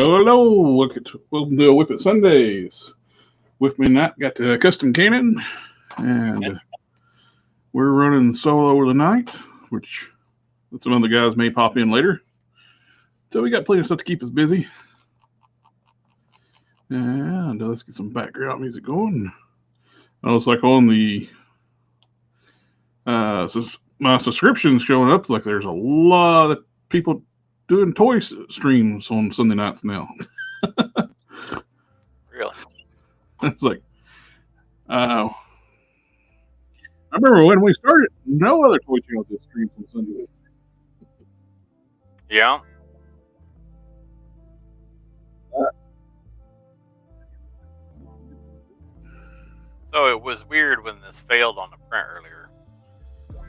Hello, welcome to WIP IT Sundays. With me tonight, got the custom cannon, and we're running solo over the night, which some other guys may pop in later. So we got plenty of stuff to keep us busy. And let's get some background music going. It's like on the my subscriptions showing up. Like there's a lot of people doing toy streams on Sunday nights now. Really? It's like, I remember when we started, no other toy channel did streams on Sunday. Yeah. So it was weird when this failed on the print earlier.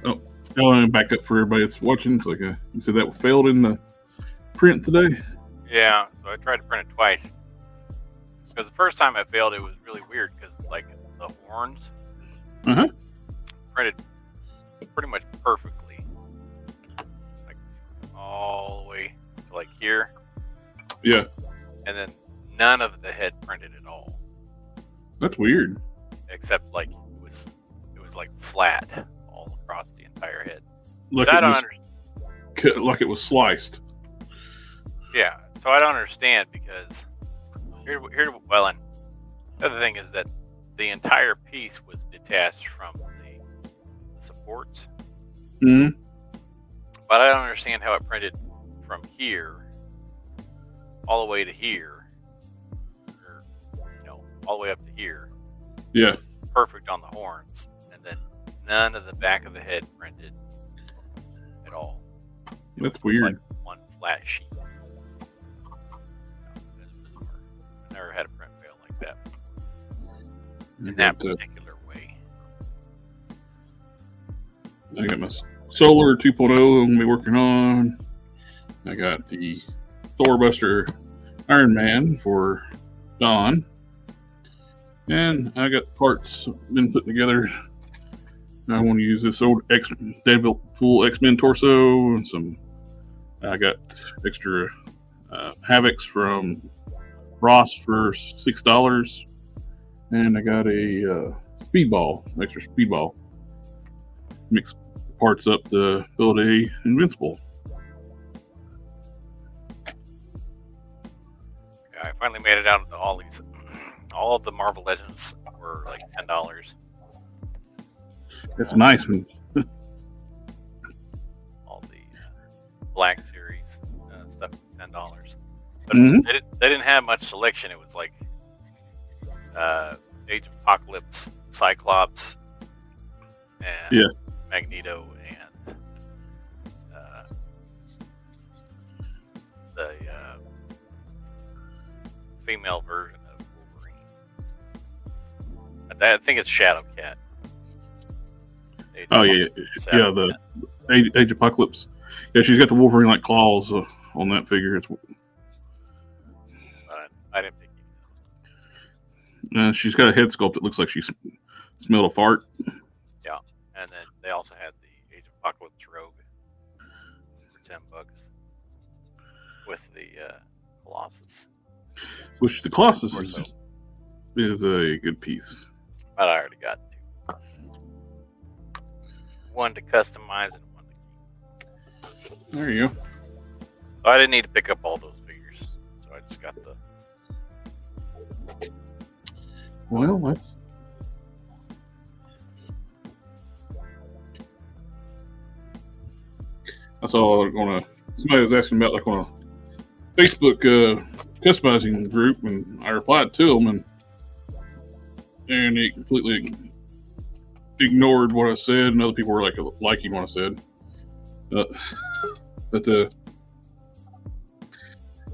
Oh, let me back up for everybody that's watching. It's like you said that failed in the print today. Yeah, so I tried to print it twice. Because the first time it failed, it was really weird because like the horns printed pretty much perfectly, like all the way to like here. Yeah. And then none of the head printed at all. That's weird. Except like it was like flat all across the entire head. Like I don't understand. Like it was sliced. Yeah, so I don't understand because well, and the other thing is that the entire piece was detached from the supports. Mm-hmm. But I don't understand how it printed from here all the way to here, or all the way up to here. Yeah. Perfect on the horns, and then none of the back of the head printed at all. That's weird. Like one flat sheet. I never had a print fail like that. In that particular way. I got my Solar 2.0 I'm going to be working on. I got the Thorbuster Iron Man for Dawn. And I got parts been put together. I want to use this old full X-Men torso and some. I got extra Havocs from Ross for $6, and I got a extra speedball. Mix parts up to build a Invincible. Yeah, I finally made it out of all these. All of the Marvel Legends were like $10. That's nice. All the Black Series stuff was $10. But they didn't have much selection. It was like Age of Apocalypse, Cyclops, and Magneto, and the female version of Wolverine. I think it's Shadowcat. The Age of Apocalypse. Yeah, she's got the Wolverine-like claws on that figure. I didn't think you. She's got a head sculpt that looks like she smelled a fart. Yeah, and then they also had the Age of Apocalypse Rogue for $10 with the Colossus. Which the Colossus is a good piece. But I already got two. One to customize and one to keep. There you go. So I didn't need to pick up all those figures, so I just got the. Well, I saw somebody was asking about like on a Facebook customizing group, and I replied to them, and he completely ignored what I said, and other people were like liking what I said. But he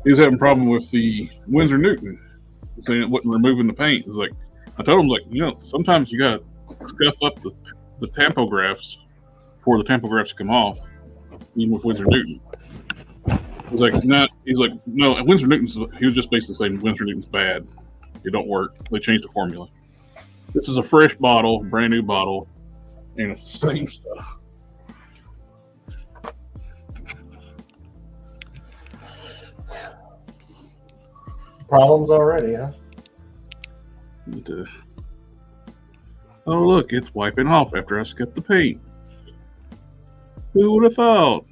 was having a problem with the Winsor Newton, saying it wasn't removing the paint. It's like I told him, like, sometimes you gotta scuff up the tampographs for the tampographs come off, even with Winsor Newton. He's like, nah. He's like, no. Winsor Newton's. He was just basically saying Winsor Newton's bad. It don't work. They changed the formula. This is a fresh bottle, brand new bottle, and it's the same stuff. problems already, huh? And, oh, look, it's wiping off after I skipped the paint. Who would have thought?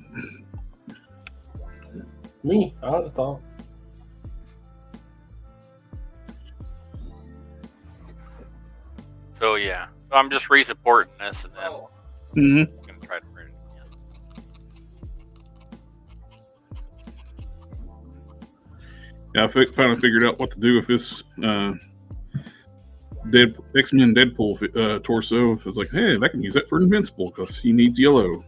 Me, I would have thought. So yeah, so I'm just re-supporting this, and then I'm gonna try to print it again. Yeah, I finally figured out what to do with this X-Men Deadpool torso. I was like, hey, I can use that for Invincible because he needs yellow.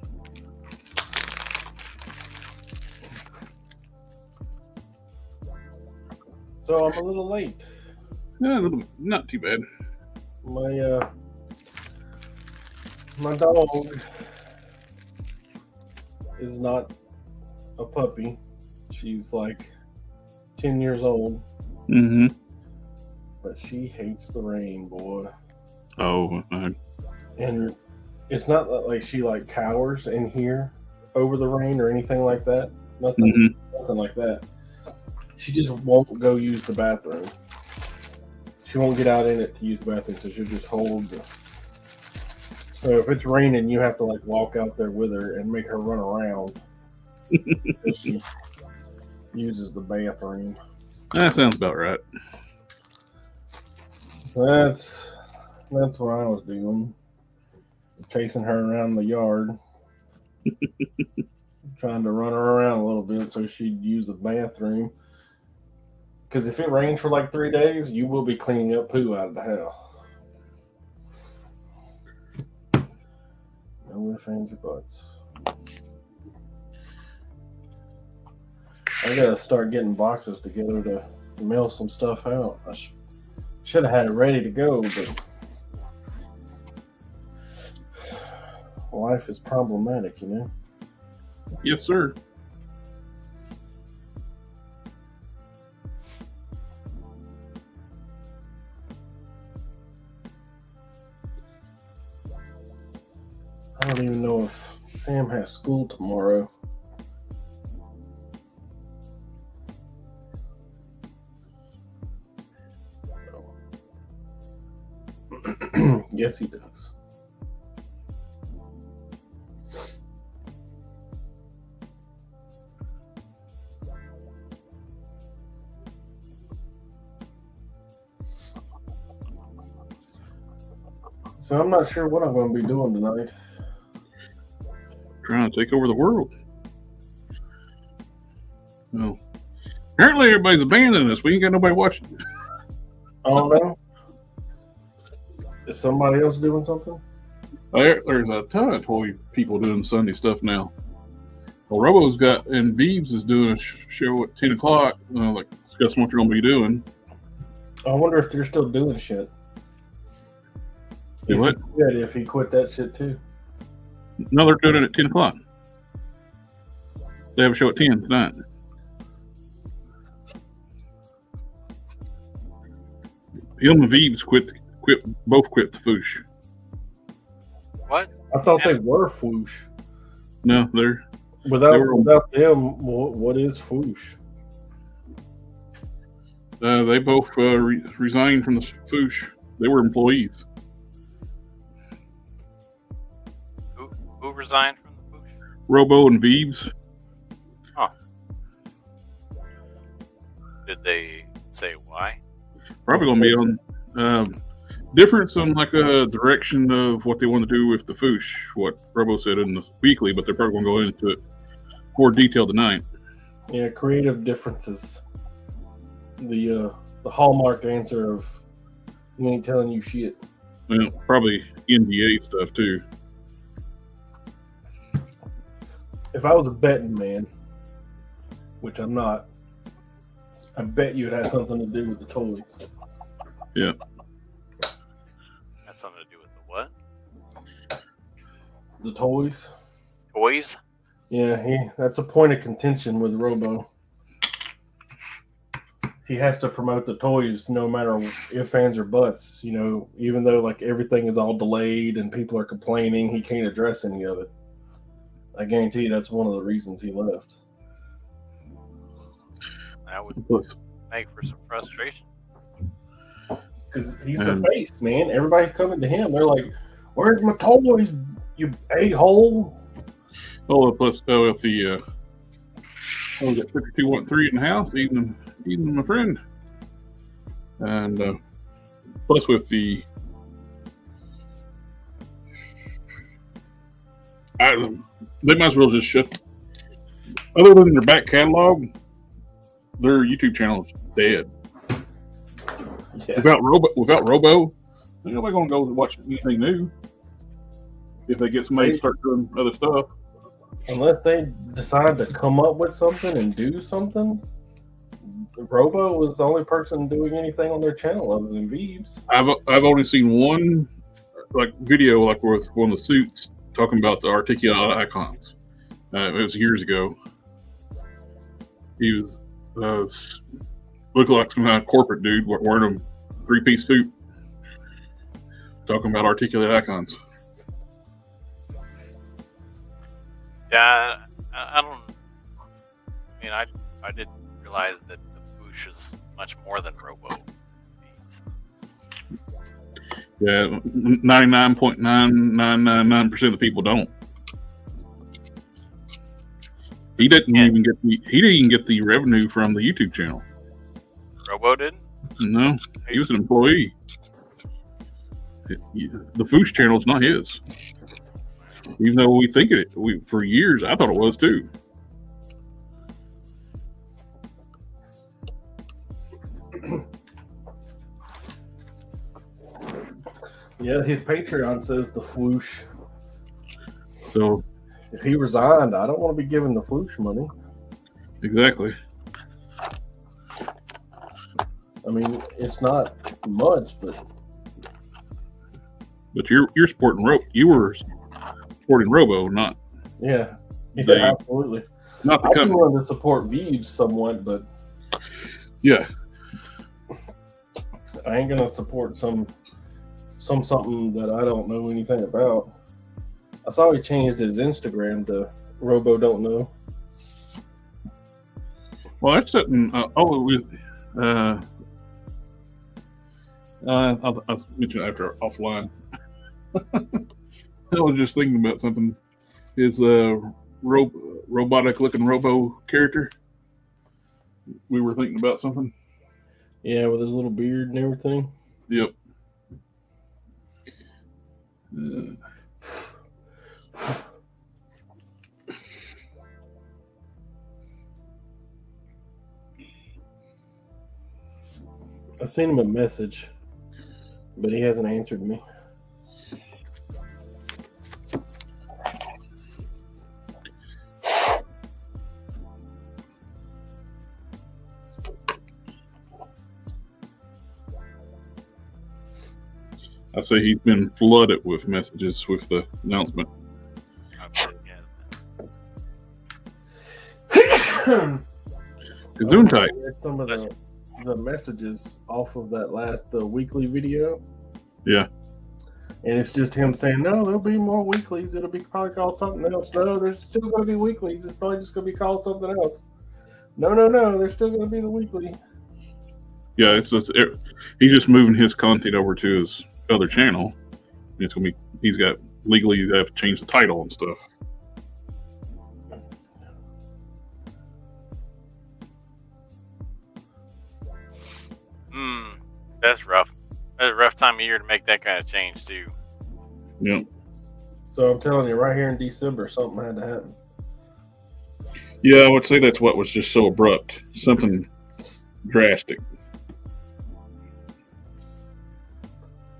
So I'm a little late. Yeah, a little bit, not too bad. My dog is not a puppy. She's like 10 years old. Mm-hmm. But she hates the rain, boy. Oh, and it's not like she like cowers in here over the rain or anything like that. Nothing like that. She just won't go use the bathroom. She won't get out in it to use the bathroom, so she'll just hold the... So if it's raining, you have to like walk out there with her and make her run around. So she uses the bathroom. That sounds about right. That's what I was doing. Chasing her around the yard. Trying to run her around a little bit so she'd use the bathroom. Because if it rains for like 3 days, you will be cleaning up poo out of the house. No ifs, ands, or buts. I gotta start getting boxes together to mail some stuff out. I should have had it ready to go, but life is problematic, you know? Yes, sir. I don't even know if Sam has school tomorrow. Yes, he does. So I'm not sure what I'm going to be doing tonight. Trying to take over the world. Well, apparently everybody's abandoning us. We ain't got nobody watching. Oh, no? Is somebody else doing something? There's a ton of toy people doing Sunday stuff now. Well, Robo's got, and Aves is doing a show at 10 o'clock, like discussing what they're going to be doing. I wonder if they're still doing shit. If he quit that shit too. No, they're doing it at 10 o'clock. They have a show at 10 tonight. Him and Aves both quit the Foosh. What? I thought they were Foosh. No, they're... Without them, what is Foosh? They both resigned from the Foosh. They were employees. Who resigned from the Foosh? Robo and Aves. Huh. Did they say why? Probably going to be on difference on like a direction of what they want to do with the Foosh. What Robo said in the weekly, but they're probably going to go into it more detail tonight. Yeah, creative differences. The hallmark answer of "he ain't telling you shit." Well, probably NDA stuff too. If I was a betting man, which I'm not, I bet you it had something to do with the toys. Yeah. That's something to do with the what? The toys. Toys? Yeah, that's a point of contention with Robo. He has to promote the toys no matter if, ands, or buts. You know, even though like everything is all delayed and people are complaining, he can't address any of it. I guarantee you that's one of the reasons he left. That make for some frustration. Because he's the face, man. Everybody's coming to him. They're like, "Where's my toys, you a-hole?" Oh, plus if the we got 5213 in the house, eating my friend, and plus with the they might as well just shut. Other than their back catalog, their YouTube channel is dead. Yeah. Without Robo, ain't nobody gonna go watch anything new if they get somebody to start doing other stuff. Unless they decide to come up with something and do something. Robo was the only person doing anything on their channel other than Veeves. I've only seen one video with one of the suits talking about the articulated icons. It was years ago. He was looked like some kind of corporate dude wearing a 3-piece suit, talking about articulated icons. Yeah, I don't. I mean, I didn't realize that the Boosh is much more than Robo. Yeah, 99.9999% of the people don't. He didn't even get the revenue from the YouTube channel. Robo didn't? No, he was an employee. The Foosh channel is not his. Even though we think it, for years I thought it was too. Yeah, his Patreon says the Floosh. So if he resigned, I don't want to be giving the Floosh money. Exactly. I mean, it's not much, but you're supporting You were supporting Robo, not absolutely. Not the I company. do want to support Veeves somewhat, but yeah, I ain't gonna support some something that I don't know anything about. I saw he changed his Instagram to Robo Don't Know. Well, that's something. I'll mention it after offline. I was just thinking about something. His robotic-looking Robo character. We were thinking about something. Yeah, with his little beard and everything. Yep. I sent him a message, but he hasn't answered me. I say he's been flooded with messages with the announcement. Gesundheit. Some of the messages off of that last weekly video. Yeah. And it's just him saying, no, there'll be more weeklies. It'll be probably called something else. No, there's still going to be weeklies. It's probably just going to be called something else. No, there's still going to be the weekly. Yeah, it's just he's just moving his content over to his other channel. It's going to be, he's got legally you have to change the title and stuff. That's rough. That's a rough time of year to make that kind of change too. Yeah. So I'm telling you, right here in December, something had to happen. Yeah, I would say that's what was just so abrupt. Something drastic.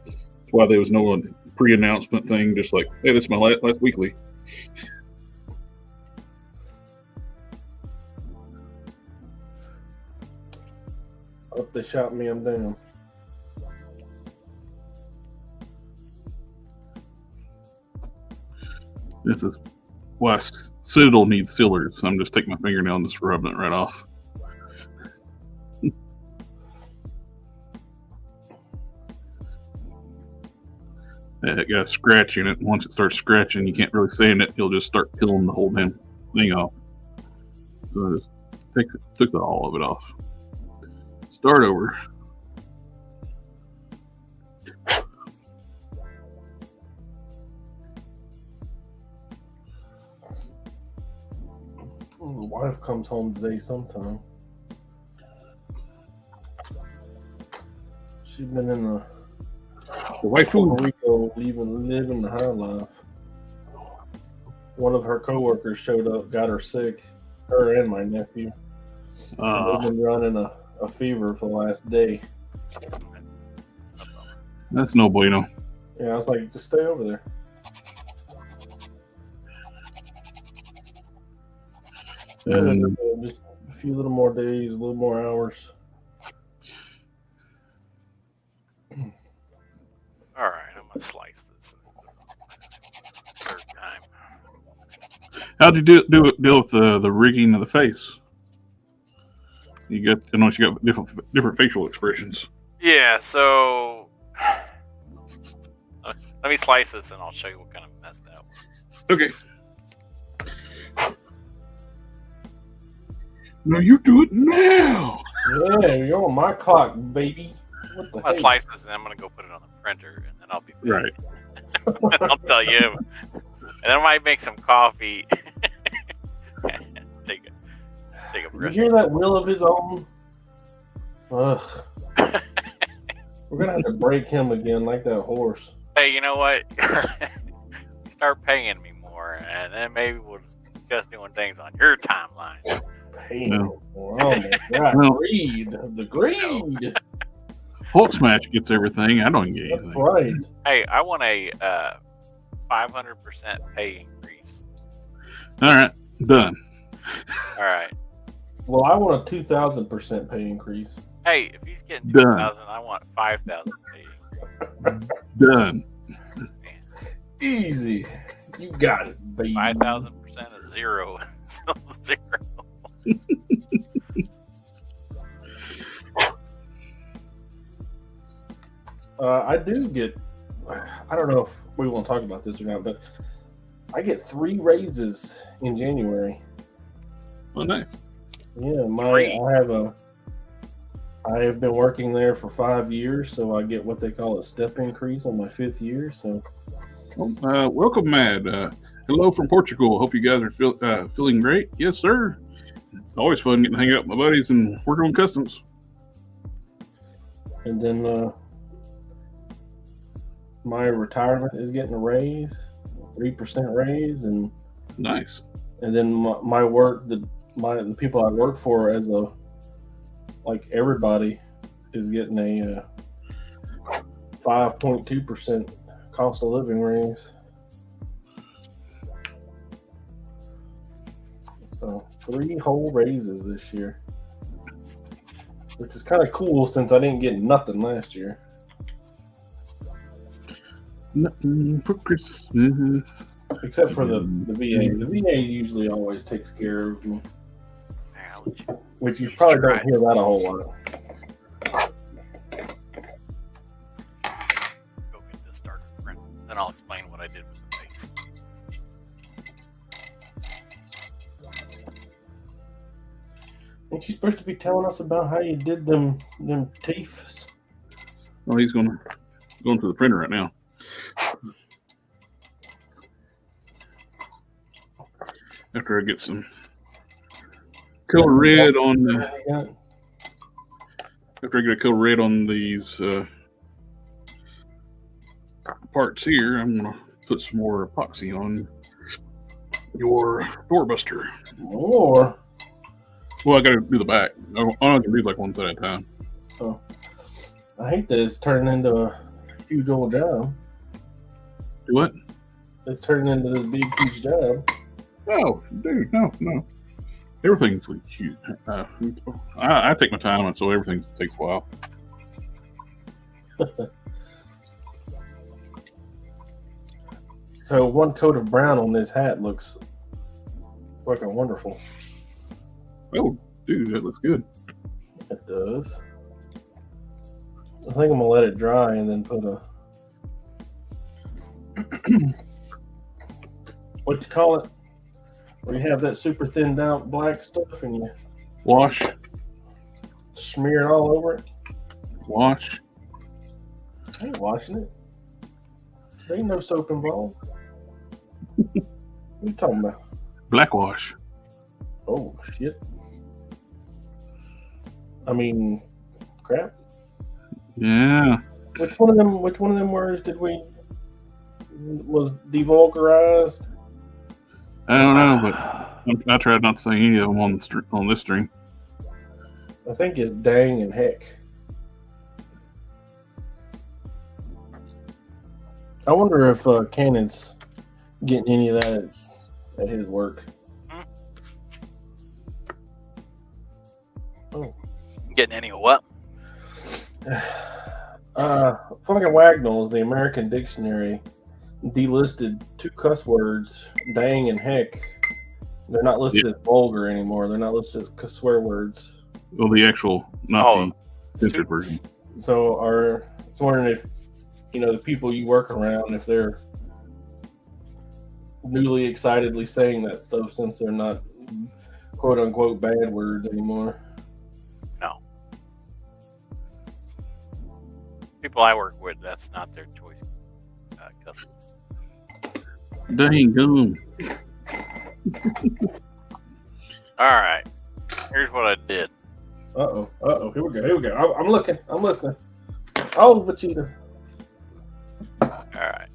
That's why there was no pre-announcement thing. Just like, hey, this is my last weekly. If they shot me, I'm down. This is why Citadel needs sealers. I'm just taking my fingernail and just rubbing it right off. It got a scratch in it. Once it starts scratching, you can't really say in it. You'll just start peeling the whole damn thing off. So I just took all of it off. start over. The wife comes home today sometime. She's been in the wife Puerto Rico living the high life. One of her coworkers showed up, got her sick, her and my nephew. They've been running a fever for the last day. That's no bueno. Yeah, I was like, just stay over there. Just a few little more days, a little more hours. All right, I'm gonna slice this third time. How'd you deal with the rigging of the face? You got, I know you got different facial expressions. Yeah, so let me slice this and I'll show you what kind of mess that was. Okay. No, you do it now. Yeah, you're on my clock, baby. What the I'm gonna slice this and I'm gonna go put it on the printer and then I'll be back. Right. I'll tell you. And then I might make some coffee. Take a You brush. hear that will of his own? Ugh. We're gonna have to break him again like that horse. Hey, you know what? Start paying me more, and then maybe we'll discuss doing things on your timeline. Paying No. more. Oh my god. No. Greed. The greed. Hulk Smash gets everything. I don't get That's anything. right. Hey, I want a 500% pay increase. All right, done. All right. Well, I want a 2,000% pay increase. Hey, if he's getting Done. 2,000, I want 5,000 pay increase. Done. Easy. You got it, baby. 5,000% is zero. Still zero. I do get, I don't know if we want to talk about this or not, but I get 3 raises in January. Oh, nice. Yeah, Three. I have been working there for 5 years, so I get what they call a step increase on my 5th year. So, Welcome, Mad. Hello from Portugal. Hope you guys are feeling great. Yes, sir. It's always fun getting to hang out with my buddies and work on customs. and then my retirement is getting a raise, 3% raise, and Nice. then my work, the people I work for as everybody is getting a 5.2% cost of living raise. So 3 whole raises this year, which is kind of cool since I didn't get nothing last year. Nothing for Christmas. Except for the VA. The VA usually always takes care of me, which you probably don't hear that a whole lot. Go get this started print. Then I'll explain what I did with the face. Ain't you supposed to be telling us about how you did them teeth? Oh, he's going to the printer right now. After I get some color red on the, after I get a color red on these parts here, I'm gonna put some more epoxy on your doorbuster. Or Well, I gotta do the back. I'm gonna do like one at a time. oh, I hate that it's turning into a huge old job. Do what? It's turning into this big huge job. No, dude, no. Everything's like huge. I take my time, and so everything takes a while. So one coat of brown on this hat looks fucking wonderful. Oh, dude, that looks good. It does. I think I'm gonna let it dry and then put a what you call it? Where you have that super thinned out black stuff and you Wash. Smear it all over it. Wash. I ain't washing it. There ain't no soap involved. What are you talking about? Black wash. Oh shit. I mean, crap. Yeah. Which one of them words was devulgarized? I don't know, but I tried not to say any of them on this string. I think it's dang and heck. I wonder if Cannon's getting any of that at his work. Oh. Getting any of what? Fucking Wagnalls, the American Dictionary, delisted 2 cuss words, dang and heck. They're not listed as vulgar anymore. They're not listed as swear words. Well, the actual, not the censored version. So, I was wondering if, the people you work around, if they're newly excitedly saying that stuff since they're not quote unquote bad words anymore. No. People I work with, that's not their choice. Dang gum. All right. Here's what I did. Uh oh. Here we go. I'm looking. I'm listening. Oh, Vegeta. All right.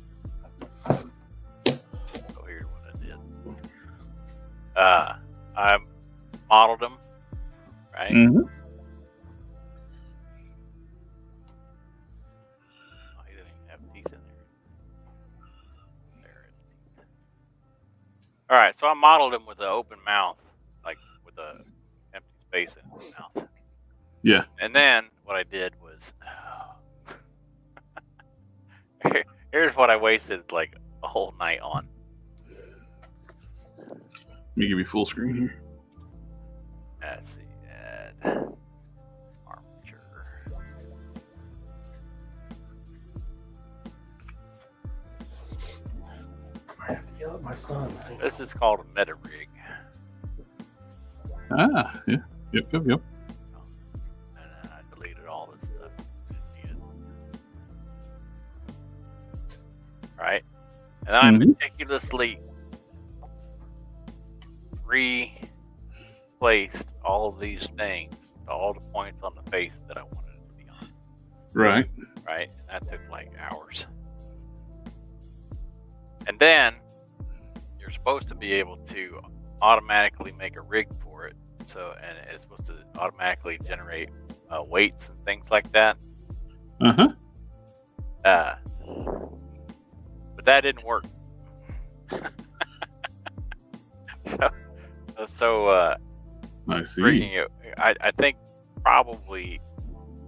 So here's what I did. I modeled them, right? Mm-hmm. Oh, he didn't even have teeth in there. There is teeth. All right, so I modeled him with an open mouth, like with a empty space in his mouth. Yeah. And then what I did was, here's what I wasted like a whole night on. Let me give you full screen here. Let's see, add armature. I have to yell at my son. This is called a meta rig. Ah, yeah. Yep. And I deleted all this stuff. Right? And then I meticulously replaced all of these things to all the points on the face that I wanted it to be on. Right. Right? And that took like hours. And then you're supposed to be able to automatically make a rig for it. So, and it's supposed to automatically generate weights and things like that. Uh-huh. But that didn't work. So I see. I think probably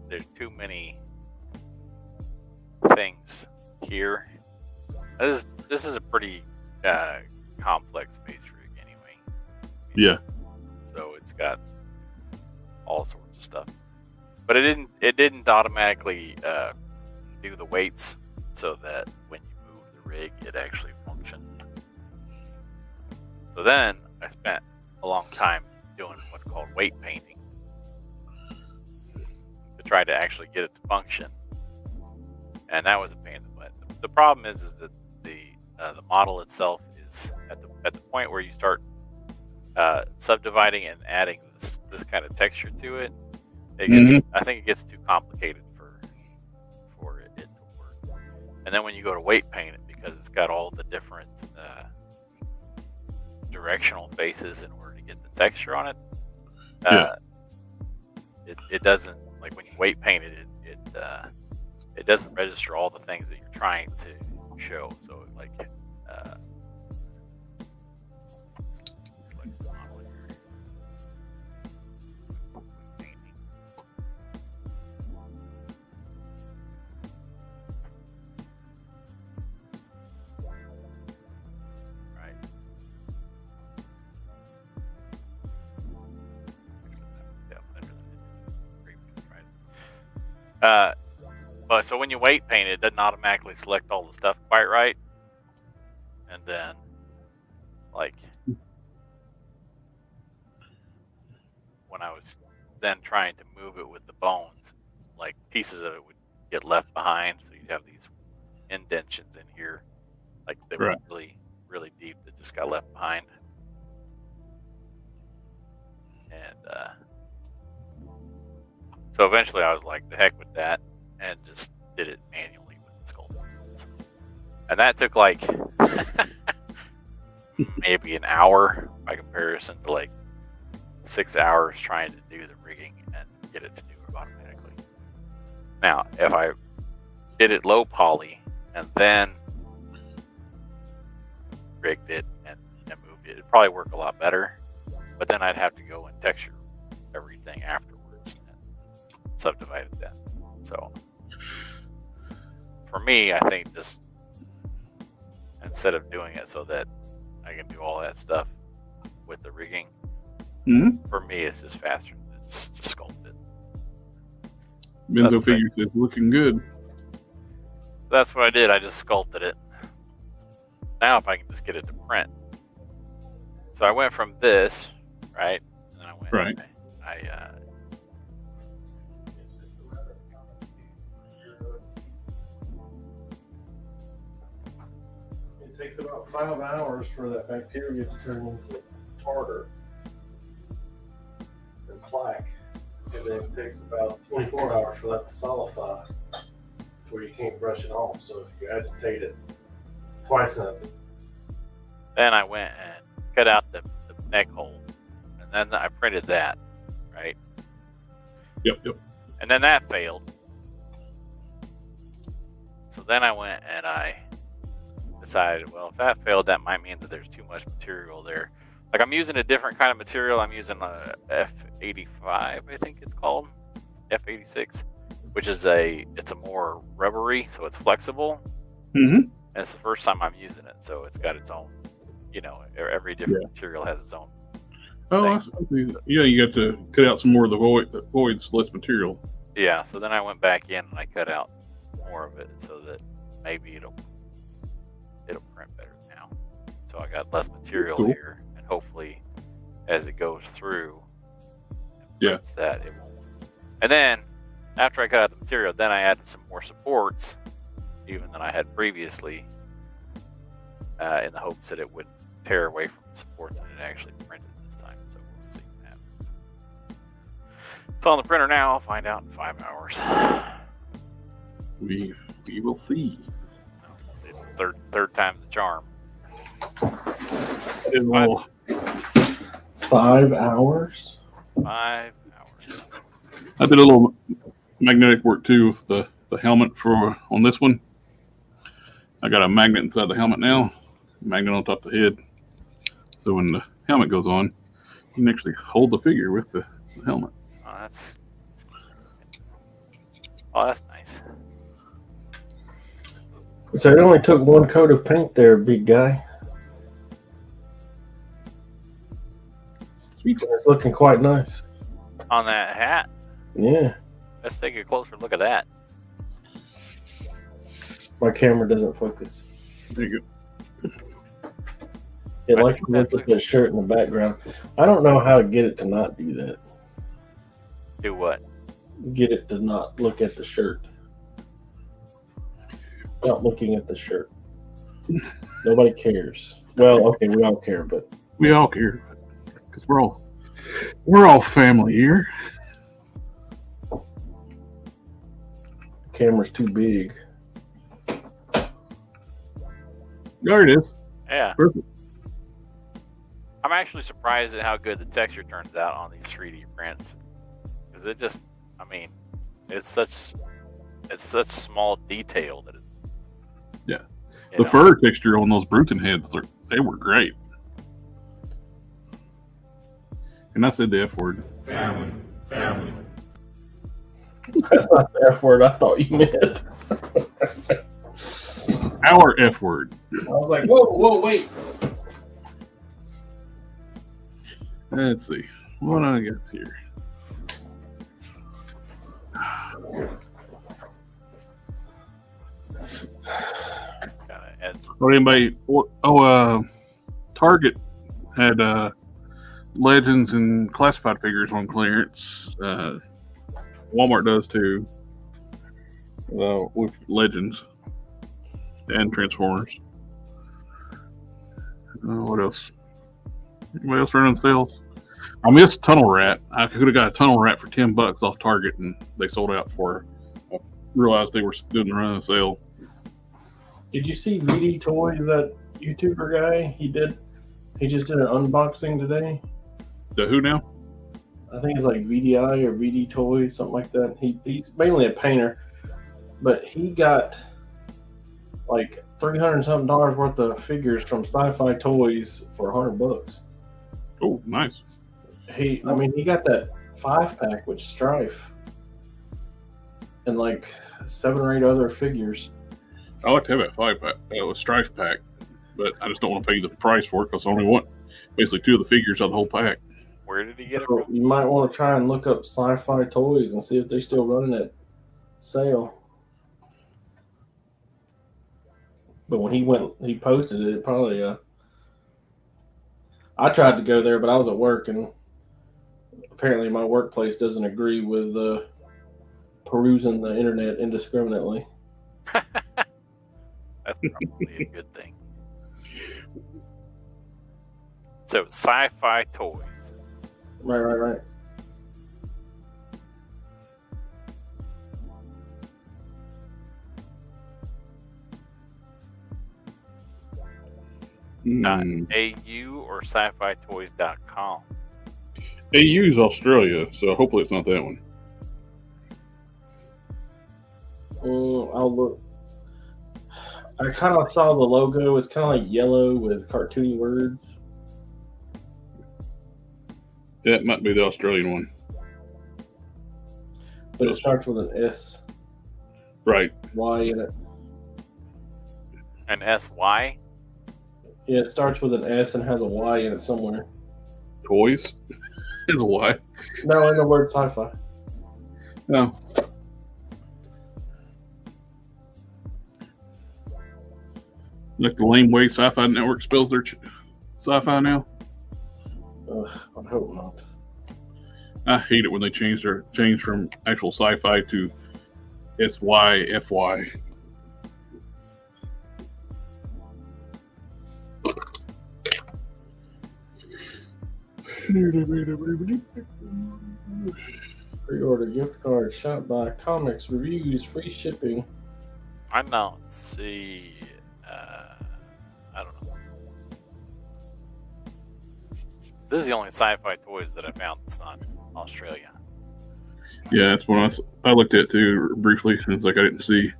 there's too many things here. This is a pretty complex face rig anyway. Yeah. So it's got all sorts of stuff, but it didn't automatically do the weights so that when you move the rig, it actually functioned. So then I spent a long time doing what's called weight painting to try to actually get it to function, and that was a pain in the butt. The problem is that the model itself is at the point where you start subdividing and adding this kind of texture to it. I think it gets too complicated for it to work. And then when you go to weight paint it, because it's got all the different directional faces in order to get the texture on it, it doesn't, like when you weight paint it, it doesn't register all the things that you're trying to show. So like but so when you weight paint it doesn't automatically select all the stuff quite right. And then, like, when I was then trying to move it with the bones, like pieces of it would get left behind. So you'd have these indentions in here, like they were really, really deep that just got left behind. And so eventually I was like, the heck with that, and just did it manually with the sculpt. And that took like maybe an hour by comparison to like 6 hours trying to do the rigging and get it to do it automatically. Now, if I did it low poly and then rigged it and moved it, it'd probably work a lot better. But then I'd have to go and texture everything afterwards and subdivide it then. So for me, I think just instead of doing it so that I can do all that stuff with the rigging, for me, it's just faster to just sculpt it. Benzo figures is looking good. So that's what I did. I just sculpted it. Now, if I can just get it to print. So I went from this, right? And then I went, right. It takes about 5 hours for that bacteria to turn into tartar and plaque, and then it takes about 24 hours for that to solidify where you can't brush it off. So if you agitate it twice enough. Then I went and cut out the neck hole, and then I printed that, right? Yep. And then that failed. So then I went and I decided, well, if that failed, that might mean that there's too much material there. Like, I'm using a different kind of material. I'm using a F85, I think it's called, F86, which is it's a more rubbery, so it's flexible. And it's the first time I'm using it, so it's got its own, every different material has its own. Oh, yeah, you got to cut out some more of the voids, less material. Yeah, so then I went back in and I cut out more of it so that maybe it'll print better now. So I got less material here, and hopefully as it goes through, that it won't. And then after I cut out the material, then I added some more supports, even than I had previously, in the hopes that it would tear away from the supports and it actually printed this time. So we'll see what happens. It's on the printer now. I'll find out in 5 hours. We will see. Third time's the charm. 5 hours? 5 hours. I did a little magnetic work too with the helmet on this one. I got a magnet inside the helmet now, magnet on top of the head. So when the helmet goes on, you can actually hold the figure with the helmet. Oh, that's nice. So it only took one coat of paint there, big guy. Sweet. It's looking quite nice. On that hat? Yeah. Let's take a closer look at that. My camera doesn't focus. There you go. It likes to look at the shirt in the background. I don't know how to get it to not do that. Do what? Get it to not look at the shirt. Not looking at the shirt. Nobody cares. Well, okay, we all care, but we all care because we're all family here. The camera's too big. There it is. Yeah. Perfect. I'm actually surprised at how good the texture turns out on these 3D prints. Because it's such small detail that the fur texture on those Bruton heads, they were great. And I said the F word. Family. That's not the F word I thought you meant. Our F word. I was like, whoa, wait. Let's see. What do I got here? Target had Legends and classified figures on clearance. Walmart does too. With Legends and Transformers. What else? Anybody else running sales? I missed Tunnel Rat. I could have got a Tunnel Rat for $10 off Target, and they sold out for it. I realized they were doing the run sale. Did you see VD Toys, that YouTuber guy? He just did an unboxing today. The who now? I think it's like VDI or VD Toys, something like that. He's mainly a painter, but he got like $300 something worth of figures from Sci-Fi Toys for $100. Oh, nice. He got that 5-pack with Strife and like 7 or 8 other figures. I like to have that 5-pack, a Strife pack, but I just don't want to pay the price for it because I only want basically 2 of the figures out of the whole pack. Where did he get it So from? you might want to try and look up Sci-Fi Toys and see if they're still running that sale. But when he posted it, probably I tried to go there, but I was at work, and apparently my workplace doesn't agree with perusing the internet indiscriminately. That's probably a good thing. So, Sci-Fi Toys. Right. .au or sci-fi-toys.com. AU is Australia, so hopefully it's not that one. I'll look. I kind of saw the logo. It's kind of like yellow with cartoony words. That might be the Australian one. But it starts with an S. Right. Y in it. An SY? Yeah, it starts with an S and has a Y in it somewhere. Toys? Is a Y. No, in the word sci-fi. No. Like the lame way Sci-Fi Network spells their sci-fi now. I hope not. I hate it when they change from actual sci-fi to SYFY. Pre-order gift card, shop by comics, reviews, free shipping. I don't see. I don't know. This is the only Sci-Fi Toys that I found that's not Australia. Yeah, that's what I looked at too briefly. It's like I didn't see.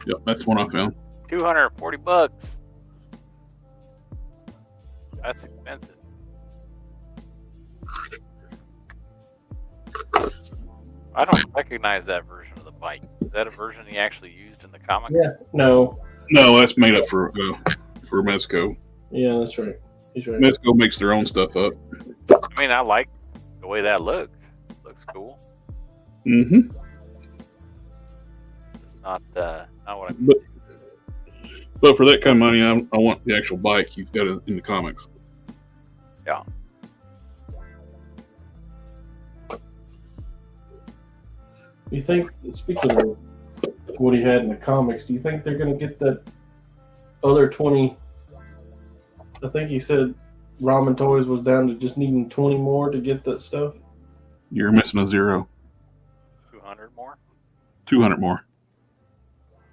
Yep, that's one I found. $240. That's expensive. I don't recognize that version of the bike. Is that a version he actually used in the comics? Yeah. No, that's made up for Mezco. Yeah, that's right. He's right. Mezco makes their own stuff up. I mean, I like the way that looks. Looks cool. Mm-hmm. It's not what I mean. But for that kind of money, I want the actual bike he's got in the comics. Yeah. You think, speaking of what he had in the comics, do you think they're going to get that other 20? I think he said Ramen Toys was down to just needing 20 more to get that stuff. You're missing a zero. 200 more? 200 more.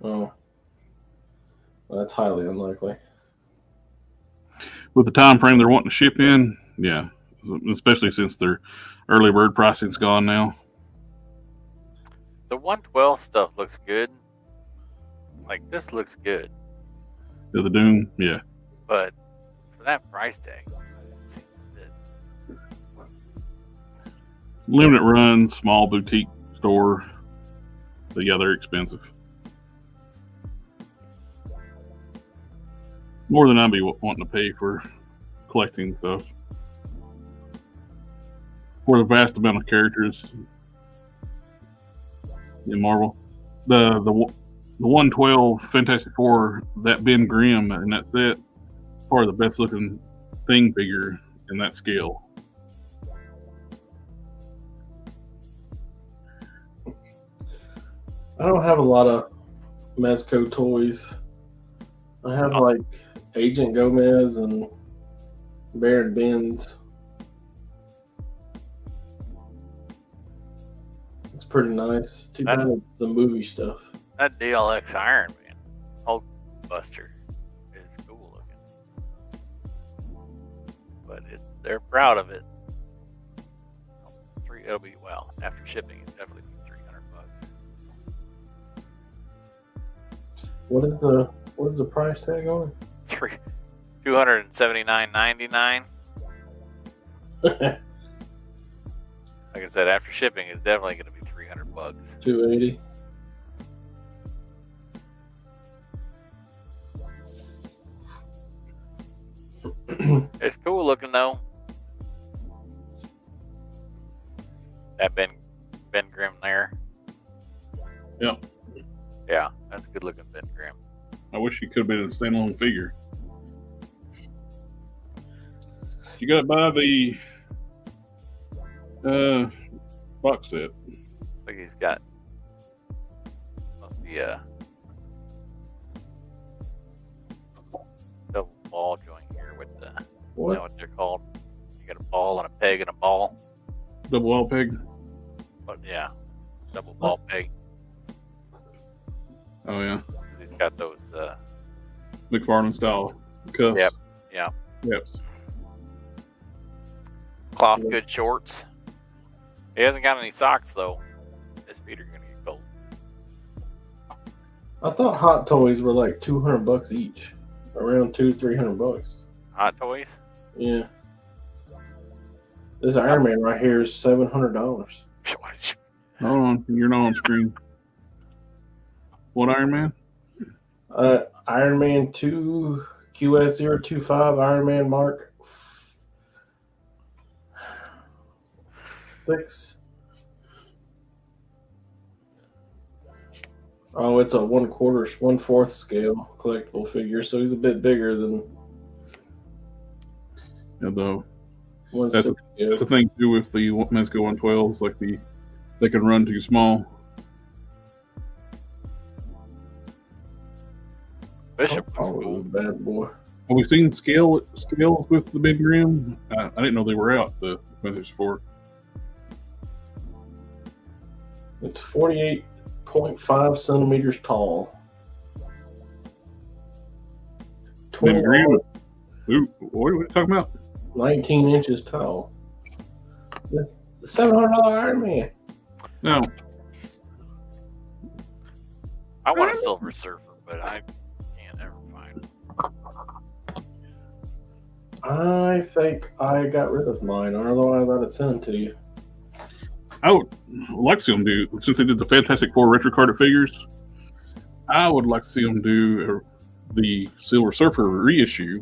Oh. Well, that's highly unlikely. With the time frame they're wanting to ship in, yeah. Especially since their early bird pricing's gone now. The 112 stuff looks good. Like, this looks good. The Doom, yeah. But for that price tag, it seems a bit. Limited run, small boutique store. But yeah, they're expensive. More than I'd be wanting to pay for collecting stuff. For the vast amount of characters in Marvel. The the 112 Fantastic Four, that Ben Grimm, and that's it. Probably the best looking Thing figure in that scale. I don't have a lot of Mezco toys. I have like Agent Gomez and Baron Benz. It's pretty nice. Too bad it's the movie stuff. That DLX Iron Man, Hulk Buster, is cool looking. But they're proud of it. It'll be, well, after shipping, it's definitely $300. What is the price tag on it? $279.99. Like I said, after shipping, it's definitely going to be $300. $280. It's cool looking though. That Ben Grimm there. Yep. Yeah, that's a good looking Ben Grimm. I wish he could have been a standalone figure. You got to buy the box set. Looks like he's got, must be a double ball joint here with the, What? you know what they're called? You got a ball and a peg and a ball. Double wall peg. But yeah, double ball peg. Oh yeah, He's got those. McFarlane style cuffs. Yep. Yeah. Yep. Cloth good shorts. He hasn't got any socks though. His feet are gonna get cold. I thought Hot Toys were like $200 each, around $200-300. Hot Toys. Yeah. This Iron Man right here is $700. Hold on, you're not on screen. What Iron Man? Iron Man 2 QS025 Iron Man Mark 6. Oh, it's a 1/4 scale collectible figure, so he's a bit bigger than Yeah, though. 1/6. That's the thing too with the Mezco 112s, like they can run too small. Bishop. Oh, bad boy. Have we seen scales with the Ben Grimm? I didn't know they were out. The Fantastic Four. It's 48.5 centimeters tall. Ben Grimm. Ooh, what are we talking about? 19 inches tall. The $700 Iron Man. No. I want a Silver Surfer, but I can't ever find it. I think I got rid of mine, or otherwise I'd have sent them to you. I would like to see them do, since they did the Fantastic Four retro carded figures, I would like to see them do the Silver Surfer reissue.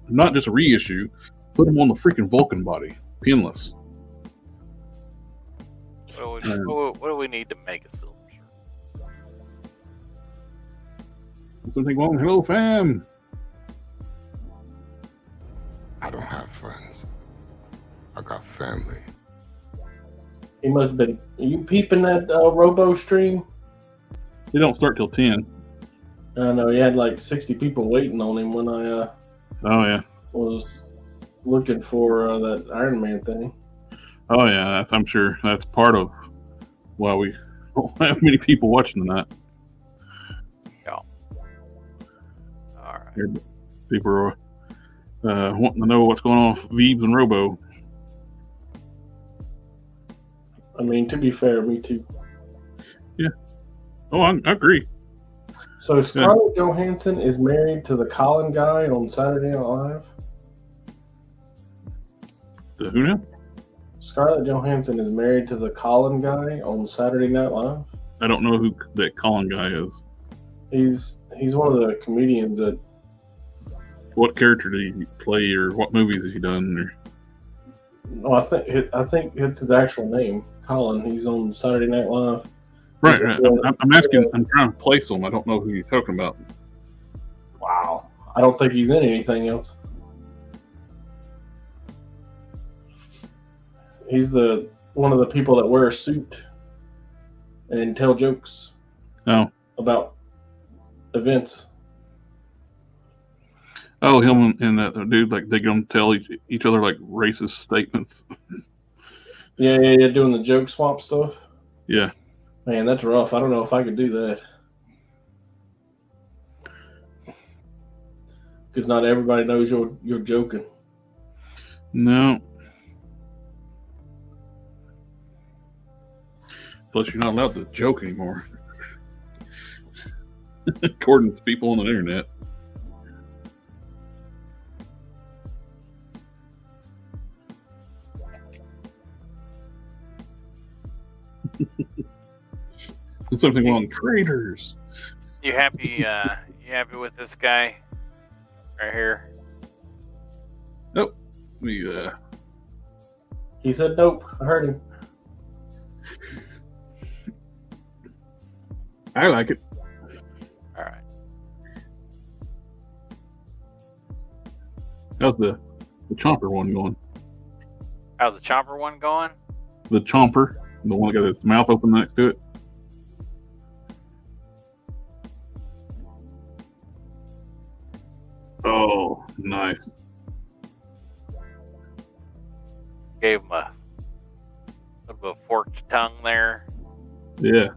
Not just a reissue, put them on the freaking Vulcan body, pinless. What do we need to make a Silver Surfer? Something wrong. Hello, fam. I don't have friends. I got family. He must have been. Are you peeping that Robo stream? They don't start till 10. I know he had like 60 people waiting on him when I Oh yeah. was looking for that Iron Man thing. Oh yeah. I'm sure that's part of why we don't have many people watching tonight. Yeah. All right. People are wanting to know what's going on with Veebs and Robo. I mean, to be fair, me too. Yeah. Oh, I agree. So Scarlett Johansson is married to the Colin guy on Saturday Night Live. The who now? Scarlett Johansson is married to the Colin guy on Saturday Night Live. I don't know who that Colin guy is. He's one of the comedians that. What character did he play, or what movies has he done? Or... Oh, I think it's his actual name, Colin. He's on Saturday Night Live. Right. I'm asking. I'm trying to place him. I don't know who you're talking about. Wow. I don't think he's in anything else. He's one of the people that wear a suit and tell jokes. Oh. About events. Oh, him and that dude, like they gonna tell each other like racist statements. Yeah, doing the joke swap stuff. Yeah. Man, that's rough. I don't know if I could do that. Because not everybody knows you're joking. No. Plus, you're not allowed to joke anymore, according to people on the internet. Something on traders. You happy? You happy with this guy right here? Nope. He said nope. I heard him. I like it. All right. How's the chomper one going? How's the chomper one going? The chomper, the one that got his mouth open next to it. Oh, nice. Gave him a little bit of forked tongue there. Yeah.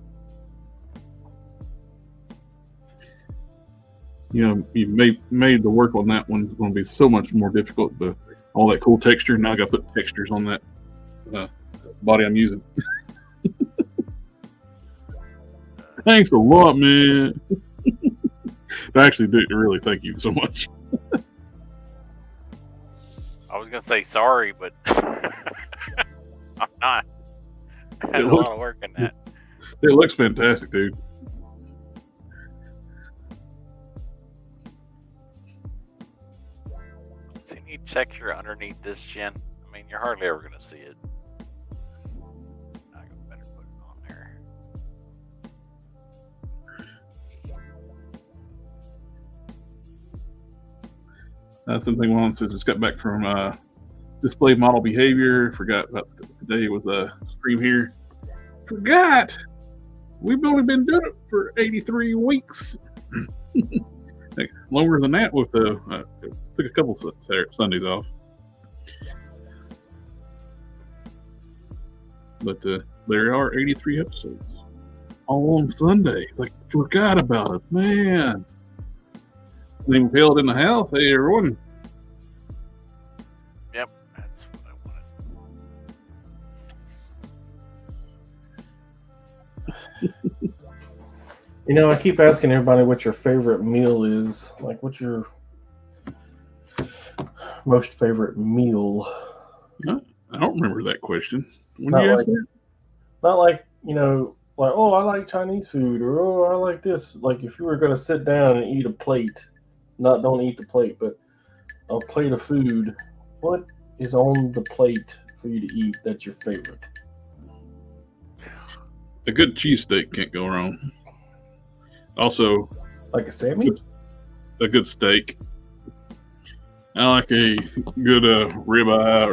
You know, you made the work on that one is going to be so much more difficult. But all that cool texture, now I got to put textures on that body I'm using. Thanks a lot, man. I actually do really thank you so much. I was gonna say sorry, but I'm not. I had a lot of work in that. It looks fantastic, dude. See any texture underneath this chin? I mean, you're hardly ever gonna see it. I better put it on there. Something on since just got back from display model behavior. Forgot about today was a stream here. Forgot we've only been doing it for 83 weeks. Longer than that with took a couple Sundays off. But there are 83 episodes all on Sunday. Like, forgot about it, man. Name Pilled in the house. Hey, everyone. Yep, that's what I wanted. You know, I keep asking everybody what your favorite meal is. Like, what's your most favorite meal? I don't remember that question. When Not you like, asked that? Not like, you know, like, oh, I like Chinese food, or oh, I like this. Like, if you were going to sit down and eat a plate, don't eat the plate, but a plate of food, what is on the plate for you to eat that's your favorite? A good cheesesteak can't go wrong. Also, like a Sammy? A good steak. I like a good ribeye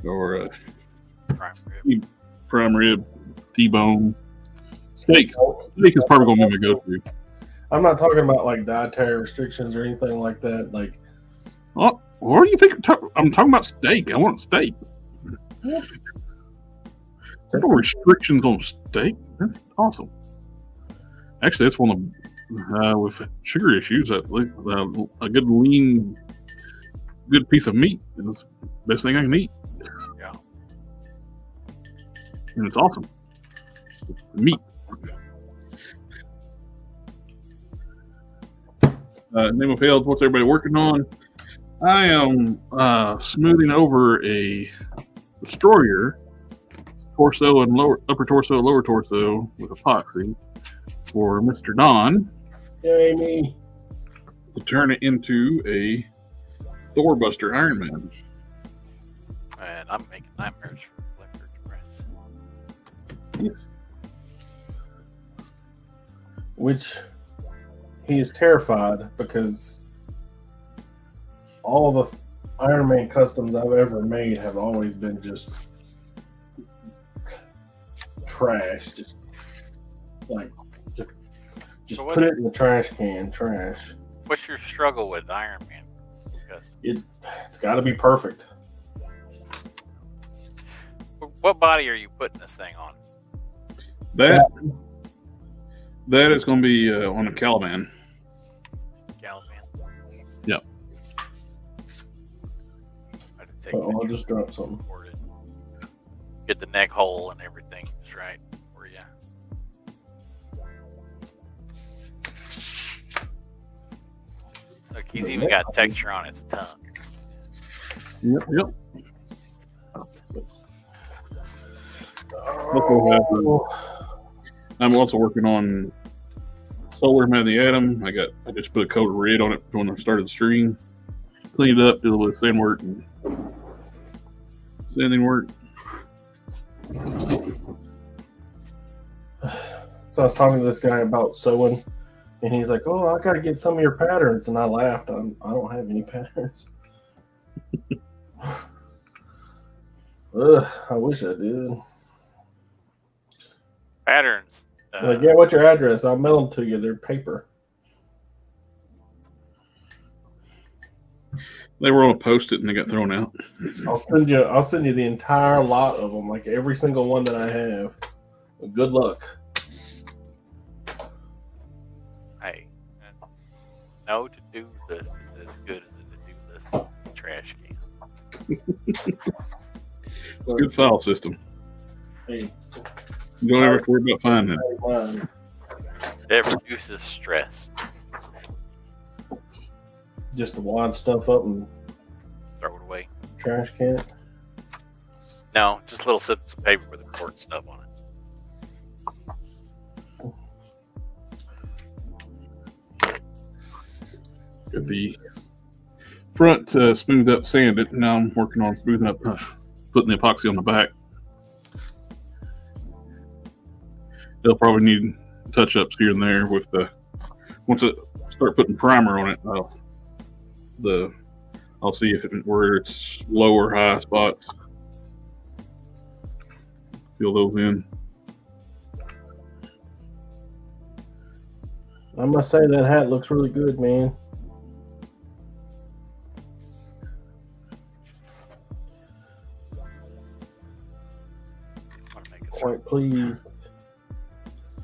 or a prime rib, T-bone. Steak is probably going to be my go-to. I'm not talking about like dietary restrictions or anything like that. Like, what do you think? I'm talking about steak. I want steak. There's no restrictions on steak. That's awesome. Actually, that's one of with sugar issues. A good lean, good piece of meat is the best thing I can eat. Yeah, and it's awesome. Meat. Name of Fields, what's everybody working on? I am smoothing over a destroyer, torso and upper torso, lower torso with epoxy for Mr. Don. Yay, me. To turn it into a Thorbuster Iron Man. And I'm making nightmares for electric prints. Yes. which he is terrified because all the Iron Man customs I've ever made have always been just trash. Just so put it in the trash can. Trash. What's your struggle with Iron Man? Because it's got to be perfect. What body are you putting this thing on? That is going to be on a Caliban. Caliban. Yep. I'll just drop something. Get the neck hole and everything just right for you. Look, he's even got texture on his tongue. Yep. I'm also working on Solar Man of the Atom. I just put a coat of red on it when I started the stream. Cleaned it up, did a little sand work and sanding work. So I was talking to this guy about sewing, and he's like, "Oh, I gotta get some of your patterns," and I laughed. I don't have any patterns. Ugh, I wish I did. Patterns. Like, yeah, what's your address? I'll mail them to you. They're paper. They were on a Post-it and they got thrown out. I'll send you the entire lot of them, like every single one that I have. Good luck. Hey, no to-do list is as good as a to-do list in the trash can. It's a good file system. Hey, you don't ever have to worry about finding it. It reduces stress. Just to wad stuff up and throw it away. Trash can. No, just little slips of paper with important stuff on it. Got the front smoothed up, sanded. Now I'm working on smoothing up, putting the epoxy on the back. They'll probably need touch-ups here and there with once I start putting primer on it. I'll see where it's low or high spots. Fill those in. I must say that hat looks really good, man. Quite pleased.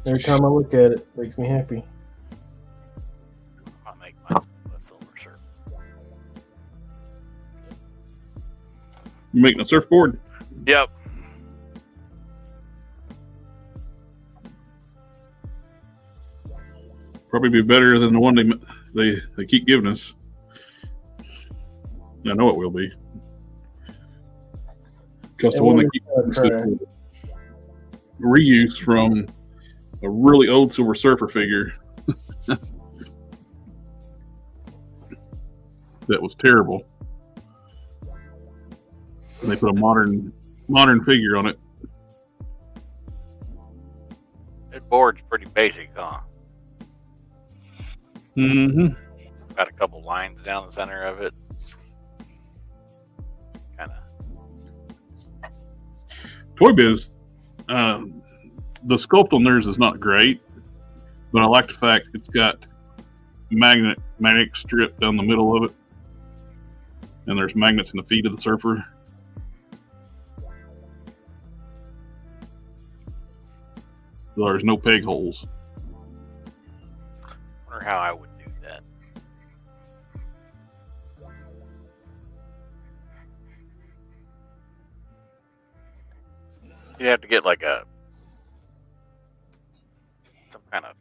Every time I look at it, it makes me happy. I'll make mine a silver shirt. You making a surfboard? Yep. Probably be better than the one they keep giving us. I know it will be. Because the one they keep giving us is reuse from a really old Silver Surfer figure that was terrible. And they put a modern figure on it. That board's pretty basic, huh? Mm-hmm. Got a couple lines down the center of it. Kind of. Toy Biz, the sculpt on theirs is not great, but I like the fact it's got magnetic strip down the middle of it, and there's magnets in the feet of the surfer. So there's no peg holes. Wonder how I would do that. You'd have to get like some kind of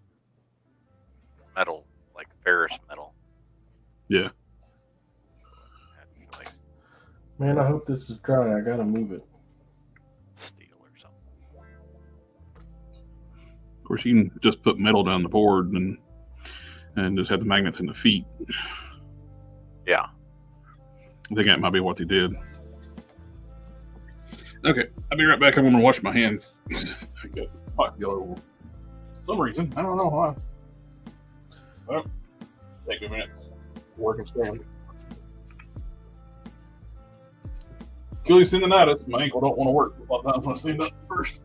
metal, like ferrous metal. Yeah. Like Man, I hope this is dry. I gotta move it. steel or something. Of course, you can just put metal down the board and just have the magnets in the feet. Yeah. I think that might be what they did. Okay, I'll be right back. I'm going to wash my hands. I got Epoxy all over. For some reason, I don't know why. Well, take a minute. Working stand. Achilles tendonitis. My ankle don't want to work. A lot of times when I stand up first.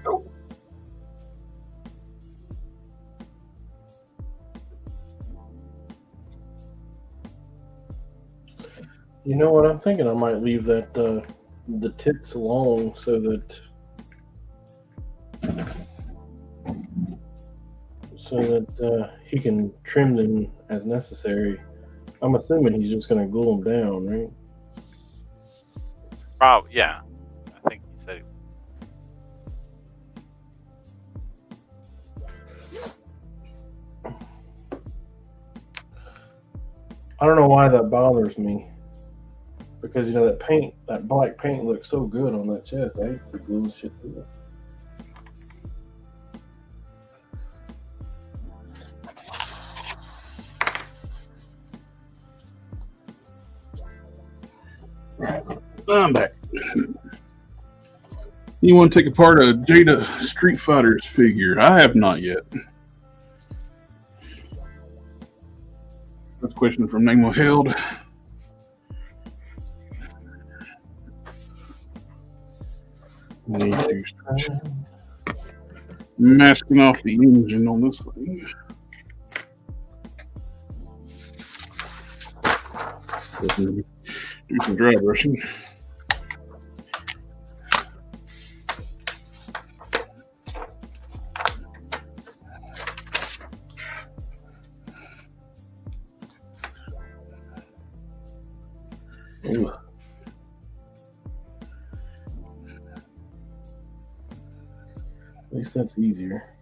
Oh. You know what? I'm thinking I might leave that the tits alone so that he can trim them as necessary. I'm assuming he's just going to glue them down, right? Probably, yeah. I think he said. I don't know why that bothers me. Because, you know, that black paint looks so good on that chest. I hate to glue shit to it. I'm back. You want to take apart a Jada Street Fighter's figure? I have not yet. That's a question from Name Held. Need to start masking off the engine on this thing. Do some dry brushing. Ooh. At least that's easier.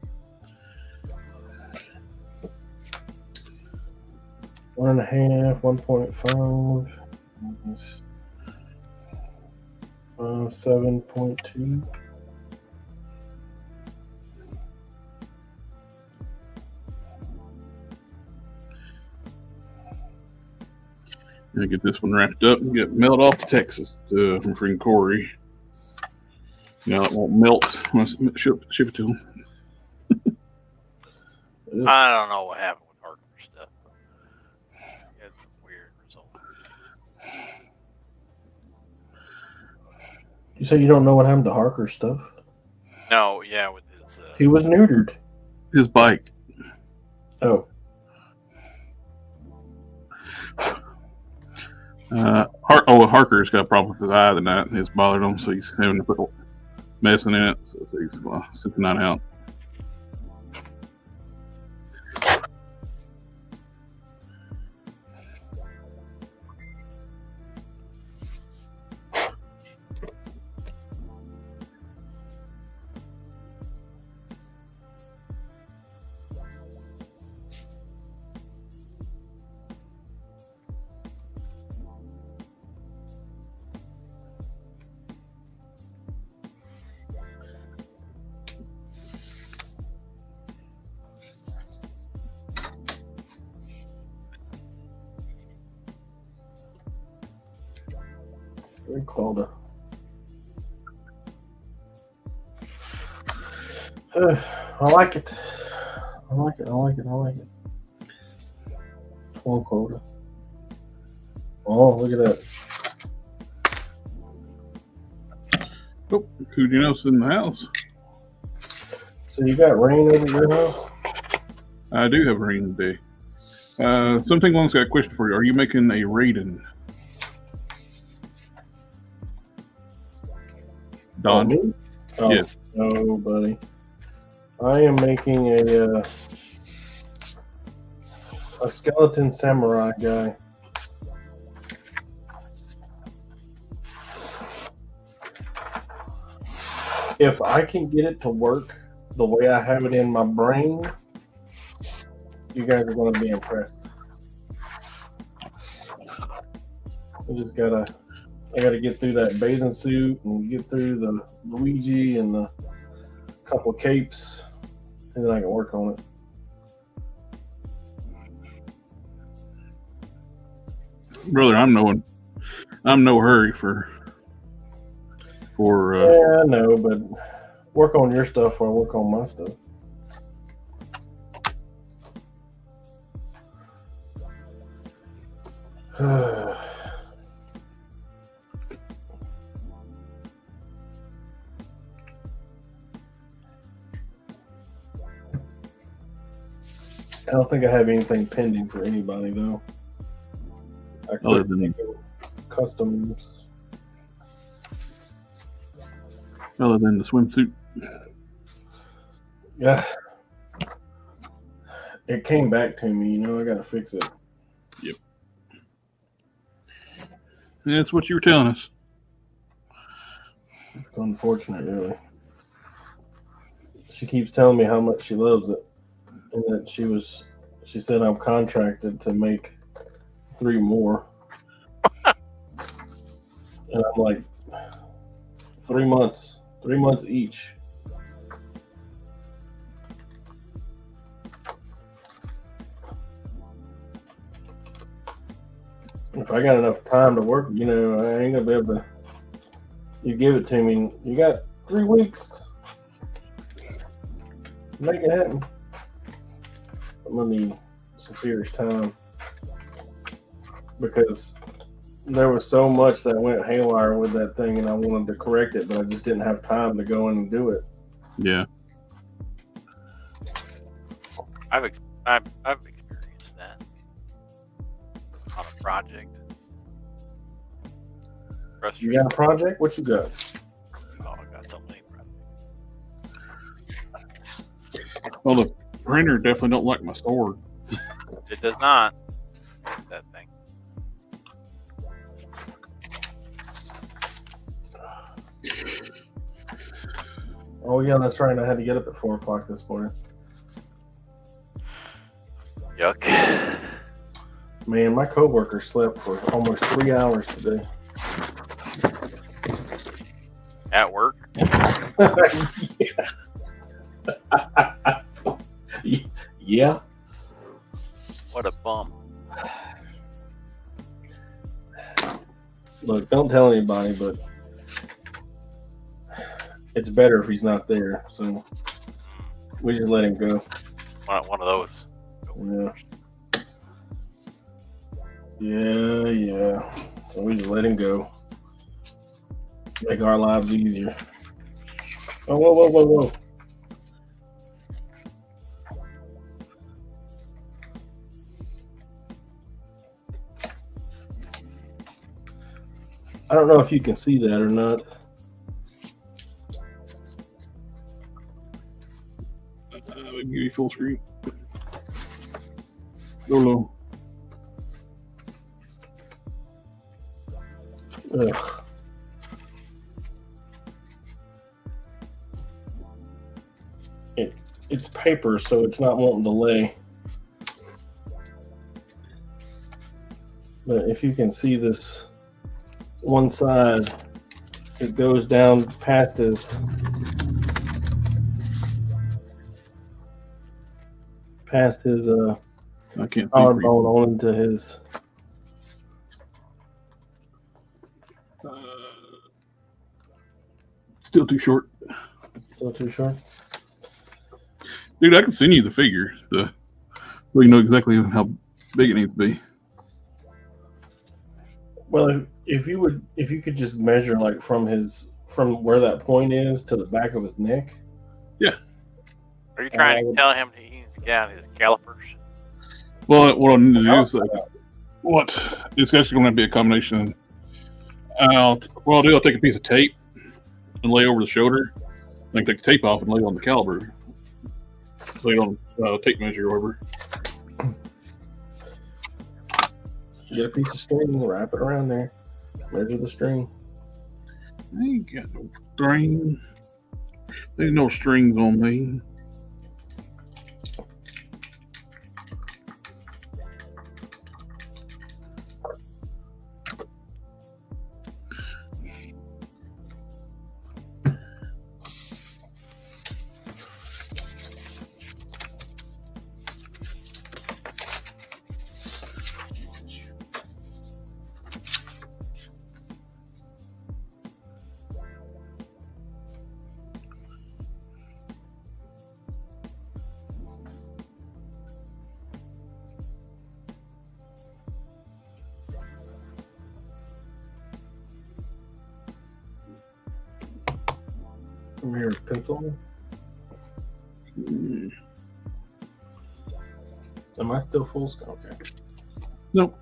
1.5, 1.5, 7.2. Gonna get this one wrapped up and get mailed off to Texas from freaking Corey. Now it won't melt when I ship it to him. I don't know what happened with Harker stuff. He had some weird results. You say you don't know what happened to Harker stuff? No, yeah, with his. He was neutered. His bike. Oh. Harker's got a problem with his eye the night. It's bothered him, so he's having to put medicine in it. So he's sent the night out. Very cold. I like it. I like it. I like it. I like it. 12 quota. Oh, look at that. Oh, Kudinos in the house. So you got rain over your house? I do have rain today. Something along's got a question for you. Are you making a Raiden? Don? Me? Oh, yes. No, buddy. I am making a skeleton samurai guy. If I can get it to work the way I have it in my brain, you guys are going to be impressed. I gotta get through that bathing suit and get through the Luigi and the couple capes, and then I can work on it. Brother, I'm no hurry for Yeah, I know, but work on your stuff while I work on my stuff. I don't think I have anything pending for anybody though. I Other could than think of customs. the swimsuit. Yeah. It came back to me, you know, I gotta fix it. Yep. That's what you were telling us. It's unfortunate, really. She keeps telling me how much she loves it. And that she said I'm contracted to make 3 more. And I'm like, 3 months. 3 months each. If I got enough time to work, you know, I ain't gonna be able to. You give it to me, you got 3 weeks. Make it happen. I'm gonna need some serious time because there was so much that went haywire with that thing, and I wanted to correct it, but I just didn't have time to go in and do it. Yeah. I've experienced that on a project. You got a project? What you got? Oh, I got so many projects. Well, the printer definitely don't like my sword. It does not. It's that thing. Oh yeah, that's right. I had to get up at 4 o'clock this morning. Yuck. Man, my coworker slept for almost 3 hours today. At work? Yeah. What a bum. Look, don't tell anybody, but it's better if he's not there. So we just let him go. One of those. Yeah. Yeah. So we just let him go. Make our lives easier. Oh, whoa. I don't know if you can see that or not. I'll give you full screen. Go low. Ugh. It's paper, so it's not wanting to lay. But if you can see this one side, it goes down past his I can't collarbone on into his. Still too short. Still too short? Dude, I can send you the figure, so you know exactly how big it needs to be. Well, if you could just measure like from where that point is to the back of his neck. Yeah. Are you trying to tell him he needs to get out his calipers? Well, what I need to do is it's actually going to be a combination. I'll take a piece of tape and lay over the shoulder. Then take the tape off and lay it on the caliber. Lay it on tape measure or whatever. Get a piece of string, wrap it around there, measure the string. I ain't got no string. There's no strings on me. Come here, pencil. Am I still full scale? Okay. Nope.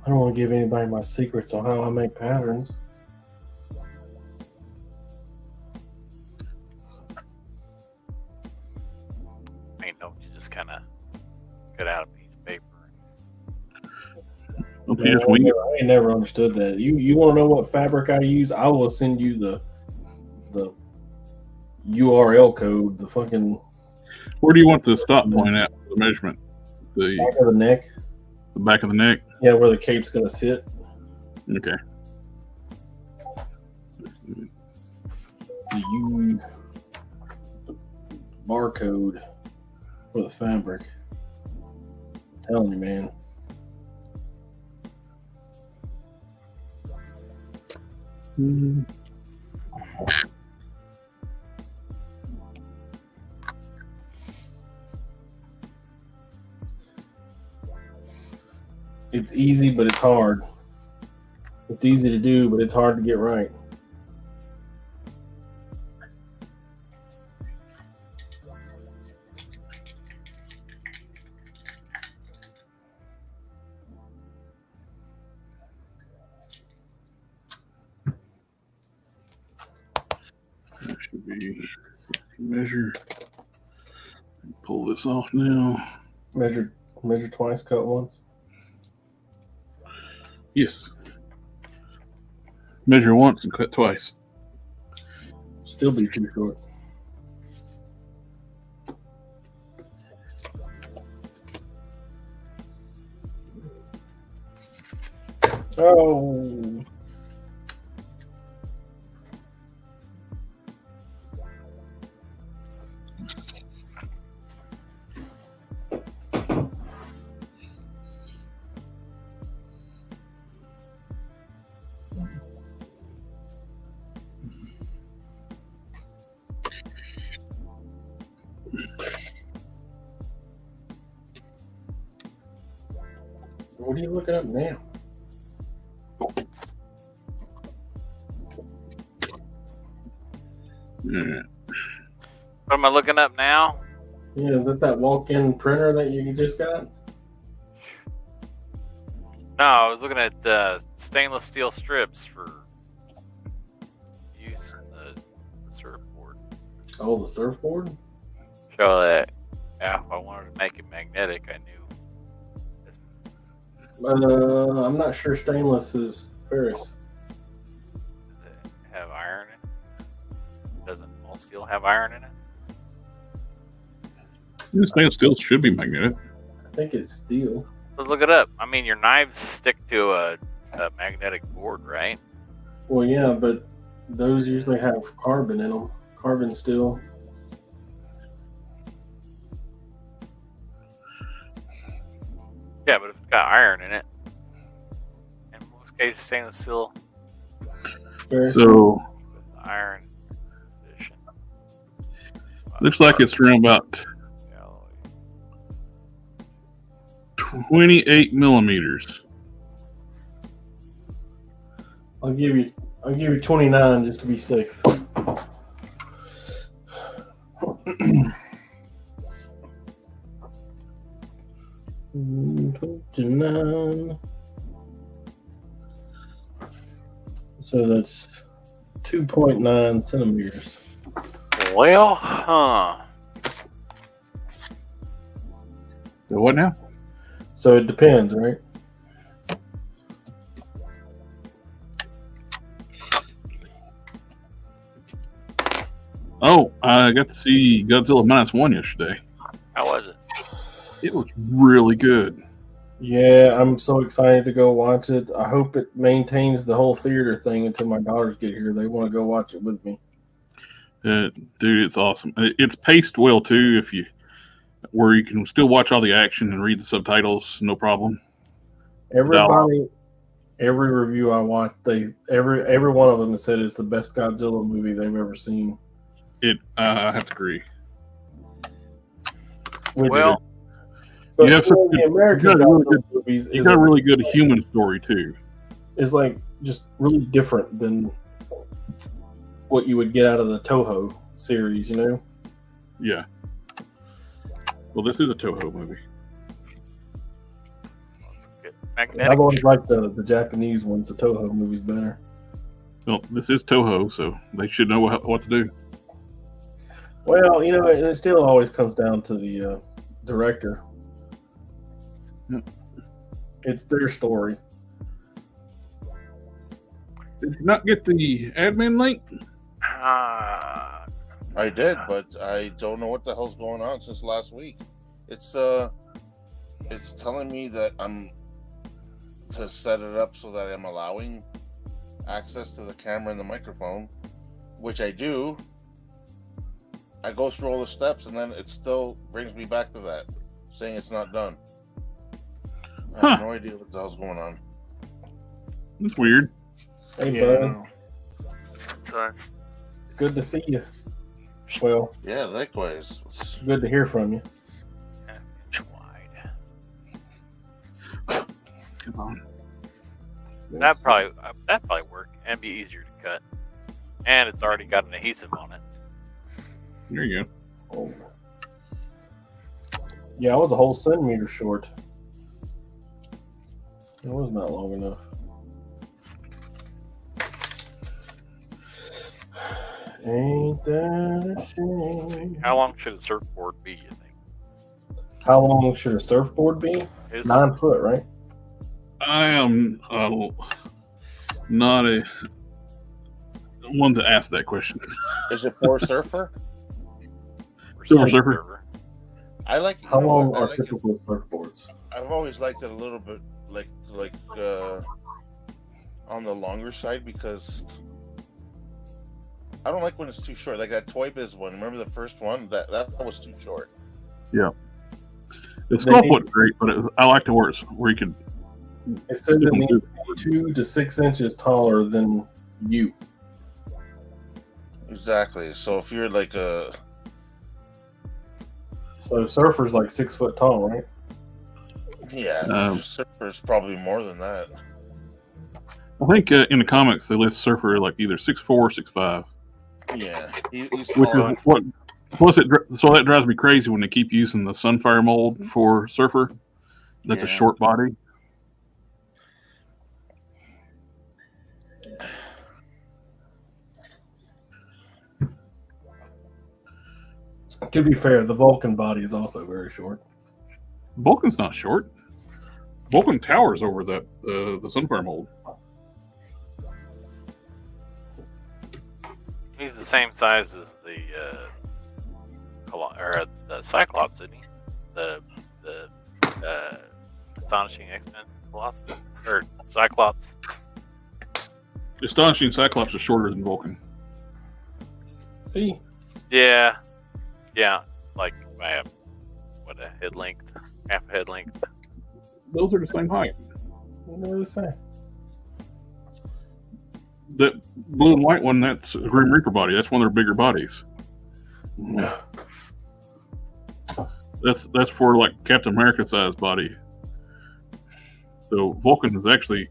I don't want to give anybody my secrets on how I make patterns. I mean, don't you just kind of cut out a piece of paper? Okay, just wing it. I ain't never understood that. You want to know what fabric I use? I will send you the URL code. The fucking. Where do you want the stop point at for the measurement? The back of the neck. The back of the neck? Yeah, where the cape's gonna sit. Okay. The barcode for the fabric. I'm telling you, man. It's easy, but it's hard. It's easy to do, but it's hard to get right. That should be measure. Pull this off now. Measure twice, cut once. Yes. Measure once and cut twice. Still be too short. Oh. What are you looking up now? Yeah. What am I looking up now? Yeah, is that walk-in printer that you just got? No, I was looking at stainless steel strips for use in the surfboard. Oh, the surfboard? Show that. Yeah, if I wanted to make it magnetic, I knew. I'm not sure stainless is ferrous. Does it have iron in it? Doesn't all steel have iron in it? Stainless steel should be magnetic. I think it's steel. Let's look it up. I mean, your knives stick to a magnetic board, right? Well, yeah, but those usually have carbon in them. Carbon steel. Yeah, but if it's got iron in it, in most cases, stainless steel. So, iron position. Looks like it's around about 28 millimeters. I'll give you 29 just to be safe. 29. So that's 2.9 centimeters. Well, huh. So what now? So it depends, right? Oh, I got to see Godzilla -1 yesterday. How was it? It was really good. Yeah, I'm so excited to go watch it. I hope it maintains the whole theater thing until my daughters get here. They want to go watch it with me. Dude, it's awesome. It's paced well too. Where you can still watch all the action and read the subtitles, no problem. Everybody, every review I watched, every one of them has said it's the best Godzilla movie they've ever seen. I have to agree. Well, but the American Godzilla movies you got a really good human story too. It's like just really different than what you would get out of the Toho series, you know? Yeah. Well, this is a Toho movie. I've always liked the Japanese ones, the Toho movies better. Well, this is Toho, so they should know what to do. Well, you know, it still always comes down to the director. Yep. It's their story. Did you not get the admin link? I did, but I don't know what the hell's going on since last week. It's telling me that I'm to set it up so that I'm allowing access to the camera and the microphone, which I do. I go through all the steps and then it still brings me back to that, saying it's not done. I have no idea what the hell's going on. That's weird. Hey, bud. So it's Good to see you. Well, Yeah, likewise. good to hear from you. inch wide. Come on. That probably work and be easier to cut. And it's already got an adhesive on it. There you go. Oh. Yeah, I was a whole centimeter short. It was not long enough. Ain't that a shame? How long should a surfboard be, you think? How long should a surfboard be? Is 9 foot, right? I am not a one to ask that question. Is it for a surfer? Silver Surfer. I like. How long I are like it. typical surfboards? I've always liked it a little bit like on the longer side because I don't like when it's too short. Like that Toy Biz one. Remember the first one? That was too short. Yeah. The sculpt wasn't great, but I liked it where you could. It says it needs to be 2 to 6 inches taller than you. Exactly. So if you're like a surfer's like 6 foot tall, right? surfer's probably more than that. I think in the comics they list Surfer like either 6'4" or 6'5". Yeah, he's Which tall. is what? Plus, so that drives me crazy when they keep using the Sunfire mold for Surfer. That's a short body. To be fair, the Vulcan body is also very short. Vulcan's not short. Vulcan towers over the Sunfire mold. He's the same size as the Cyclops, isn't he? The astonishing X-Men Colossus or Cyclops. Astonishing Cyclops is shorter than Vulcan. See? Yeah, like what a head length, half a head length. Those are the same height. What do they say? That blue and white one, that's a Grim Reaper body. That's one of their bigger bodies. No. That's for like Captain America size body. So Vulcan is actually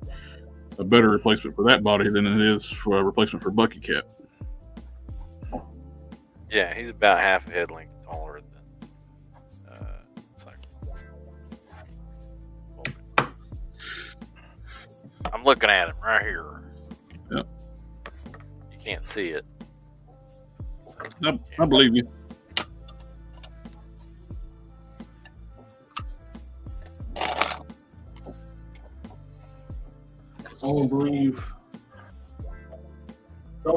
a better replacement for that body than it is for a replacement for Bucky Cap. Yeah, he's about half a head length taller than Cyclops. I'm looking at him right here. Yep. You can't see it. So I believe you. Don't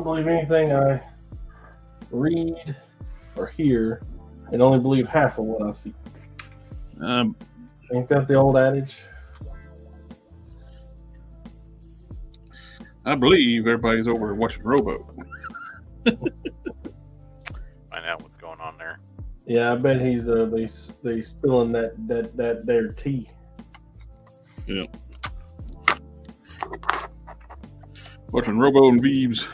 believe anything I read or hear, and only believe half of what I see. Ain't that the old adage? I believe everybody's over watching Robo. find out what's going on there. Yeah, I bet he's they spilling that their tea. Yeah. Watching Robo and Veeves.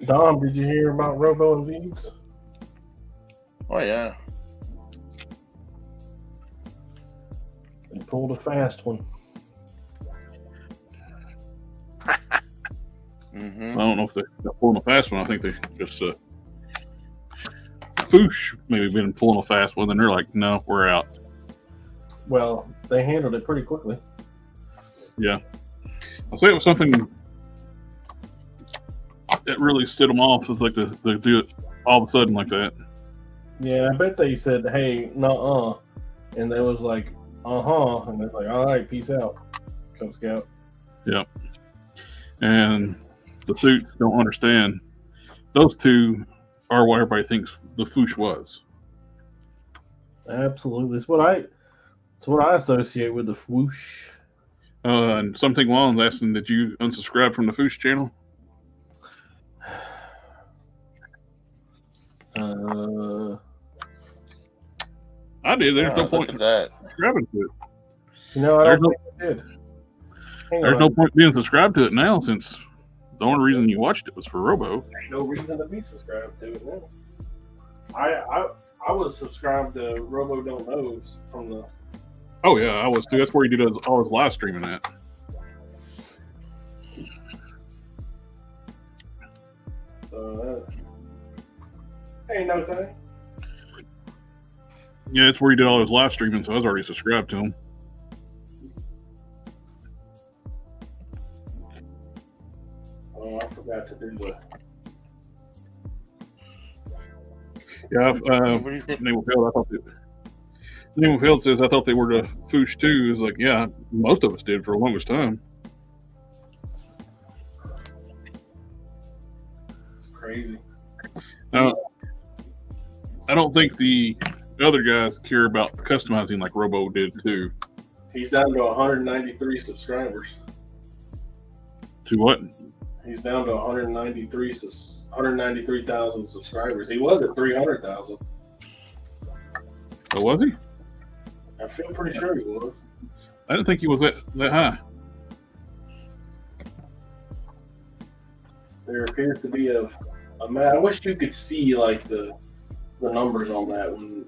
Dom, did you hear about Robo and Veeves? Oh yeah. They pulled a fast one. Mm-hmm. I don't know if they're pulling a fast one. I think they just Foosh maybe been pulling a fast one, and they're like, no, we're out. Well, they handled it pretty quickly. Yeah. I'll say it was something that really set them off. It's like they do it all of a sudden like that. Yeah, I bet they said, hey, nuh-uh. And they was like, uh-huh. And they're like, all right, peace out, Cub Scout. Yep. And the suits don't understand. Those two are what everybody thinks the Foosh was. Absolutely. It's what I associate with the Foosh. And something Juan's asking, did you unsubscribe from the Foosh channel? I did. There's no point in subscribing to it. You know, I don't think I did. There's no point being subscribed to it now, since the only reason you watched it was for Robo. There's no reason to be subscribed to it now. I was subscribed to Robo Don't Knows from the. Oh yeah, I was too. That's where he did all his live streaming at. So, hey, no thing. Yeah, that's where he did all his live streaming, so I was already subscribed to him. Oh, I forgot to do the. Yeah, Name Field, I thought Name Field says I thought they were the Foosh too. It's like, yeah, most of us did for the longest time. It's crazy. Now, I don't think the other guys care about customizing like Robo did too. He's down to 193 subscribers. To what? He's down to 193,000 subscribers. He was at 300,000. Oh, was he? I feel pretty sure he was. I didn't think he was that high. There appears to be a man. I wish you could see like the numbers on that one.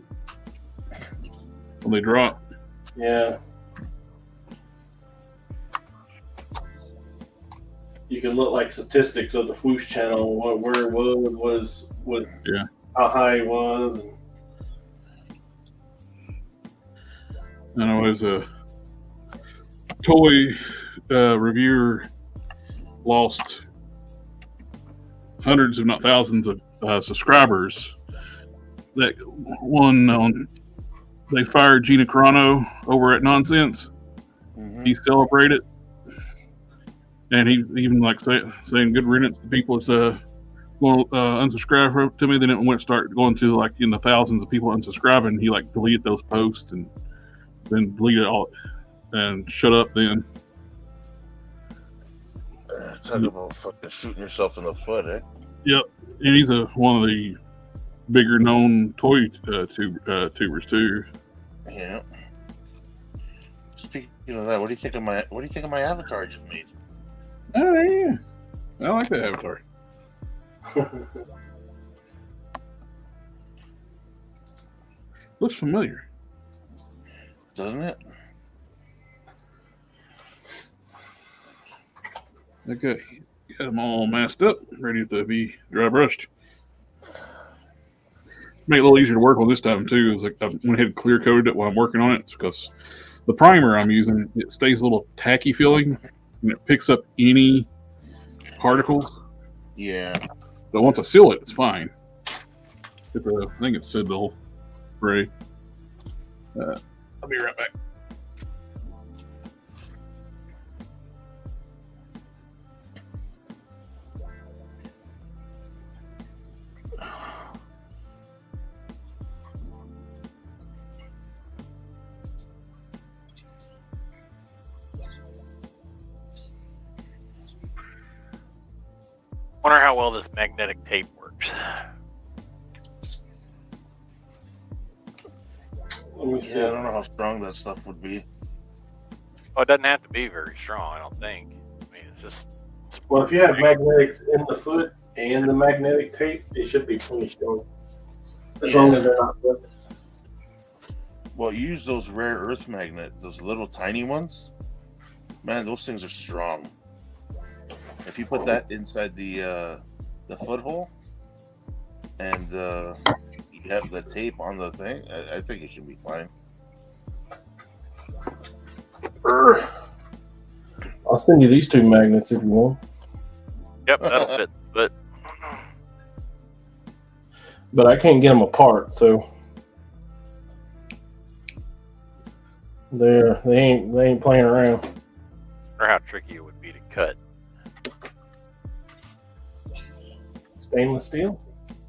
When they drop. Yeah. You can look like statistics of the Foosh channel, where it was yeah, how high it was. I know it was a toy reviewer lost hundreds, if not thousands, of subscribers. That one, they fired Gina Carano over at Nonsense. Mm-hmm. He celebrated. And he even like saying good riddance to people that's unsubscribe to me. Then it went start going to like in the thousands of people unsubscribing. He like deleted those posts and then deleted all and shut up then. Talk about fucking shooting yourself in the foot, eh? Yep. And he's one of the bigger known toy tubers too. Yeah. Speaking of that, what do you think of my avatar I just made? Oh yeah, I like that avatar. Looks familiar, doesn't it? I got them all masked up, ready to be dry brushed. Make it a little easier to work on this time too. Is like I went ahead and clear coated it while I'm working on it. It's because the primer I'm using, it stays a little tacky feeling. And it picks up any particles. Yeah. But once I seal it, it's fine. I think it's Sidol spray. I'll be right back. Wonder how well this magnetic tape works. Let me see. Yeah, I don't know how strong that stuff would be. Oh, it doesn't have to be very strong, I don't think. I mean, it's just. Well, if you have magnetics in the foot and the magnetic tape, it should be pretty strong. As long as they're not flipped. Well, you use those rare earth magnets, those little tiny ones. Man, those things are strong. if you put that inside the foot-hole and you have the tape on the thing, I think it should be fine. I'll send you these 2 magnets if you want. Yep, that'll fit. But I can't get them apart, so they ain't playing around. Or how tricky it would be to cut. Stainless steel?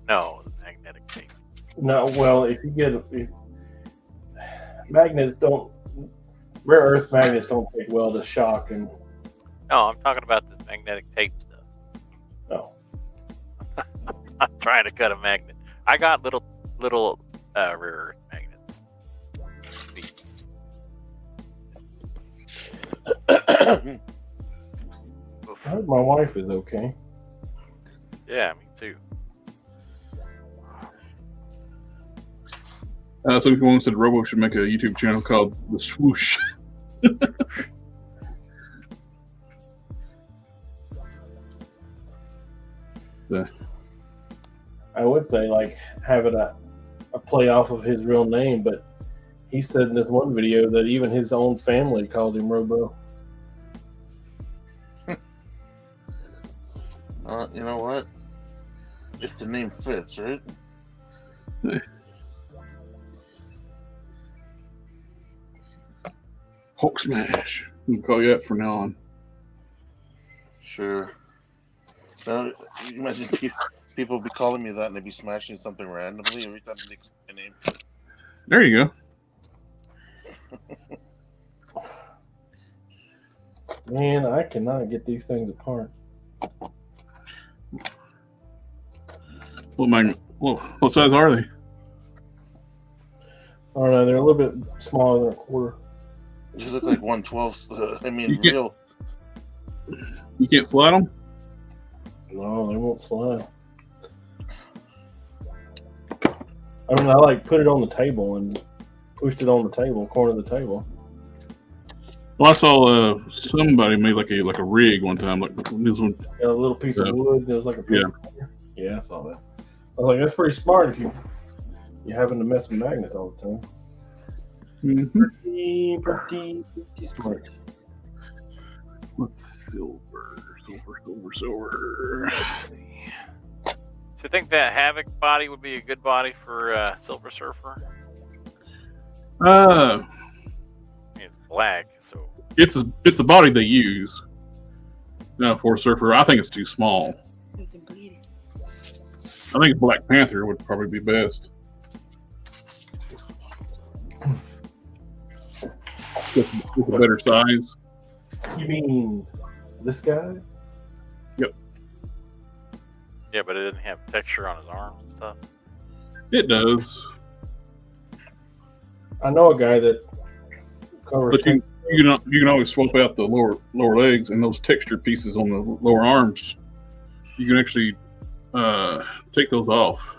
No, the magnetic tape. No, well, magnets don't, rare earth magnets don't take well to shock and. No, I'm talking about this magnetic tape stuff. No. I'm trying to cut a magnet. I got little rare earth magnets. I hope my wife is okay. Yeah, me too. Someone said Robo should make a YouTube channel called The Swoosh. I would say, like, have it a play off of his real name, but he said in this one video that even his own family calls him Robo. You know what? If the name fits, right? Hulk Smash. We'll call you that from now on. Sure. Now, you imagine people be calling me that and they'd be smashing something randomly every time they say my name. There you go. Man, I cannot get these things apart. What size are they? I don't know. They're a little bit smaller than a quarter. You look like 1/12. I mean, real. You can't flat them? No, they won't slide. I mean, I like put it on the table and pushed it on the table, corner of the table. Well, I saw somebody made like a rig one time, like this one. Got a little piece of wood. There was like a paper. Yeah, I saw that. I was like, that's pretty smart if you're having to mess with magnets all the time. Mm-hmm. Pretty smart. What's silver? Let's see. Do you think that Havoc body would be a good body for Silver Surfer? I mean, it's black, so it's the body they use for Surfer. I think it's too small. I think Black Panther would probably be best. Just a better size. You mean this guy? Yep. Yeah, but it didn't have texture on his arms and stuff. It does. I know a guy that covers. But you can always swap out the lower legs and those texture pieces on the lower arms. You can actually take those off.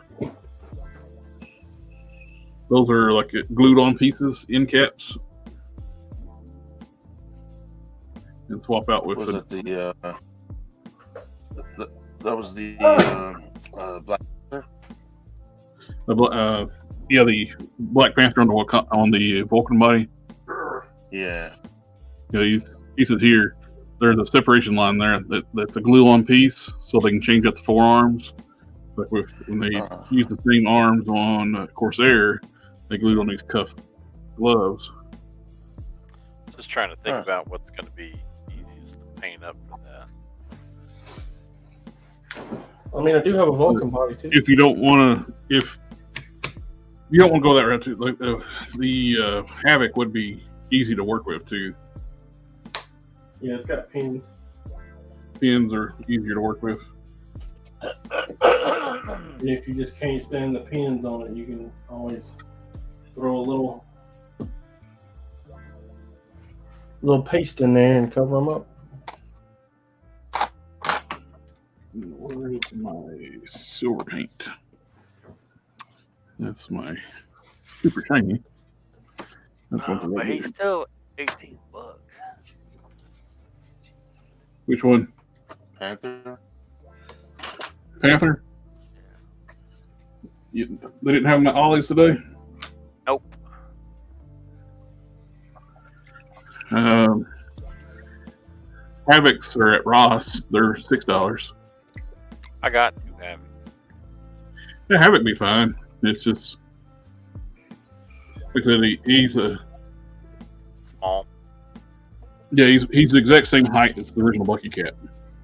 Those are like glued on pieces, end caps, and swap out with. Was it that was the Black Panther? The Black Panther on the Vulcan body. Yeah. He says here there's a separation line there that's a glue-on piece, so they can change out the forearms. But when they use the same arms on Corsair, they glued on these cuff gloves. Just trying to think about what's going to be easiest to paint up for that. I mean, I do have a Vulcan body too. If you don't want to go that route too, like the Havoc would be easy to work with too. Yeah, it's got pins. Pins are easier to work with. And if you just can't stand the pins on it, you can always throw a little paste in there and cover them up. Where is my silver paint? That's my super shiny. But he's still $18. Which one? Panther. Panther. They didn't have them at Ollie's today. Nope. Havocs are at Ross. They're $6. I got 2 Havoc. Yeah, Havoc be fine. It's just like I said, he's a Small. yeah. He's the exact same height as the original Bucky Cat.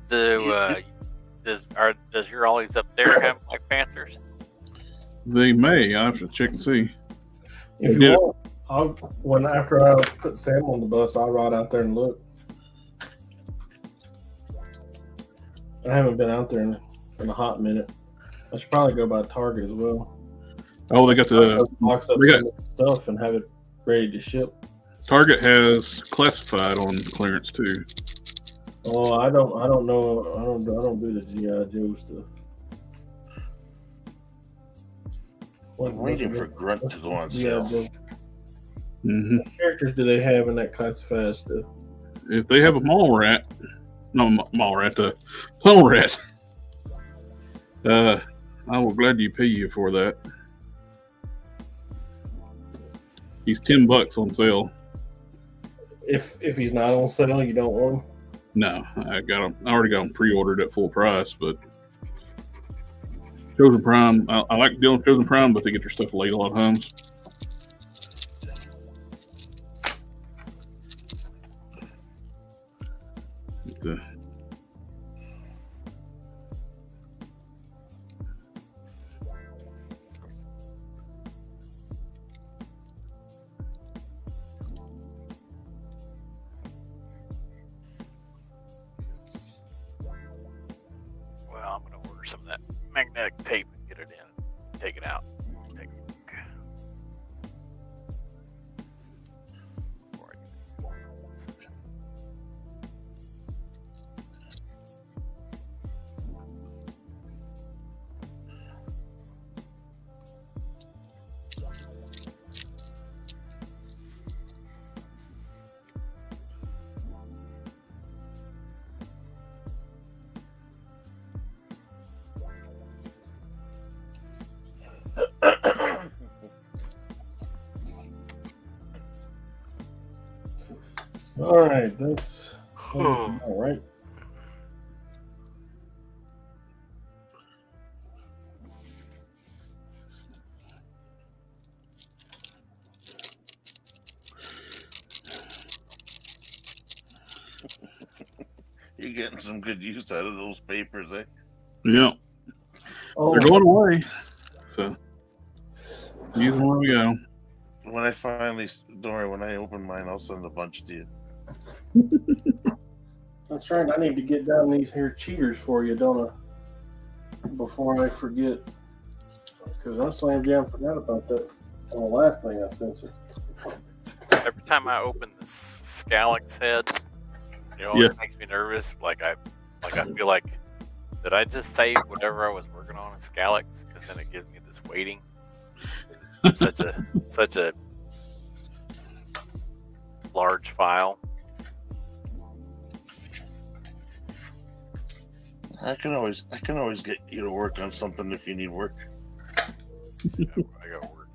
Does your Ollies up there have like Panthers? They may. I have to check and see. If you want, after I put Sam on the bus, I'll ride out there and look. I haven't been out there in a hot minute. I should probably go by Target as well. Oh, they got the box up some stuff and have it ready to ship. Target has classified on clearance too. Oh, I don't know. I don't do the G.I. Joe stuff. I'm waiting for Grunt to go on sale. What characters do they have in that classified stuff? If they have a tunnel rat, I will gladly pay you for that. He's $10 on sale. If he's not on sale, you don't want him? No, I already got him pre-ordered at full price, but Chosen Prime, I like dealing with Chosen Prime, but they get their stuff late a lot of times. Well, I'm going to order some of that magnetic tape and get it in. Take it out. Take a look. All right, that's all right. You're getting some good use out of those papers, eh? Yeah. Oh, They're going away. So, use them where we go. When I finally, don't worry, when I open mine, I'll send a bunch to you. that's right. I need to get down these here cheaters for you, don't I? Before I forget. Because I slammed down and forgot about that on the last thing I sent you. Every time I open the Scalix head, it always makes me nervous. Like I feel like, did I just save whatever I was working on in Scalix? Because then it gives me this waiting. such a large file. I can always get you to work on something if you need work. I got work.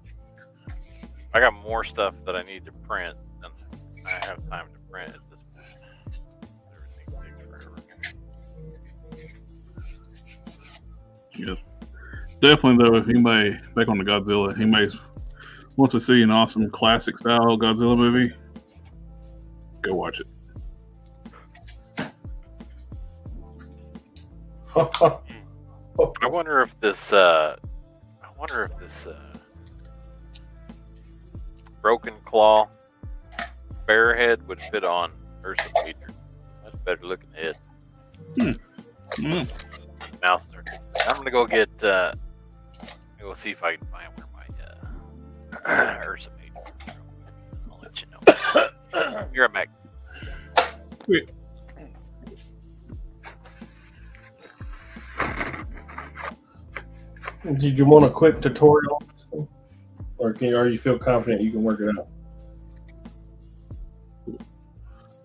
I got more stuff that I need to print than I have time to print at this point. Everything takes forever. Yes. Definitely, though, if anybody, back on the Godzilla, he may wants to see an awesome classic style Godzilla movie, go watch it. I wonder if this Broken Claw bear head would fit on Ursa Major. Much better looking head. Mouth are good. I'm gonna go get. Go see if I can find where my Ursa Major. I'll let you know. You're right back. Sweet. Did you want a quick tutorial on this thing? Or are you feel confident you can work it out?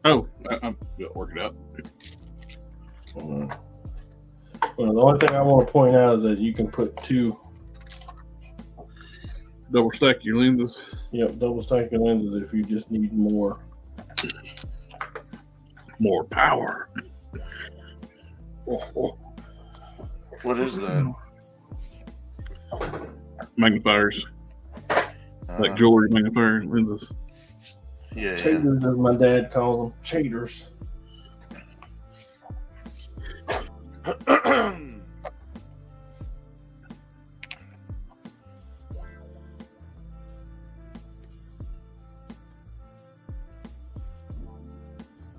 Oh, I'll work it out. Well, the only thing I want to point out is that you can put 2. Double stack your lenses. Yep, double stack your lenses if you just need more. More power. What is that? Magnifiers. Like jewelry magnifier lenses. Yeah. Cheaters, as my dad calls them. Cheaters.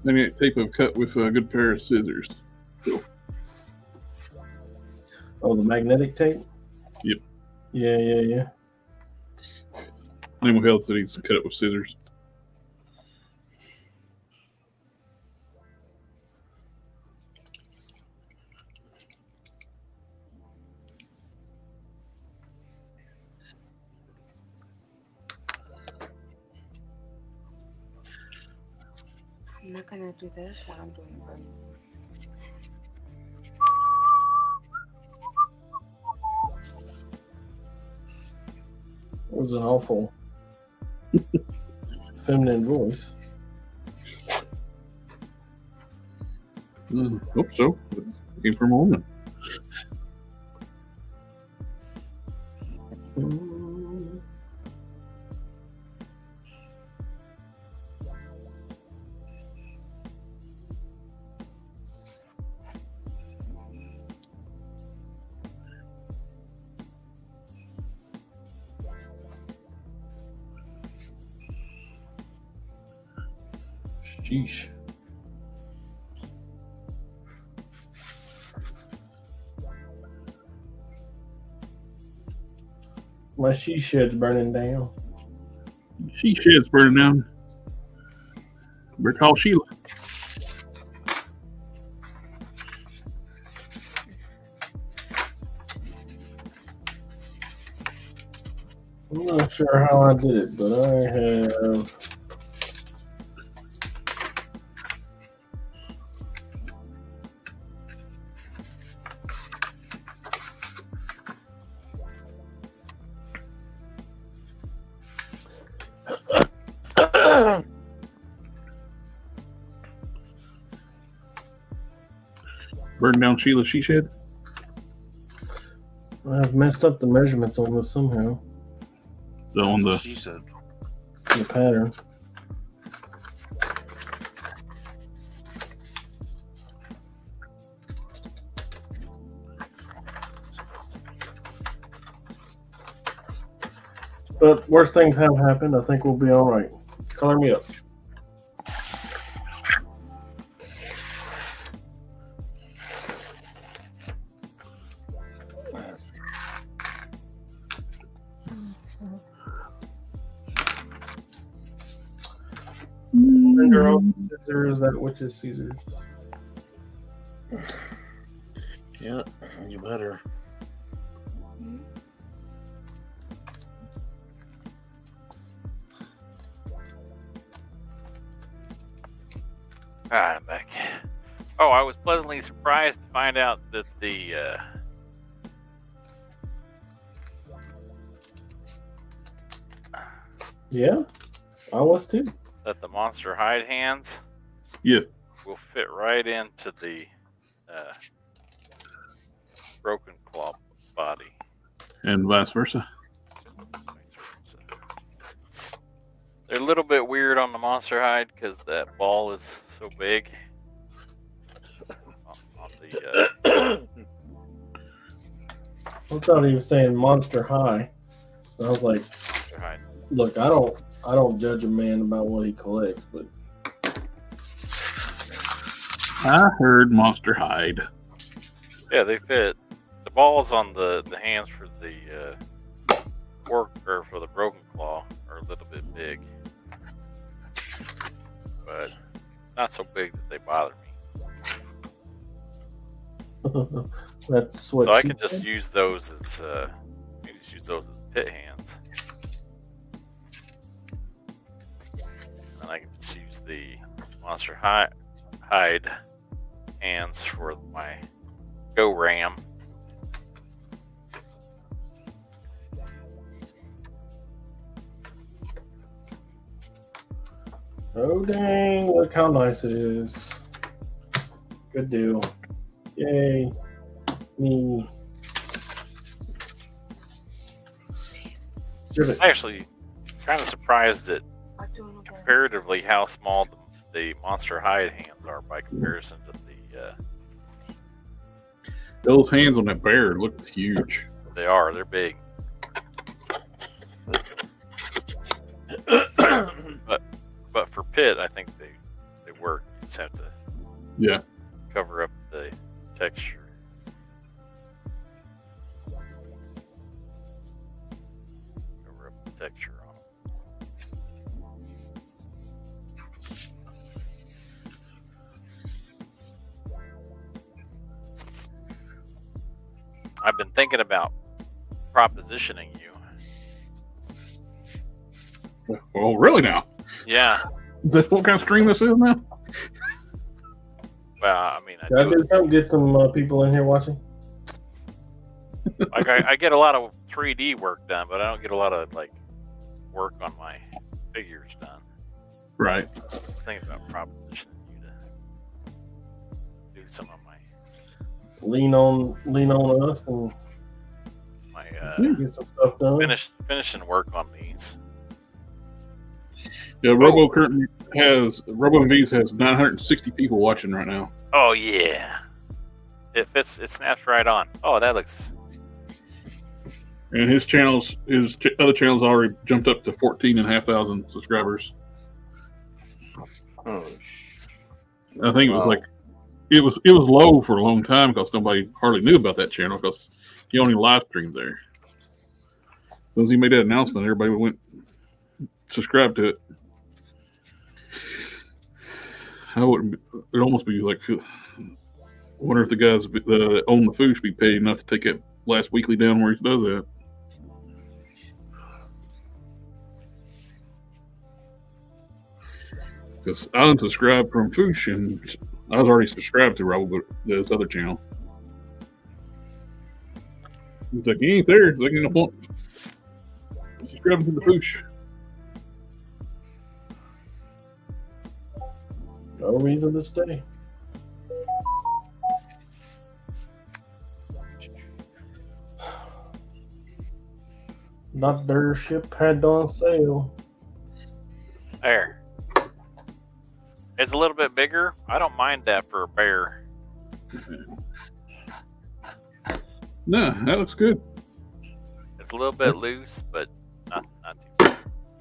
Magnetic tape I've cut with a good pair of scissors. Cool. Oh, the magnetic tape? Yep. Yeah. Animal Health said he's cut it with scissors. I'm not gonna do this while I'm doing burn. It was an awful feminine voice. Hope so. It came from a woman. Sheesh. My she shed's burning down. She shed's burning down. Better call Sheila. I'm not sure how I did it, but I have. Burning down Sheila's she shed. I've messed up the measurements on this somehow. So on the She said. The pattern. But worst things have happened. I think we'll be all right. Color me up. Render all scissors, that which is Caesar's. Yeah, you better. I'm back. Oh, I was pleasantly surprised to find out that the Yeah, I was too. that the monster hide hands yes. will fit right into the broken claw body. And vice versa. They're a little bit weird on the monster hide because that ball is so big. On the, I thought he was saying Monster High. And I was like, monster hide. look, I don't judge a man about what he collects, but I heard Monster Hide. Yeah, they fit. The balls on the hands for the work or for the broken claw are a little bit big, but not so big that they bother me. that's what. So I she can just said. use those as you just use those as pit hands, and I can just use the monster hide hands for my go, Ram. Oh dang! Look how nice it is. Good deal. Yay. Me. Actually, kind of surprised at comparatively how small the Monster Hide hands are by comparison to the. Those hands on that bear look huge. They are. They're big. but for Pit, I think they work. You just have to cover up the texture. Cover up the texture on them. I've been thinking about propositioning you. Well, really now? Yeah. Is this what kind of stream this is now? Well, I mean, get some people in here watching. Like I get a lot of 3D work done, but I don't get a lot of like work on my figures done. Right. I was thinking about propositioning you to do some of my lean on us and my get some stuff done. finishing work on these. Yeah, Robo currently has Robo V's has 960 people watching right now. Oh yeah, it fits. It snaps right on. Oh, that looks. And his other channels already jumped up to 14,500 subscribers. Oh, I think it was like it was low for a long time because nobody hardly knew about that channel because he only live streamed there. As soon as he made that announcement, everybody went subscribe to it. I wouldn't. It'd almost be like, I wonder if the guys that own the food should be paid enough to take it last weekly down where he does that. Because I unsubscribed from Foosh and I was already subscribed to this other channel. He's like, he ain't there. Like, no point. Subscribe to the Foosh. No reason to stay. Not their ship had on sale. There. It's a little bit bigger. I don't mind that for a bear. No, that looks good. It's a little bit loose, but not too bad.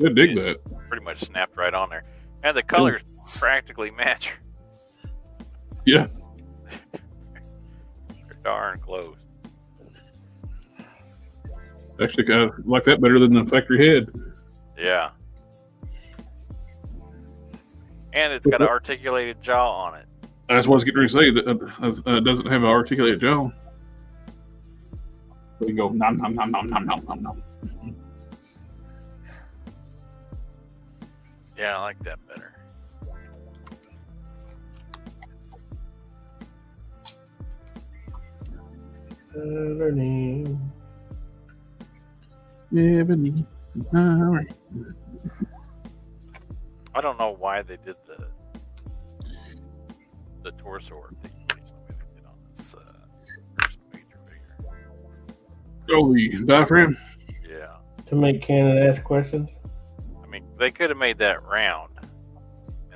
I dig that. Pretty much snapped right on there. And the colors practically match. Yeah. They're darn close. Actually, I like that better than the factory head. Yeah. And it's got an articulated jaw on it. That's what I was getting ready to say. That it doesn't have an articulated jaw. So you go nom nom nom nom nom nom nom nom. Yeah, I like that better. Learning. Ebony. All right. I don't know why they did the torso articulation the way they did on this first major figure. Oh, the diaphragm? Yeah. To make Canon ask questions? I mean, they could have made that round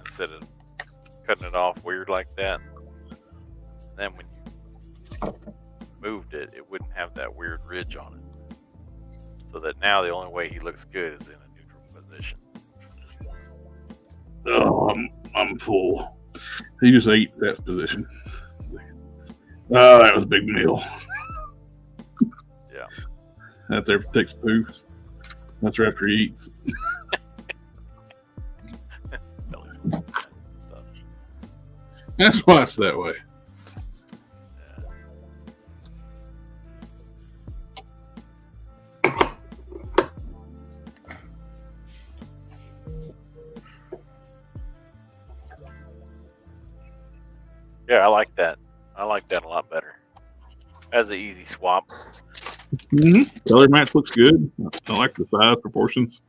instead of cutting it off weird like that. And then when you moved it, it wouldn't have that weird ridge on it. So that now the only way he looks good is in a neutral position. Oh, I'm full. He just ate that position. Oh, that was a big meal. Yeah. That's after he takes poofs. That's after he eats. That's why it's that way. Yeah, I like that. I like that a lot better. That's an easy swap. Mm-hmm. Color match looks good. I like the size proportions.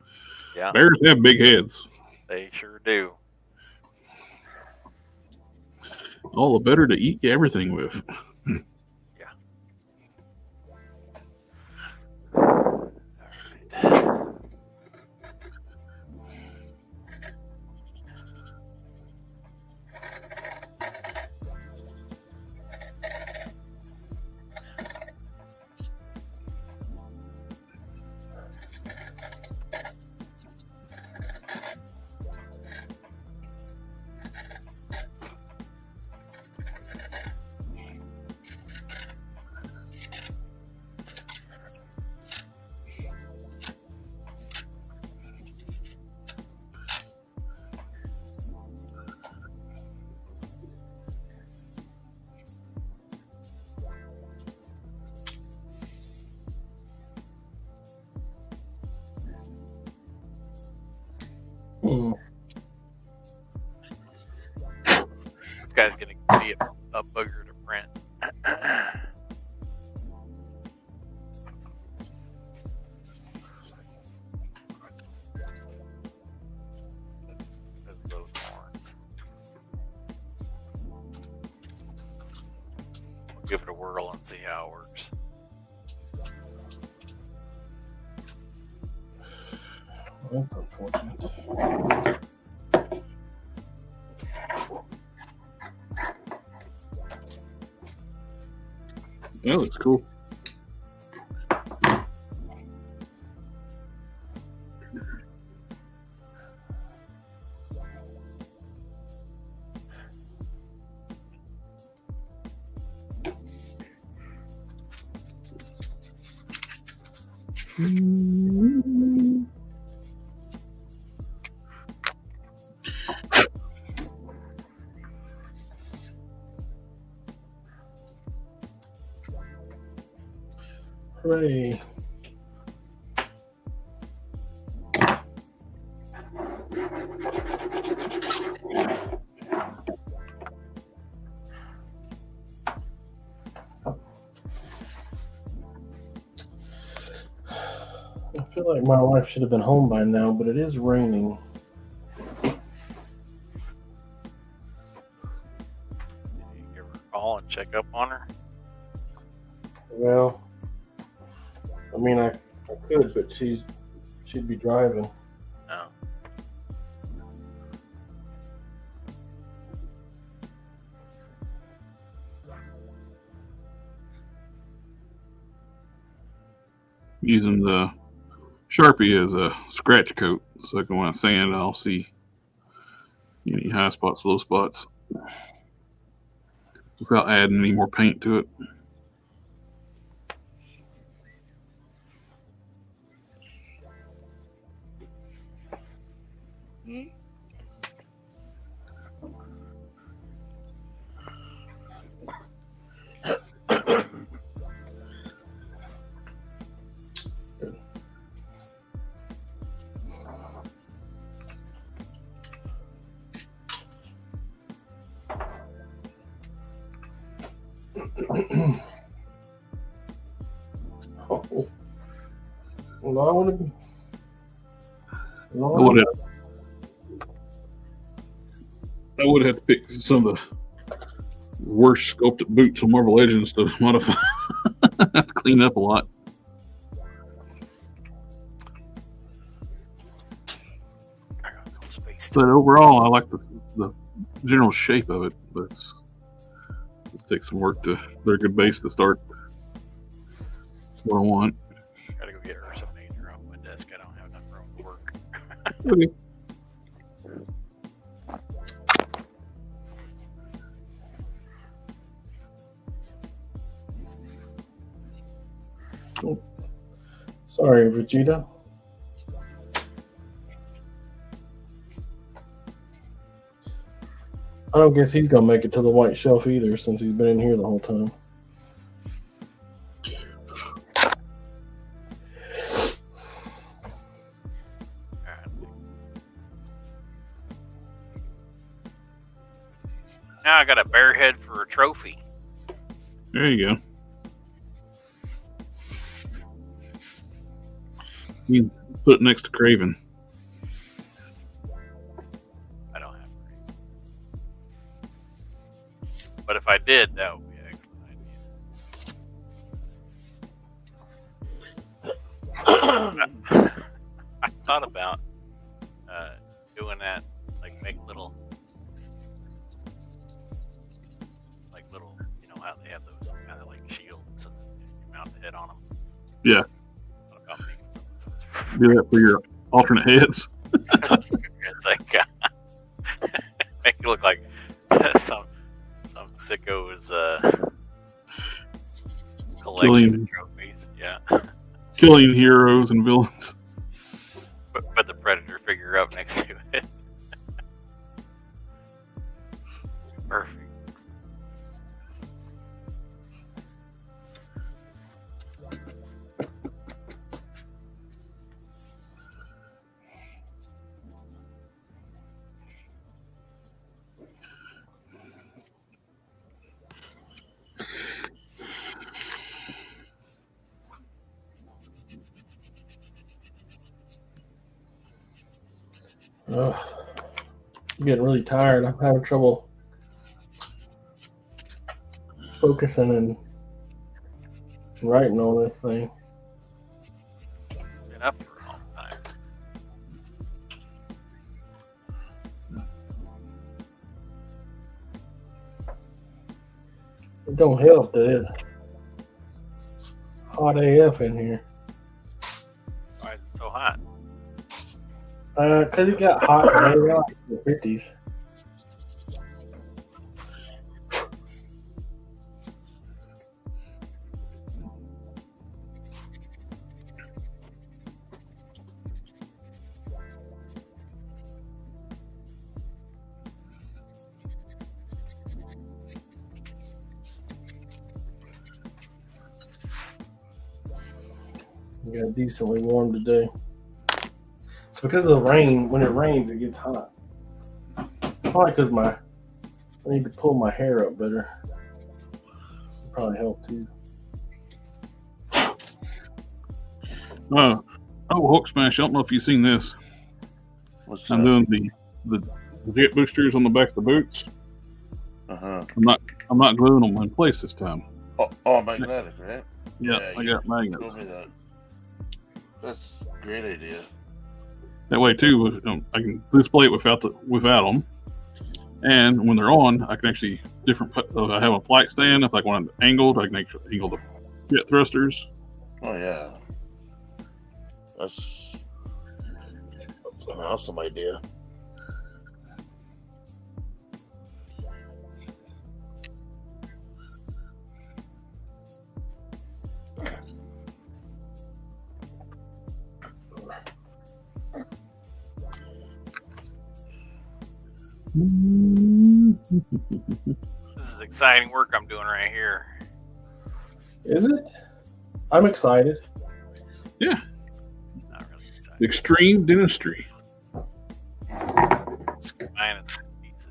Yeah, Bears have big heads. they sure do. All the better to eat everything with. Yeah. All right. This guy's gonna be a booger to print. Those horns. We'll give it a whirl and see how it works. That's unfortunate. That looks cool. Hooray. I feel like my wife should have been home by now, but it is raining. Did you give her a call and check up on her? Well, I mean, I could, but she'd be driving. No. Using the Sharpie as a scratch coat, so when I sand, I'll see any high spots, low spots, without adding any more paint to it. Oh. Well, I would have. I would have to pick some of the worst sculpted boots on Marvel Legends to modify. I have to clean up a lot. I got no space. But overall, I like the general shape of it. But it takes some work to. They're a good base to start. That's what I want. Gotta go get her some major off my desk. I don't have enough room to work. Okay. Oh. Sorry, Vegeta. I don't guess he's gonna make it to the white shelf either, since he's been in here the whole time. Now I got a bear head for a trophy. There you go. You put it next to Craven. I don't have Craven. But if I did, that would be an excellent idea. I thought about doing that, like make little, you know how they have those kind of like shields and you mount the head on them. Yeah. What about making something? Do that for your alternate heads. It's like make it look like some sicko's collection of trophies. Yeah. Killing heroes and villains. Put the Predator figure up next to it. Perfect. I'm getting really tired. I'm having trouble focusing and writing on this thing. Been up for a long time. It don't help that it's hot AF in here. Why is it so hot? Because it got hot way out in the 50s. It got decently warm today. It's because of the rain. When it rains, it gets hot. Probably because I need to pull my hair up better. It'll probably help too. Hulk Smash. I don't know if you've seen this. What's I'm that? doing the jet boosters on the back of the boots. Uh-huh. I'm not gluing them in place this time. Oh, magnetic, right? Yeah, I got magnets. Told me that. That's a great idea. That way too, I can display it without them, and when they're on, I can actually I have a flight stand. If I want it angled, I can actually angle the jet thrusters. Oh yeah, that's an awesome idea. This is exciting work I'm doing right here. Is it? I'm excited. Yeah. It's not really exciting. Extreme dentistry. It's combining pieces.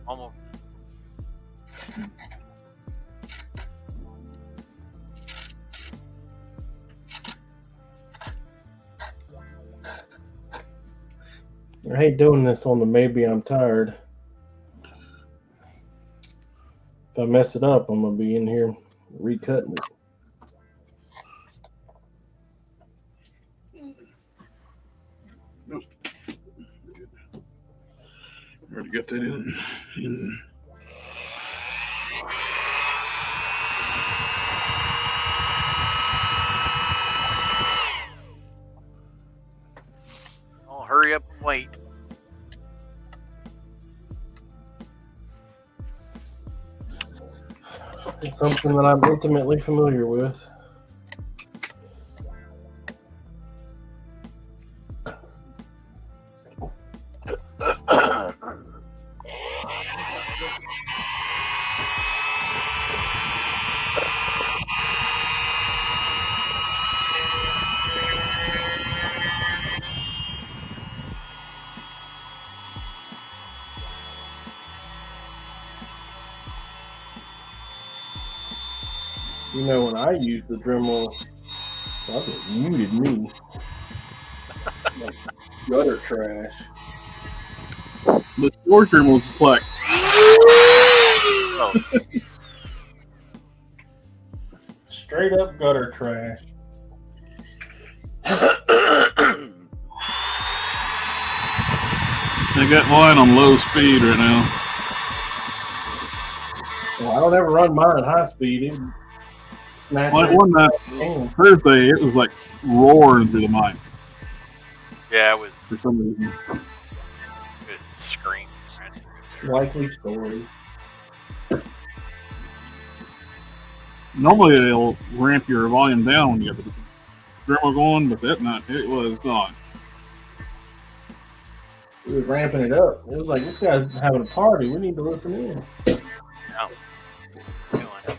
Almost. I hate doing this on the maybe I'm tired. If I mess it up, I'm going to be in here recutting it. Already got that in. Oh, hurry up and wait. It's something that I'm intimately familiar with. You know, when I used the Dremel, it muted me. Like gutter trash. The door Dremel was just like. Oh, Straight up gutter trash. I got mine on low speed right now. Well, I don't ever run mine at high speed. One night, Thursday, it was like roaring through the mic yeah, it was. for some reason. It screamed. Likely story. Normally, they'll ramp your volume down when you get the Dremel going, but that night, it was gone. We were ramping it up. It was like, this guy's having a party. We need to listen in. Yeah. Feeling it.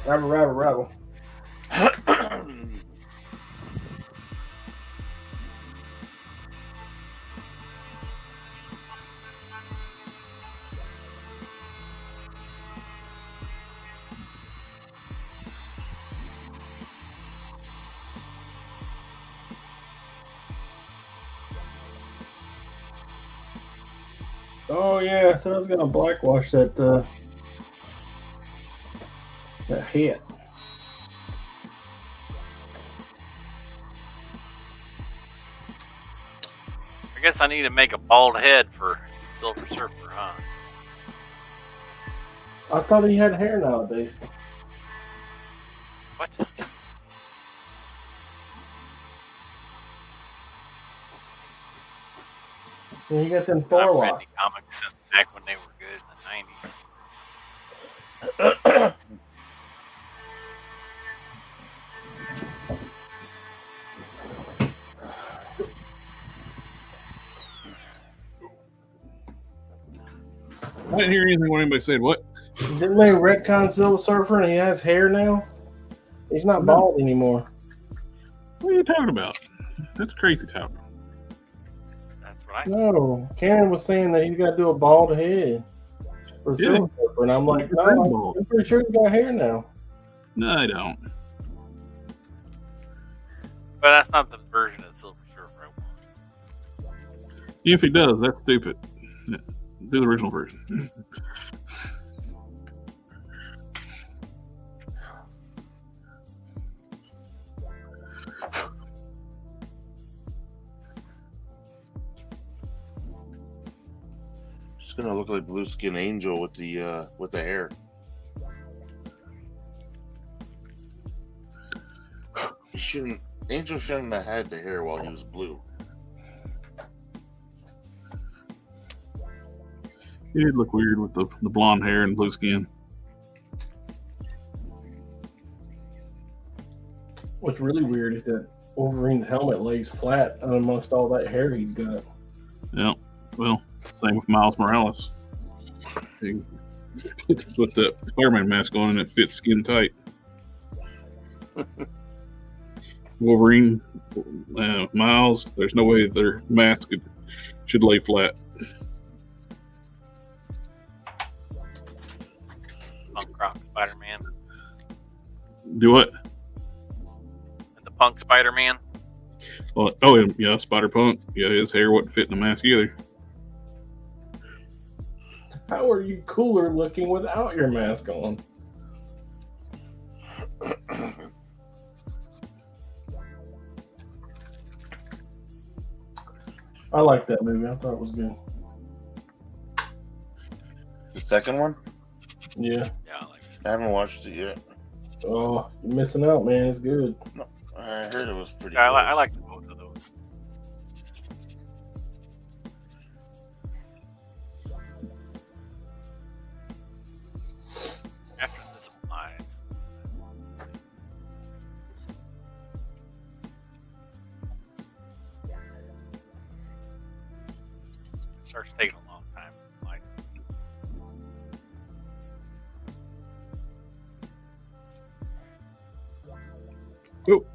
Rabble, rabble, rabble. Oh yeah, so I was gonna blackwash that that hat. I guess I need to make a bald head for Silver Surfer, huh? I thought he had hair nowadays. What? Yeah, you got them I've Thor read locks. the comics since back when they were good in the 90s. I didn't hear anything when anybody said what. Didn't they retcon Silver Surfer and he has hair now? He's not bald anymore. What are you talking about? That's crazy talk. That's what I said. No, Karen was saying that he's got to do a bald head for Yeah. Silver Surfer, and I'm like, no, I'm pretty sure he's got hair now. No, I don't. But that's not the version of Silver Surfer I want. Even if he does, that's stupid. Yeah. Do the original version. Just gonna look like Blue Skin Angel with the hair. Angel shouldn't have had the hair while he was blue. He did look weird with the blonde hair and blue skin. What's really weird is that Wolverine's helmet lays flat amongst all that hair he's got. Yeah. Well, same with Miles Morales. He put the Spider-Man mask on and it fits skin tight. Wolverine, Miles, there's no way their mask should lay flat. Punk Rock Spider-Man. Do what? And the Punk Spider-Man. Well, oh, yeah, Spider-Punk. Yeah, his hair wouldn't fit in the mask either. How are you cooler looking without your mask on? I liked that movie. I thought it was good. The second one? Yeah. Yeah, I like it. I haven't watched it yet. Oh, you're missing out, man. It's good. I heard it was pretty Yeah, good. I like both of those. After this applies. Starts taking a long time. Like, Oh.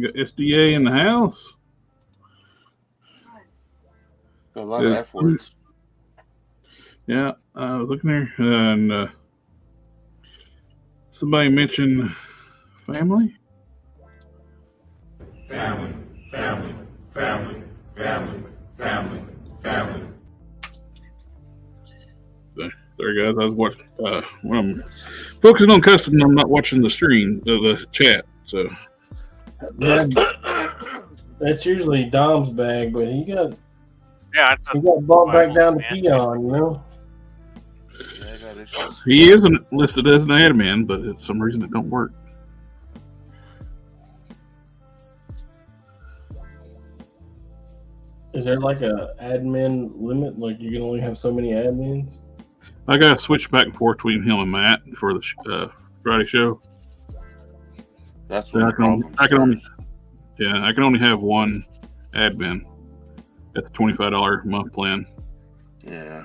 We got SDA in the house. Got a lot of F words. Yeah, I was looking there, and somebody mentioned family. Family, family, family, family, family, family. So, sorry guys, I was watching. When I'm focusing on custom, I'm not watching the stream, the chat. So That's usually Dom's bag, but he got Yeah, brought back down to peon, you know. Yeah, I got issues. he isn't listed as an admin, but for some reason it don't work. Is there like a admin limit? Like you can only have so many admins? I got to switch back and forth between him and Matt for the Friday show. That's So what I can only have one admin at the $25 a month plan. Yeah.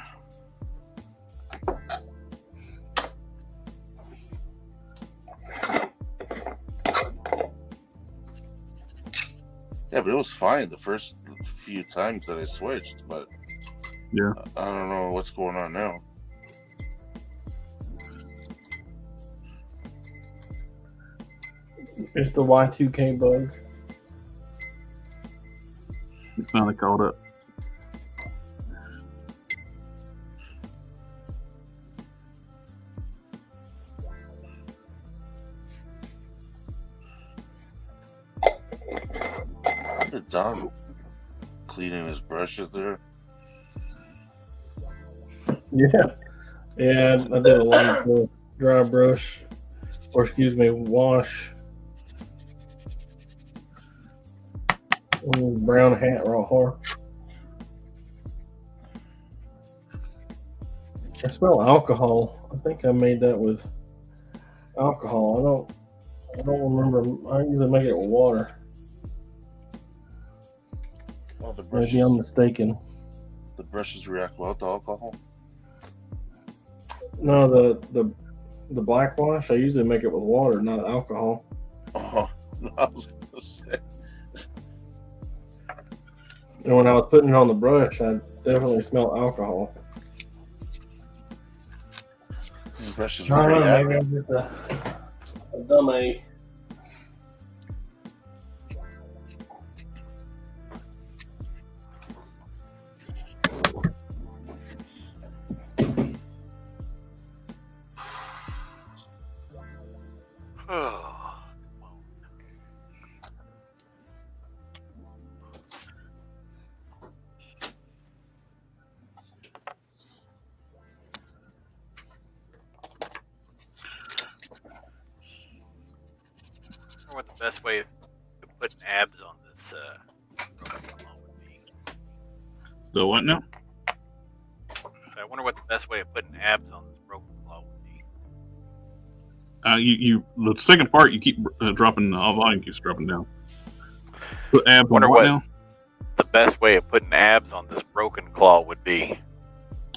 Yeah, but it was fine the first few times that I switched, but Yeah. I don't know what's going on now. It's the Y2K bug. He finally called up. Look at Don cleaning his brushes there. Yeah. Yeah, I did a lot of dry brush, or excuse me, wash. Brown hat right here. I smell alcohol. I think I made that with alcohol. I don't remember. I usually make it with water. Oh, the Maybe I'm mistaken. The brushes react well to alcohol. No, the black wash. I usually make it with water, not alcohol. Oh, I was gonna say. And when I was putting it on the brush, I definitely smelled alcohol. The brushes I were don't pretty know, maybe happy. I'm just a dummy. What the best way to put abs on this would be. So what now? So I wonder what the best way of putting abs on this broken claw would be. The second part you keep dropping, all volume keeps dropping down. Put abs on Wonder what what now? the best way of putting abs on this broken claw would be.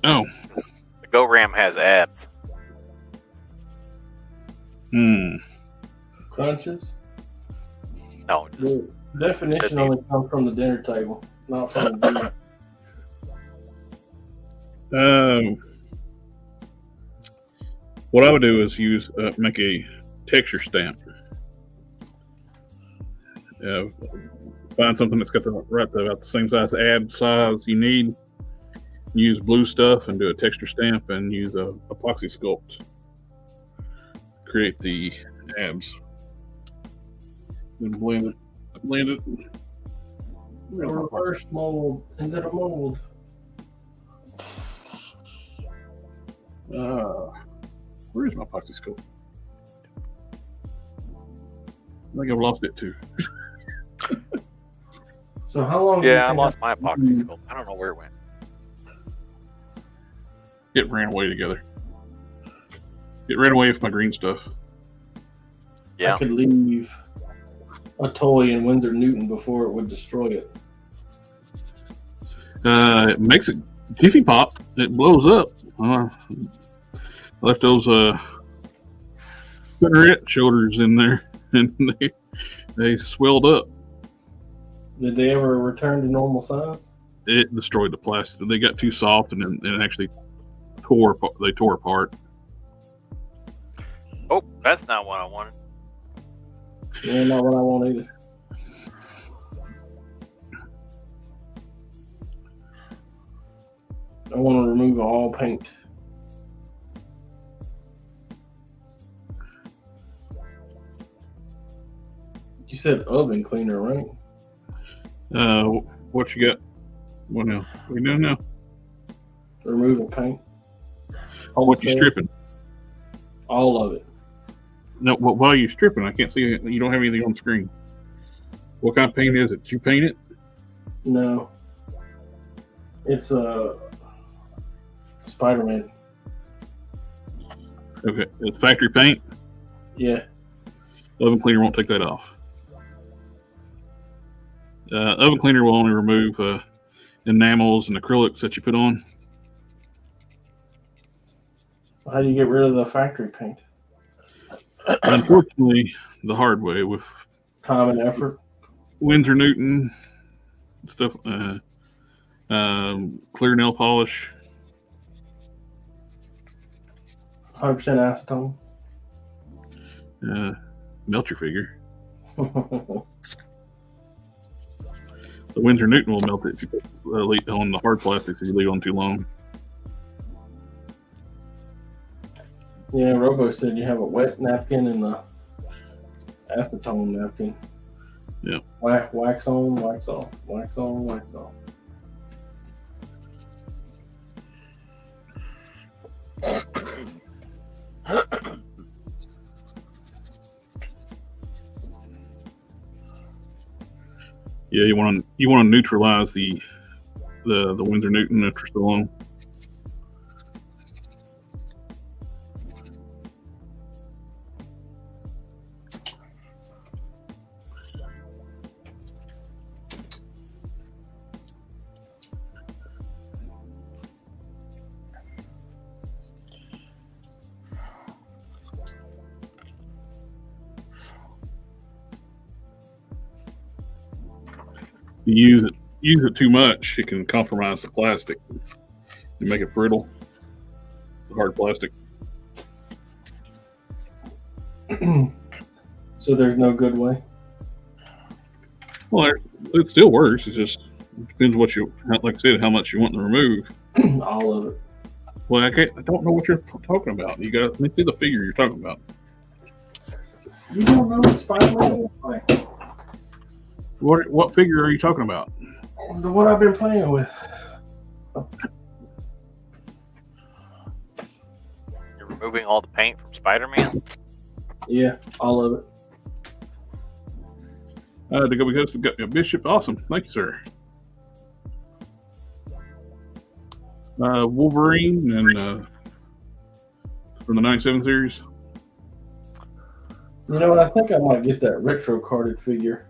Oh. The Go Ram has abs. Crunches? No, just The definition only comes from the dinner table, not from the beer. What I would do is make a texture stamp. Find something that's got about the same size ab size you need. Use blue stuff and do a texture stamp, and use a Apoxie Sculpt. Create the abs. Then blend it. Reverse mold and then a mold. Where's my Apoxie Sculpt? I think I've lost it too. So how long? yeah, I lost my Epoxy sculpt. I don't know where it went. It ran away together. It ran away with my green stuff. Yeah. I could leave a toy in Windsor Newton before it would destroy it. It makes it jiffy pop. It blows up. Left those cigarette shoulders in there, and They swelled up. Did they ever return to normal size? It destroyed the plastic. They got too soft, and then it actually tore. They tore apart. Oh, that's not what I wanted. Yeah, not what I want either. I want to remove all paint. You said oven cleaner, right? What you got? What now? What are you doing now? Removing paint. What you stripping? All of it. No, why are you stripping? I can't see it. You don't have anything on the screen. What kind of paint is it? Did you paint it? No. It's a Spider-Man. Okay, it's factory paint. Yeah. Oven cleaner won't take that off. Oven cleaner will only remove enamels and acrylics that you put on. How do you get rid of the factory paint? Unfortunately, the hard way with Time and effort. Winsor Newton stuff, clear nail polish. 100% acetone. Melt your figure. The Winsor Newton will melt it if you put on the hard plastics if you leave it on too long. Yeah, Robo said you have a wet napkin and a acetone napkin. Yeah. Wax on, wax off. Wax on, wax off. Yeah, you want to neutralize the Winsor Newton that you're still on. You use it too much, it can compromise the plastic and make it brittle. The hard plastic. So there's no good way? Well, it still works. It just depends what like I said, how much you want to remove. All of it. Well, I don't know what you're talking about. Let me see the figure you're talking about. You don't know what Spider-Man is like? What figure are you talking about? The one I've been playing with. You're removing all the paint from Spider-Man? Yeah, all of it. To go because we got Bishop. Awesome. Thank you, sir. Wolverine and from the 97 series. You know what? I think I might get that retro carded figure.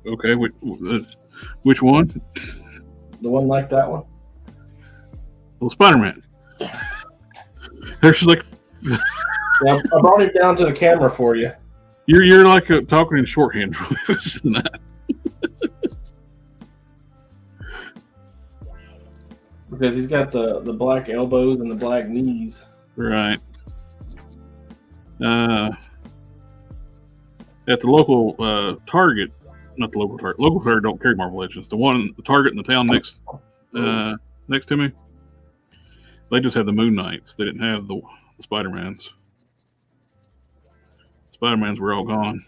Okay, which one? The one like that one? Well, Spider-Man. There's like. Yeah, I brought it down to the camera for you. You're like talking in shorthand. Because he's got the black elbows and the black knees. Right. At the local Target, not the local Target. Local Target don't carry Marvel Legends. The Target in the town next to me, they just had the Moon Knights. They didn't have the Spider-Mans. Spider-Mans were all gone.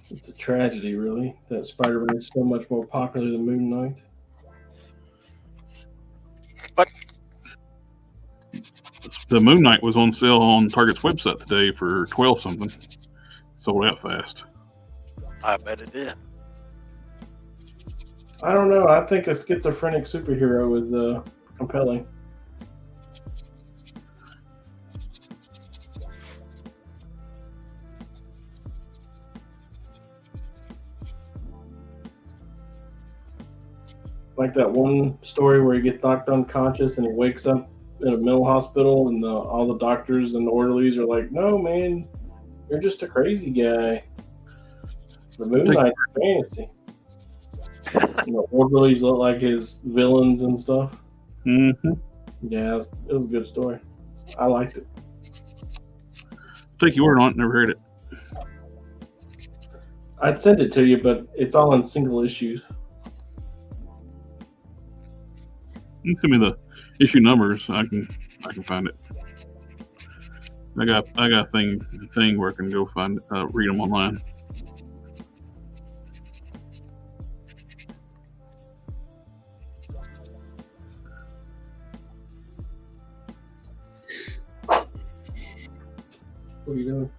It's a tragedy, really, that Spider-Man is so much more popular than Moon Knight. But the Moon Knight was on sale on Target's website today for $12 something. Sold out fast. I bet it did. I don't know. I think a schizophrenic superhero is compelling. Like that one story where he gets knocked unconscious and he wakes up in a mental hospital, and all the doctors and the orderlies are like, "No, man, you're just a crazy guy." The Moon Knight's fantasy. And the orderlies look like his villains and stuff. Mm-hmm. Yeah, it was a good story. I liked it. Take your word on it. Never heard it. I'd send it to you, but it's all in single issues. You can send me the issue numbers. I can find it. I got a thing where I can go find read them online. What are you doing?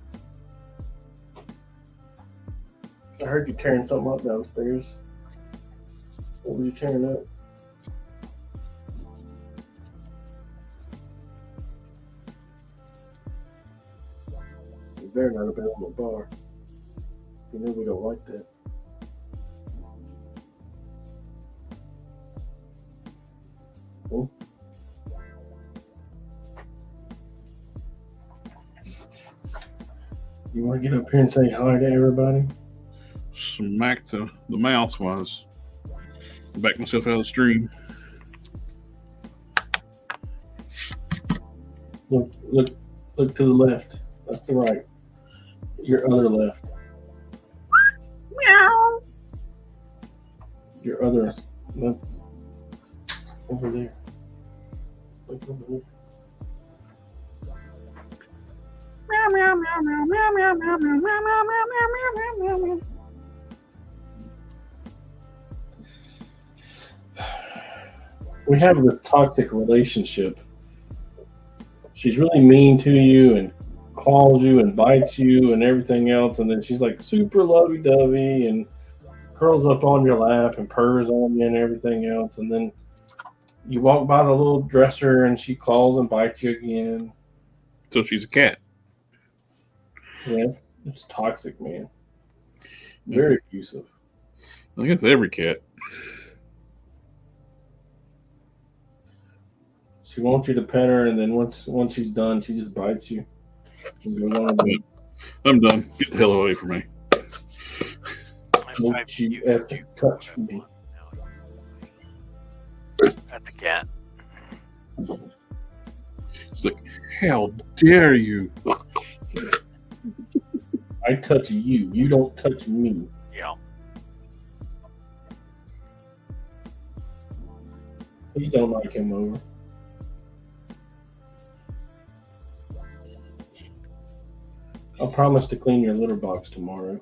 I heard you tearing something up downstairs. What were you tearing up? You better not have been on the bar. You know we don't like that. Hmm? You want to get up here and say hi to everybody? Smack the mouse was. Back myself out of the stream. Look to the left. That's the right. Your other left. Meow. Your other. That's over there. Look over there. Meow meow meow meow meow meow meow meow meow meow meow meow meow. We have this toxic relationship. She's really mean to you and claws you and bites you and everything else, and then she's like super lovey-dovey and curls up on your lap and purrs on you and everything else, and then you walk by the little dresser and she claws and bites you again. So she's a cat. Yeah, it's toxic, man. Very abusive. I think it's every cat. She wants you to pet her, and then once she's done, she just bites you. I'm done. Get the hell away from me. Don't you ever touch me. That's a cat. It's like, how dare you? I touch you. You don't touch me. Yeah. Please don't knock him over. I'll promise to clean your litter box tomorrow.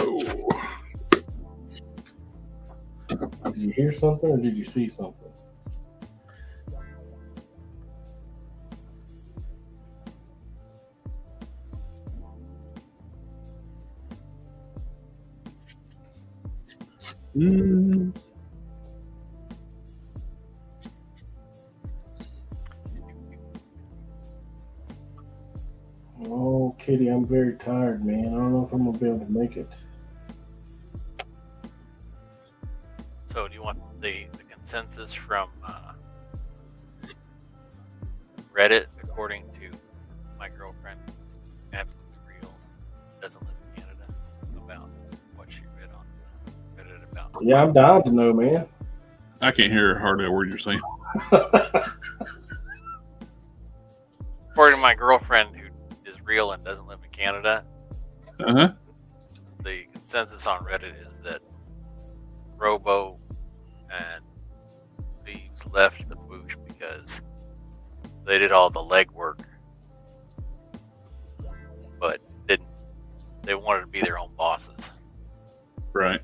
Oh. Did you hear something or did you see something? Oh, Kitty, I'm very tired, man. I don't know if I'm going to be able to make it. So do you want the consensus from Reddit, according to my girlfriend, who's absolutely real, doesn't live in Canada, about what she read on Reddit about? Yeah, I'm dying to know, man. I can't hear hardly a word you're saying. According to my girlfriend, who is real and doesn't live in Canada, the consensus on Reddit is that Robo and Thieves left the Boosh because they did all the legwork, but didn't. They wanted to be their own bosses. Right.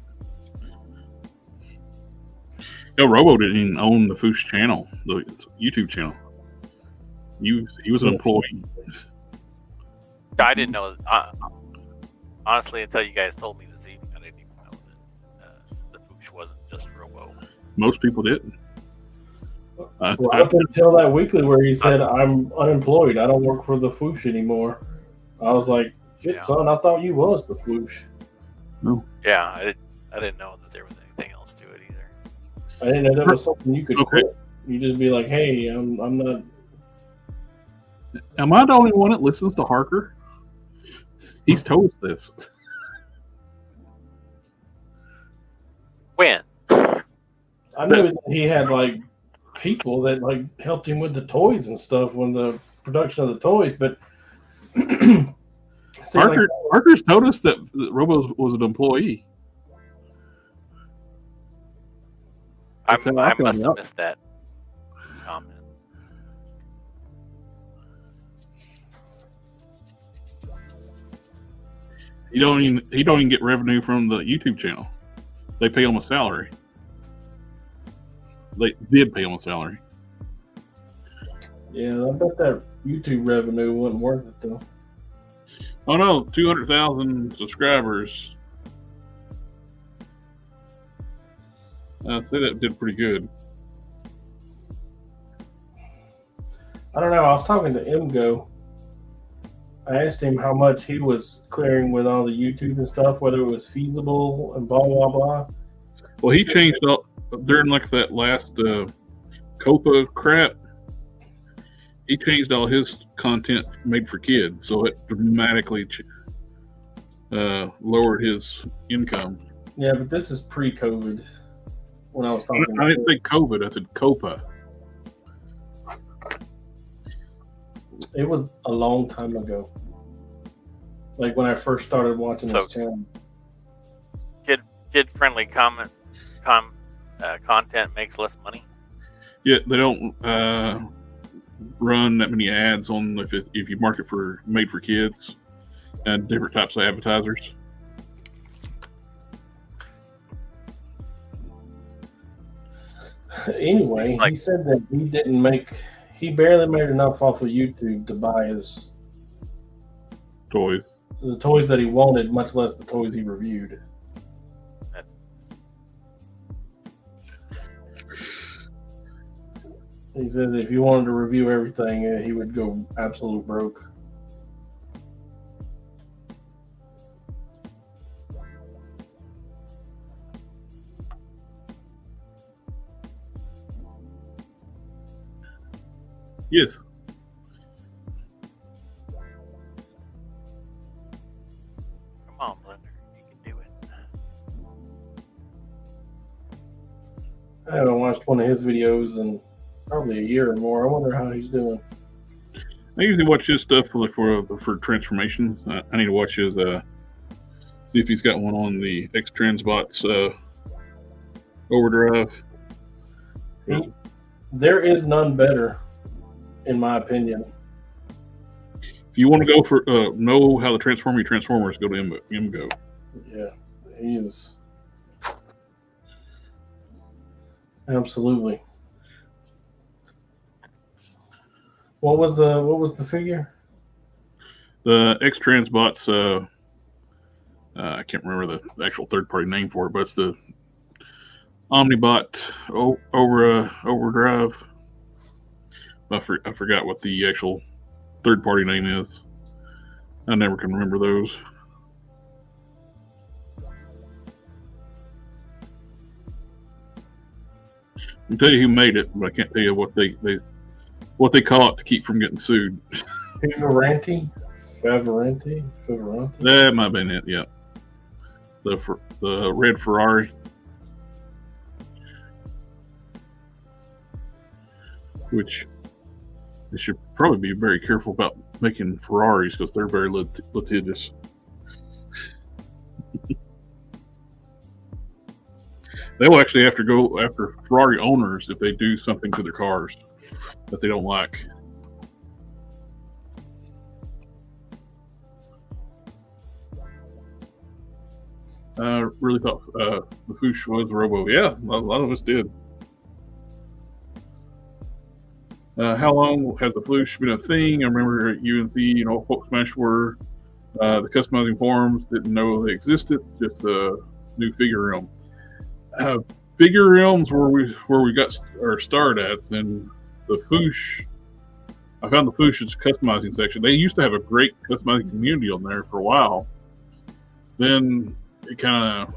Yo, Robo didn't even own the Foosh channel, the YouTube channel. He was an employee. I didn't know. Honestly, until you guys told me this evening, I didn't even know that the Foosh wasn't just Robo. Most people didn't. Well, up until that weekly where he said, I'm unemployed. I don't work for the Foosh anymore. I was like, Shit, Yeah. son, I thought you was the Floosh. Yeah, I didn't know that there was anything else to it either. I didn't know that was something you could Okay. quit. You just be like, hey, I'm not. Am I the only one that listens to Harker? He's told us this. When? I know that he had like people that like helped him with the toys and stuff when the production of the toys, but see, like, Harker's told us that Robo was an employee. I That's how I found must have out. missed that comment. He don't even get revenue from the YouTube channel. They pay him a salary. They did pay him a salary. yeah, I bet that YouTube revenue wasn't worth it though. Oh no, 200,000 subscribers. I'd say that did pretty good. I don't know. I was talking to Imgo. I asked him how much he was clearing with all the YouTube and stuff, whether it was feasible and blah blah blah. Well, he changed up during like that last Copa crap. He changed all his content made for kids, so it dramatically lowered his income. Yeah, but this is pre-COVID. When I was talking, I didn't say COVID. I said Copa. it was a long time ago. Like when I first started watching So- this channel. Kid-friendly content makes less money. Yeah, they don't run that many ads on if you market for made for kids and different types of advertisers. Anyway, he said that he barely made enough off of YouTube to buy Toys. the toys that he wanted, much less the toys he reviewed. That's He said if he wanted to review everything, he would go absolute broke. Yes. come on, Blender, you can do it. I haven't watched one of his videos in probably a year or more. I wonder how he's doing. I usually watch his stuff for transformations. I need to watch his see if he's got one on the X Transbots overdrive. There is none better, in my opinion. If you want to go for know how to transform your transformers, go to Imgo. Yeah, he is absolutely. What was the figure? The X Transbots. I can't remember the actual third-party name for it, but it's the Omnibot overdrive. I forgot what the actual third-party name is. I never can remember those. I can tell you who made it, but I can't tell you what they call it to keep from getting sued. Favorante. That might have been it. Yeah, the red Ferrari. Which they should probably be very careful about making Ferraris because they're very litigious. They will actually have to go after Ferrari owners if they do something to their cars that they don't like. I really thought the Foosh was a Robo. Yeah, a lot of us did. How long has the Flush been a thing? I remember at UNC, Folk Smash were the customizing forums didn't know they existed. Just a new figure realm. Figure realms where we got our start at. Then the Foosh I found the Fuchsia's customizing section. They used to have a great customizing community on there for a while. Then it kind of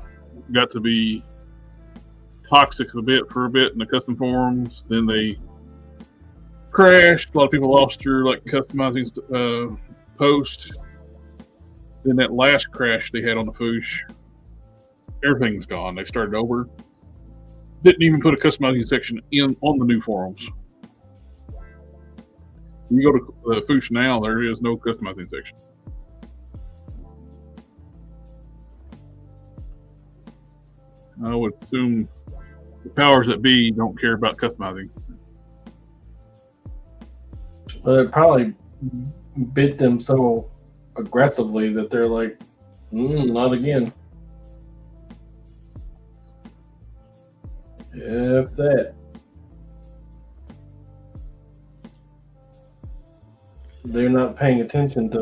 got to be toxic for a bit in the custom forums. Then they crashed. A lot of people lost their customizing post. Then that last crash they had on the Fuchsia, everything's gone. They started over. Didn't even put a customizing section on the new forums. You go to the Fuchsia now, there is no customizing section. I would assume the powers that be don't care about customizing. Well, it probably bit them so aggressively that they're like, not again. If that. They're not paying attention to,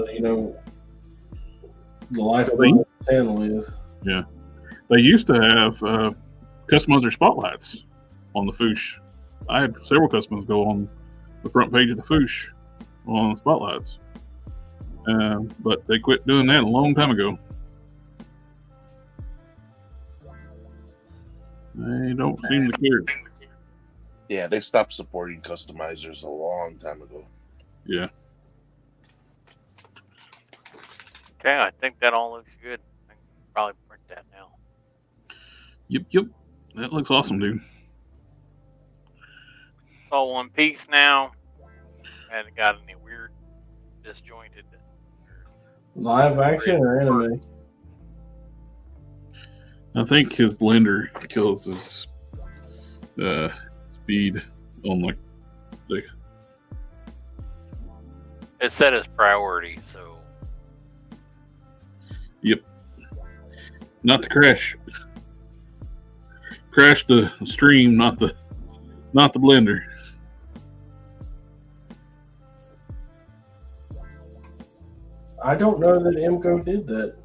the life of the channel is. Yeah. They used to have customizer spotlights on the Fuchsia. I had several customers go on the front page of the Fuchsia on the spotlights. But they quit doing that a long time ago. They don't seem to care. Yeah, they stopped supporting customizers a long time ago. Yeah. Okay, I think that all looks good. I can probably print that now. Yep. That looks awesome, dude. It's all one piece now. I haven't got any weird disjointed. Live action or anime? I think his blender kills his speed on the. It set as priority, so. Yep. Not the crash. Crash the stream, not the blender. I don't know that MGO did that.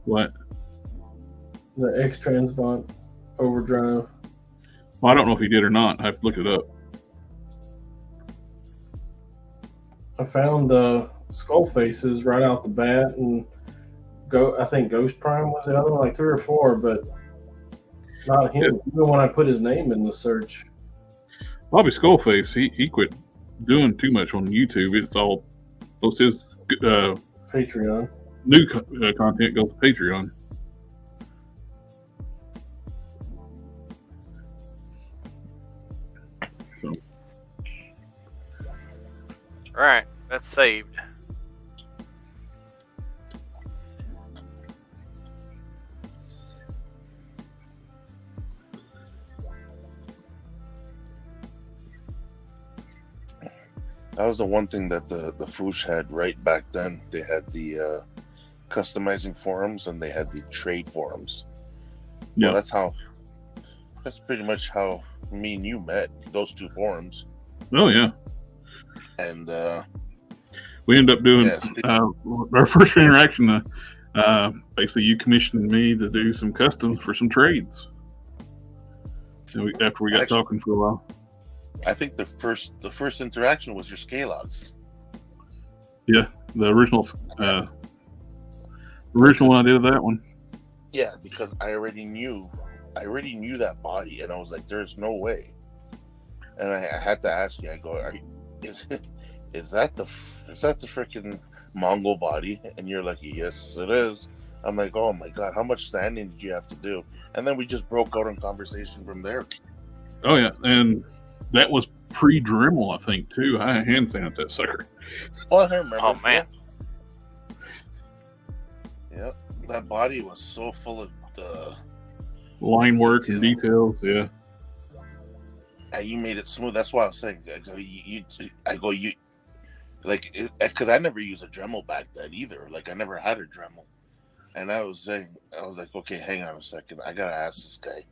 What? The X-Transbot overdrive. Well, I don't know if he did or not. I have to look it up. I found the skull faces right out the bat, and I think Ghost Prime was the other one, like 3 or 4, but not him. Yeah. Even when I put his name in the search. Bobby Skullface, he quit doing too much on YouTube. It's all most his Patreon. New content goes to Patreon. So. All right, that's saved. That was the one thing that the Fuchsia had right back then. They had the customizing forums and they had the trade forums. Yeah, well, that's pretty much how me and you met, those 2 forums. Oh yeah. And we ended up doing our first interaction. Basically, you commissioned me to do some customs for some trades. And after we got talking for a while. I think the first interaction was your Scalogs. Yeah, the original one I did that one. Yeah, because I already knew that body, and I was like, "There's no way." And I had to ask you. I go, "Is that the freaking Mongol body?" And you're like, "Yes, it is." I'm like, "Oh my god, how much sanding did you have to do?" And then we just broke out in conversation from there. Oh yeah, and that was pre-Dremel, I think, too. I hand sanded that sucker. Oh, I remember. Oh man. Yeah, that body was so full of the line work and details. Yeah. And you made it smooth. That's why I was saying. Because I never used a Dremel back then either. Like I never had a Dremel, and I was like, okay, hang on a second. I gotta ask this guy.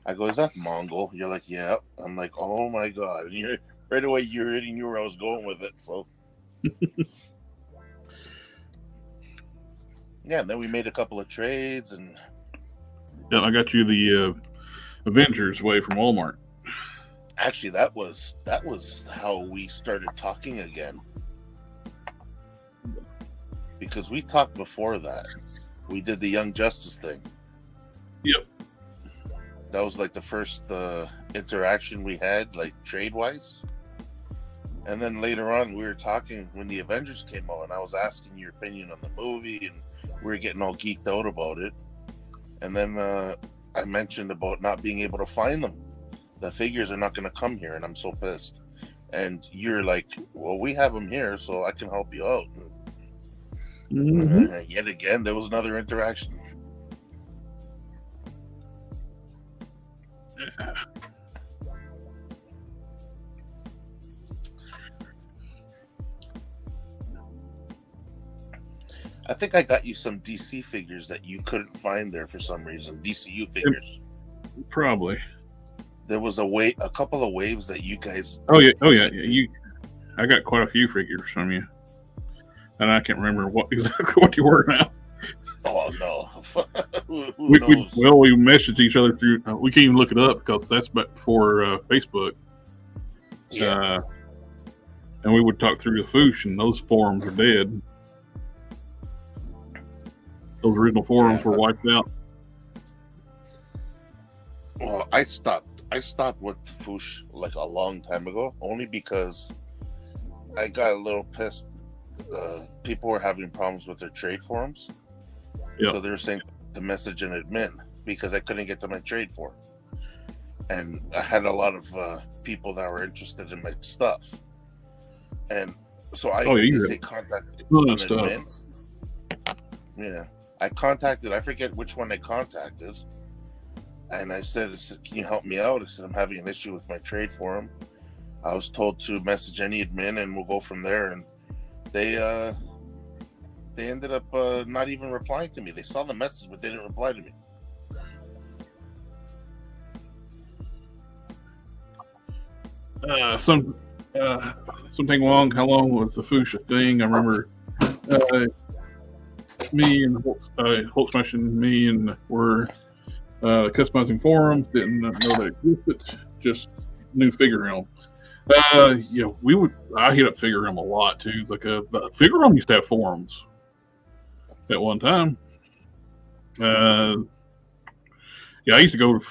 I go, is that Mongol? You're like, yeah. I'm like, oh my god. And right away, you already knew where I was going with it. So, yeah. And then we made a couple of trades, and yeah, I got you the Avengers way from Walmart. Actually, that was how we started talking again. Because we talked before that. We did the Young Justice thing. Yep. That was like the first interaction we had, like trade-wise. And then later on, we were talking when the Avengers came out, and I was asking your opinion on the movie, and we were getting all geeked out about it. And then I mentioned about not being able to find them. The figures are not going to come here, and I'm so pissed. And you're like, well, we have them here, so I can help you out. Mm-hmm. Yet again, there was another interaction. I think I got you some DC figures that you couldn't find there for some reason. DCU figures. Probably. There was a couple of waves that you guys. Oh yeah. I got quite a few figures from you, and I can't remember exactly what you were now. Oh no. Who we knows? we messaged each other through. We can't even look it up because that's before Facebook. Yeah. And we would talk through the Foosh, and those forums are dead. Those original forums were wiped out. Well, I stopped with Foosh like a long time ago, only because I got a little pissed. People were having problems with their trade forums. Yep. So they were saying to message an admin because I couldn't get to my trade forum. And I had a lot of people that were interested in my stuff. And so I contacted an admin. Yeah. I forget which one I contacted. And I said, can you help me out? I said, I'm having an issue with my trade forum. I was told to message any admin and we'll go from there. And they ended up not even replying to me. They saw the message, but they didn't reply to me. Something long. How long was the Foosh thing? I remember me and Holtzmesh and me and were customizing forums. Didn't know that it existed. Just knew Figure Realm. I hit up Figure Realm a lot too. It's like Figure Realm used to have forums at one time. I used to go to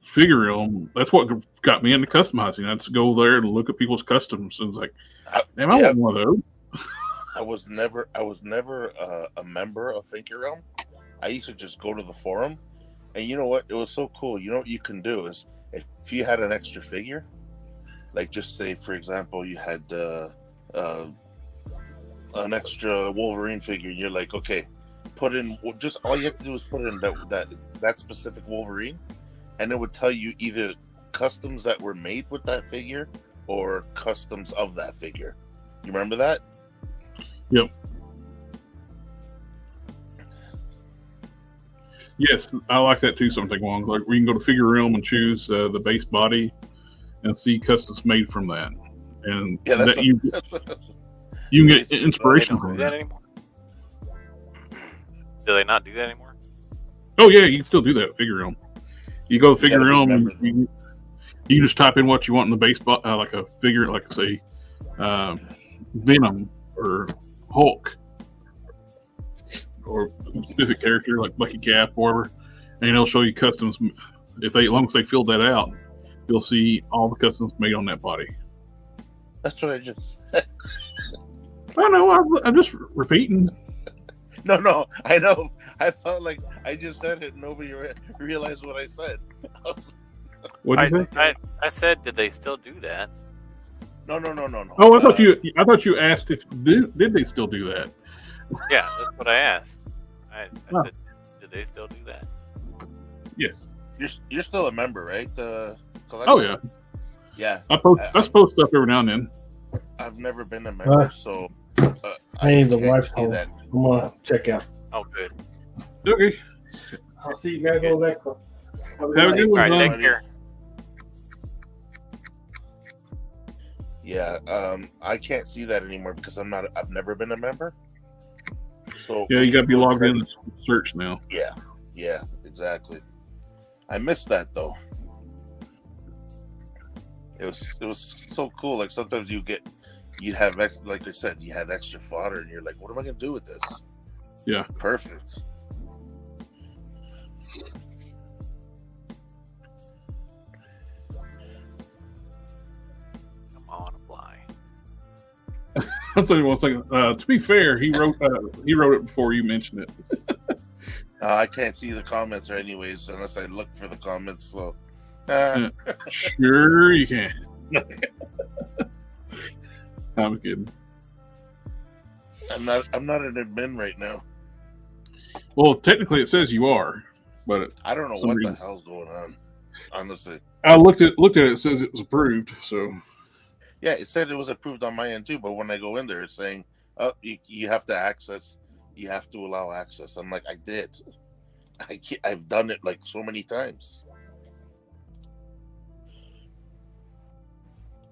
Figure Realm. That's what got me into customizing. I'd go there and look at people's customs and was like, damn, I want one of those. I was never a member of Figure Realm. I used to just go to the forum, and you know what? It was so cool. You know what you can do is if you had an extra figure, like just say for example you had an extra Wolverine figure, and you're like, okay, put in just all you have to do is put in that specific Wolverine, and it would tell you either customs that were made with that figure or customs of that figure. You remember that? Yep. Yes, I like that too. Something long. Like we can go to Figure Realm and choose the base body and see customs made from that, and you can get inspiration from that anymore. Do they not do that anymore? Oh yeah, you can still do that. Figure Realm. You go to Figure Realm and you can just type in what you want in the base body, like a figure, like say Venom or Hulk or a specific character like Bucky Cap or whatever, and it'll show you customs. As long as they filled that out, you'll see all the customs made on that body. That's what I just said. I know. I'm just repeating. No, I know. I felt like I just said it and nobody realized what I said. What did you say? I said, did they still do that? No. Oh, I thought you asked if did they still do that? Yeah, that's what I asked. I said, did they still do that? Yes. You're still a member, right? Oh yeah. Yeah. I post stuff every now and then. I've never been a member, so I need the can't wife's see home. that. I'm gonna check out. Oh, good. Okay. I'll see you guys on the next one. Have a good All one. right, John. take care. Yeah, I can't see that anymore because I've never been a member. So Yeah, you got to be logged in and search now. Yeah, exactly. I missed that though. It was so cool. Like sometimes you have like I said, you had extra fodder, and you're like, what am I gonna do with this? Yeah. Perfect. Come on, apply. I'll tell you one second. To be fair, he wrote it before you mentioned it. I can't see the comments anyways unless I look for the comments. So, Sure you can. I'm kidding. I'm not an admin right now. Well, technically it says you are, but I don't know what the hell's going on. Honestly, I looked at it. It says it was approved. So yeah, it said it was approved on my end too. But when I go in there, it's saying, "Oh, you have to access. You have to allow access." I'm like, I did. I've done it like so many times.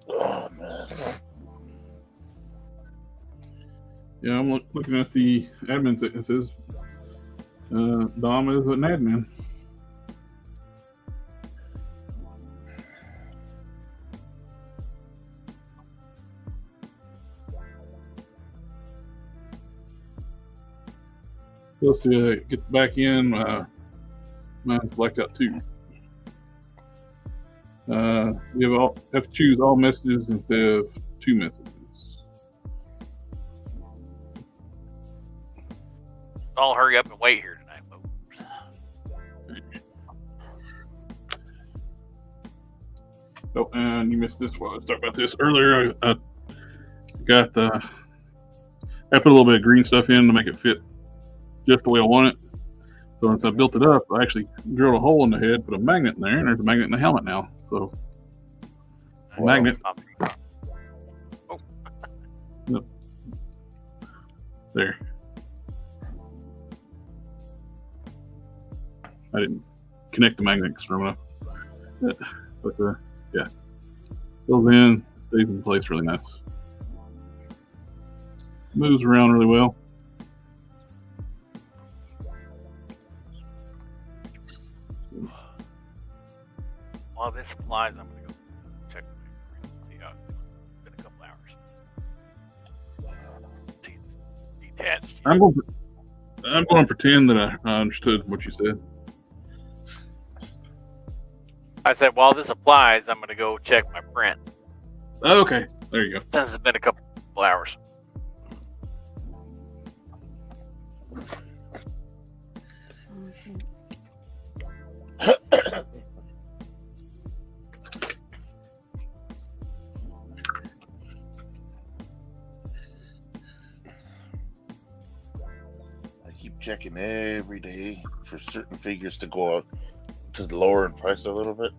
Oh man. yeah, I'm looking at the admins. It says Dom is an admin. Supposed to get back in. Mine's blacked out too. You have to choose all messages instead of 2 messages. I'll hurry up and wait here tonight, folks. Oh, and you missed this one. I was talking about this earlier. I got I put a little bit of green stuff in to make it fit just the way I want it. So once I built it up, I actually drilled a hole in the head, put a magnet in there, and there's a magnet in the helmet now. So magnet. Oh. Yep. There. I didn't connect the magnet strong enough. But yeah. Goes in, stays in place really nice. Moves around really well. While this applies, I'm going to go check see how it's doing. It's been a couple hours. See, it's detached. I'm going to pretend that I understood what you said. I said, while this applies, I'm going to go check my print. Oh, okay, there you go. Since it's been a couple hours. Checking every day for certain figures to go out to lower in price a little bit.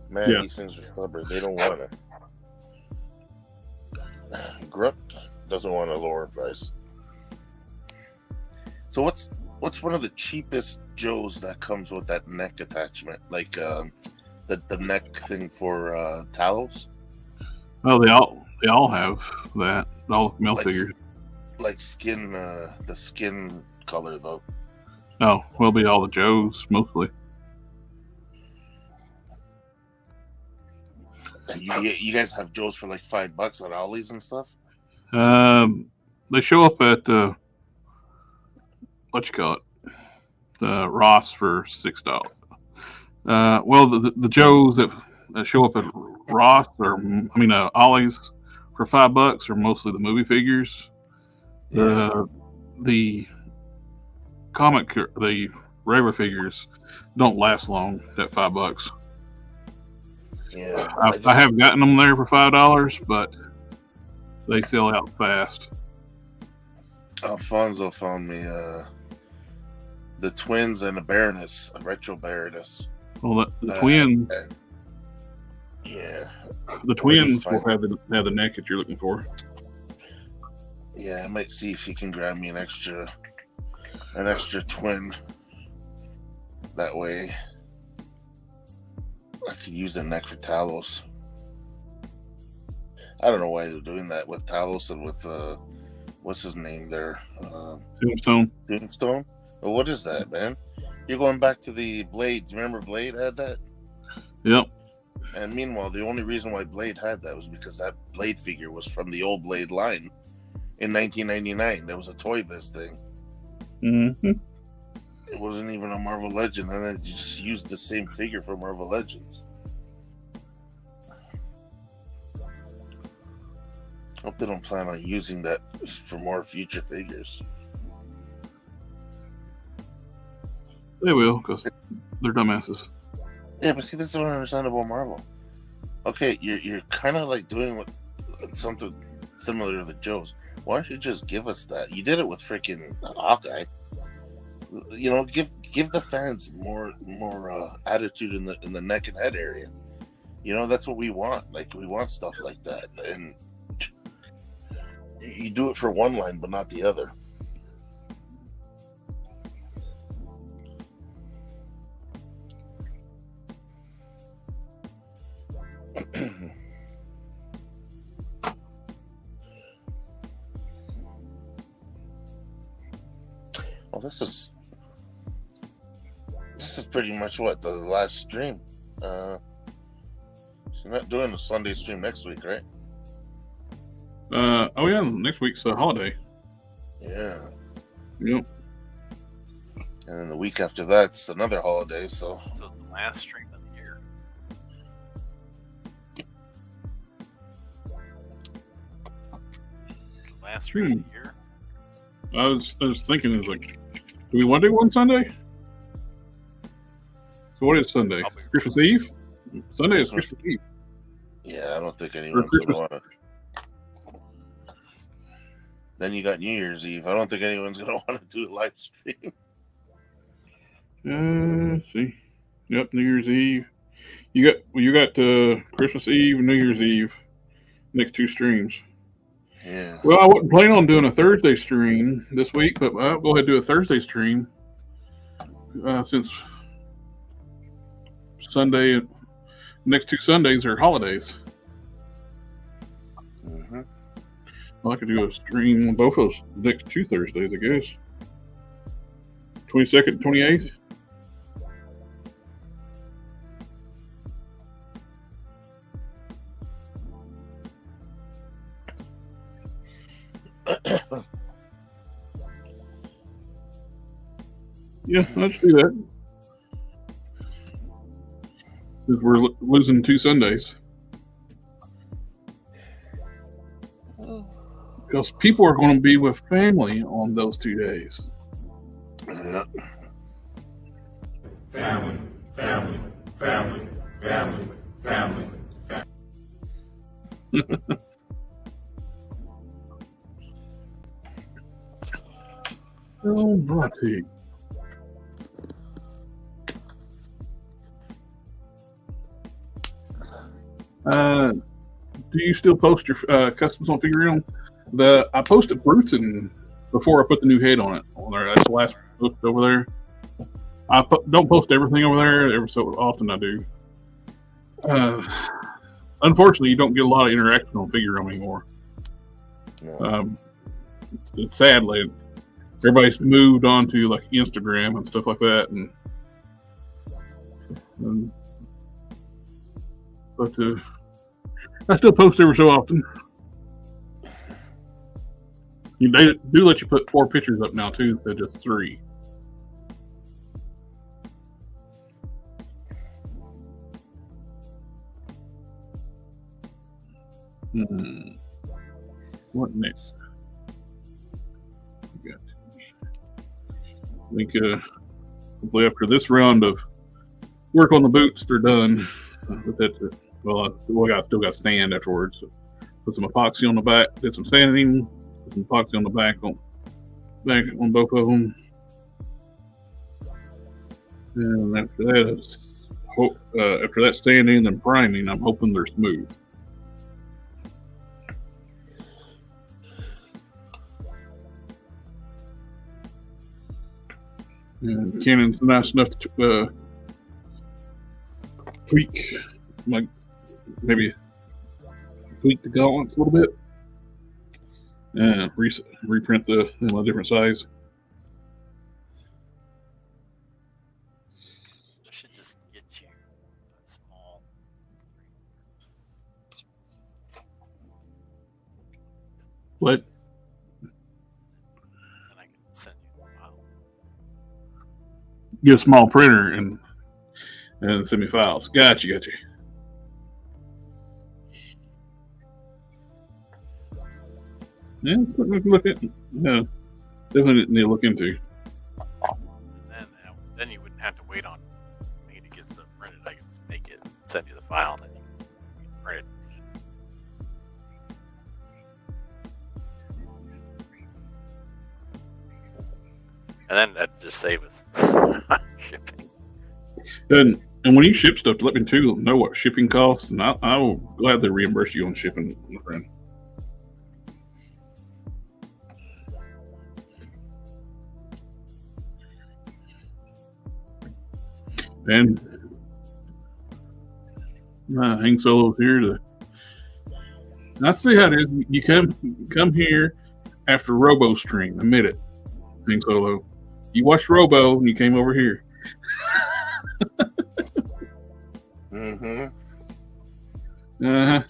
Man, Yeah. These things are stubborn. They don't want to. Grunt doesn't want to lower in price. So what's one of the cheapest Joes that comes with that neck attachment, like the neck thing for Talos? Oh, they all have that. All male figures. Like skin, the skin color though. Oh, will be all the Joes mostly. You guys have Joes for like $5 on Ollie's and stuff. They show up at what you call it, Ross for $6. Well, the Joes that show up at Ross Ollie's for $5 are mostly the movie figures. Yeah. The regular figures don't last long at $5. Yeah, I have gotten them there for $5, but they sell out fast. Alfonso found me the twins and a Baroness, a retro Baroness. Well, the twins. Yeah. The twins will have the neck that you're looking for. Yeah, I might see if you can grab me an extra twin. That way, I could use the neck for Talos. I don't know why they're doing that with Talos and with what's his name there? Tombstone. Tombstone. Well, what is that, man? You're going back to the Blade. Do you remember Blade had that? Yep. And meanwhile, the only reason why Blade had that was because that Blade figure was from the old Blade line in 1999. That was a Toy Biz thing. Mm-hmm. It wasn't even a Marvel Legend, and then just used the same figure for Marvel Legends. Hope they don't plan on using that for more future figures. They will, because they're dumbasses. Yeah, but see, this is what I understand about Marvel. Okay, you're kind of like doing something similar to the Joes. Why don't you just give us that? You did it with freaking Hawkeye. You know, give the fans more attitude in the neck and head area. You know, that's what we want. Like, we want stuff like that, and you do it for one line, but not the other. Well, this is pretty much what the last stream. You're not doing a Sunday stream next week, right? Oh yeah, next week's a holiday. Yeah. Yep. And then the week after that's another holiday, so it's the last stream of the year. It's the last stream of the year. I was thinking, is like, do we want to do one Sunday? So what is Sunday? Christmas Eve? Sunday is Christmas Eve. Yeah, I don't think anyone's going to want to. Then you got New Year's Eve. I don't think anyone's going to want to do a live stream. Let's see. Yep, New Year's Eve. You got Christmas Eve and New Year's Eve. Next two streams. Yeah. Well, I wasn't planning on doing a Thursday stream this week, but I'll go ahead and do a Thursday stream since Sunday, next two Sundays are holidays. Mm-hmm. Well, I could do a stream on both those next two Thursdays, I guess. 22nd, 28th. Yeah, let's do that. Because we're losing two Sundays. Because people are going to be with family on those 2 days. Yeah. Family, family, family, family, family, family. Oh, righty. Do you still post your customs on Figurine? I posted Bruton before I put the new head on it. On there, that's the last post over there. I don't post everything over there. Every so often I do. Unfortunately, you don't get a lot of interaction on Figurine anymore. No. Sadly, everybody's moved on to like Instagram and stuff like that, but I still post every so often. They do let you put 4 pictures up now too instead of just 3. What next? I think hopefully after this round of work on the boots, they're done. But that's it. Well, still got sand afterwards. So put some epoxy on the back, did some sanding, put some epoxy on the back on both of them. And after that sanding and then priming, I'm hoping they're smooth. And Canon's nice enough to tweak, like maybe tweak the gauntlets a little bit, and reprint in a different size. I should just get you a small What? And I can send you the files. Get a small printer and send me files. Gotcha. Yeah, look at. Yeah, definitely need to look into. And then you wouldn't have to wait on me to get stuff printed. I can just make it, send you the file, and then you can print it. And then that just save us shipping. And when you ship stuff, let me too know what shipping costs, and I will gladly reimburse you on shipping, my friend. And Hang Solo's here to. I see how it is. You come here after Robo stream. Admit it, Hang Solo. You watched Robo and you came over here. Mm-hmm. Uh-huh.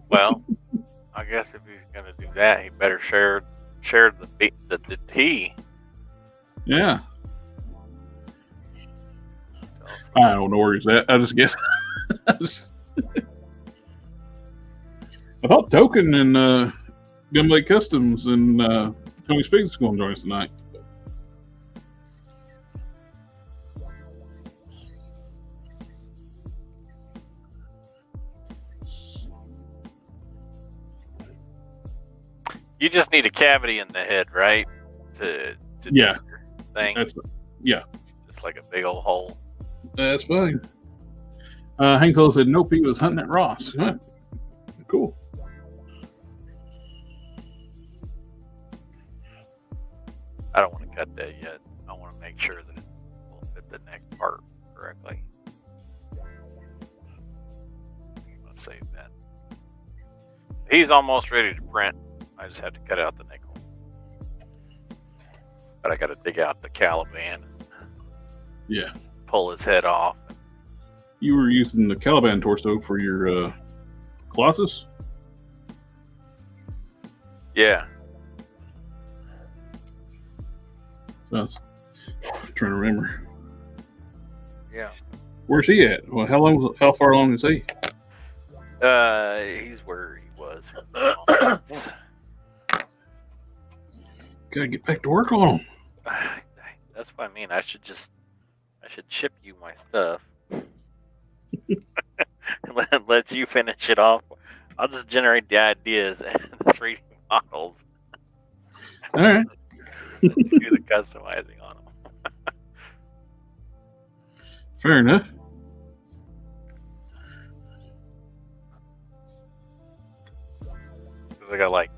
Well, I guess if he's gonna do that, he better share the tea. Yeah. I don't know where he's at. I just guess. I thought Token and Gunblade Customs and Tony Speaks is going to join us tonight. You just need a cavity in the head, right? To Yeah. do your thing. Yeah. Just like a big old hole. That's fine. Hank Solo said, nope, he was hunting at Ross. Huh. Cool. I don't want to cut that yet. I want to make sure that it will fit the next part correctly. Let's save that. He's almost ready to print. I just have to cut out the nickel. But I got to dig out the Caliban. Yeah. Pull his head off. You were using the Caliban torso for your Colossus? Yeah. I was trying to remember. Yeah. Where's he at? Well, how far along is he? He's where he was. Gotta get back to work on him. That's what I mean. I should ship you my stuff. let you finish it off. I'll just generate the ideas and the 3D models. All right. Let you do the customizing on them. Fair enough. Because I got like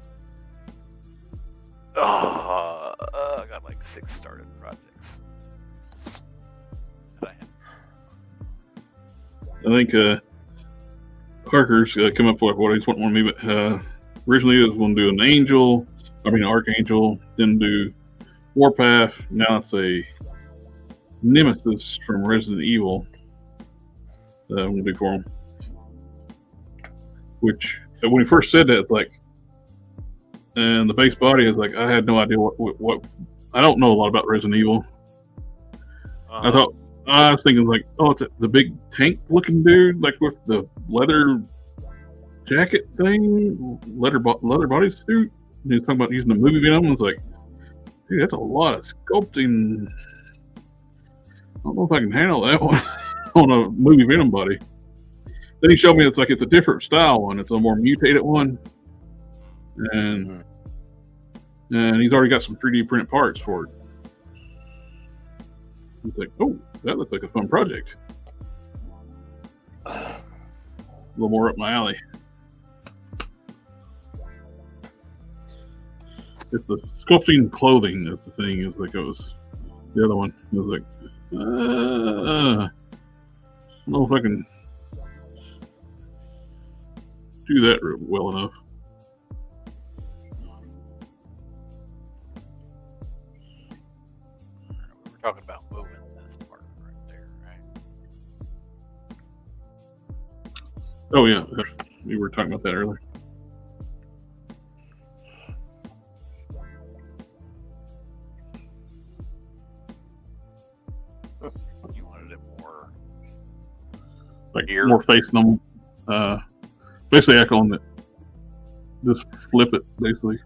6 started projects. That I think Harker's come up with what he's wanting me, but originally he was going to do an Archangel, then do Warpath. Now it's a Nemesis from Resident Evil that I'm going to do for him. Which, when he first said that, it's like, and the base body is like, I had no idea what I don't know a lot about Resident Evil. I was thinking like, oh, it's the big tank looking dude, like with the leather jacket thing, leather body suit. And he was talking about using the movie Venom. I was like, dude, that's a lot of sculpting. I don't know if I can handle that one on a movie Venom body. Then he showed me it's a different style one. It's a more mutated one. And he's already got some 3D print parts for it. It's like, oh, that looks like a fun project. A little more up my alley. It's the sculpting clothing is the thing. Is like it was the other one. It was like, I don't know if I can do that well enough. we're talking about moving this part right there, right? Oh yeah, we were talking about that earlier. You wanted it more Like here? more facing them. Basically, I call it. Just flip it, basically,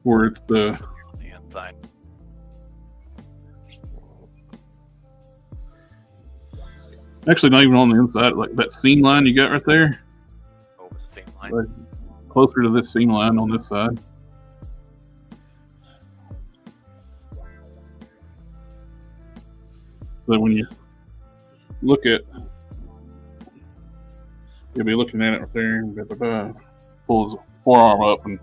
where it's the on the inside. actually not even on the inside. Like that seam line you got right there, Over the same line. like closer to this seam line on this side. So when you look at, you'll be looking at it right there. Pull his forearm up, and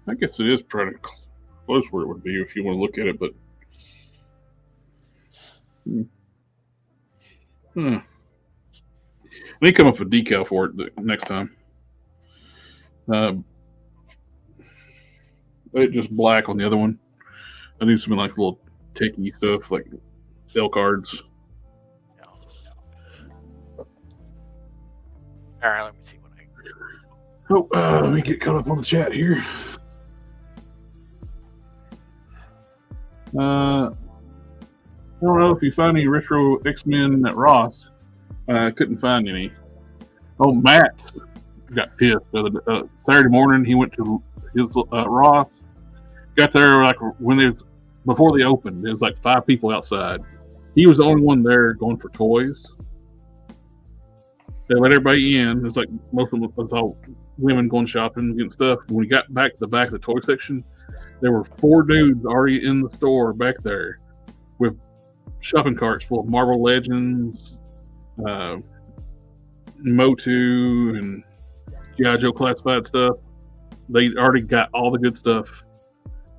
I guess it is pretty close where it would be if you want to look at it. But let me come up with a decal for it the next time. It's just black on the other one. I need some like little techie stuff, like L cards. All right, let me see what I. Oh, let me get caught up on the chat here. I don't know if you find any retro X-Men at Ross. I couldn't find any. Oh, Matt got pissed. Saturday morning, he went to his Ross. Got there like when there's before they opened. There was like 5 people outside. He was the only one there going for toys. They let everybody in. It's like most of them was all women going shopping, getting stuff. When we got back to the back of the toy section, there were 4 dudes already in the store back there with shopping carts full of Marvel Legends, Motu, and G.I. Joe classified stuff. They already got all the good stuff.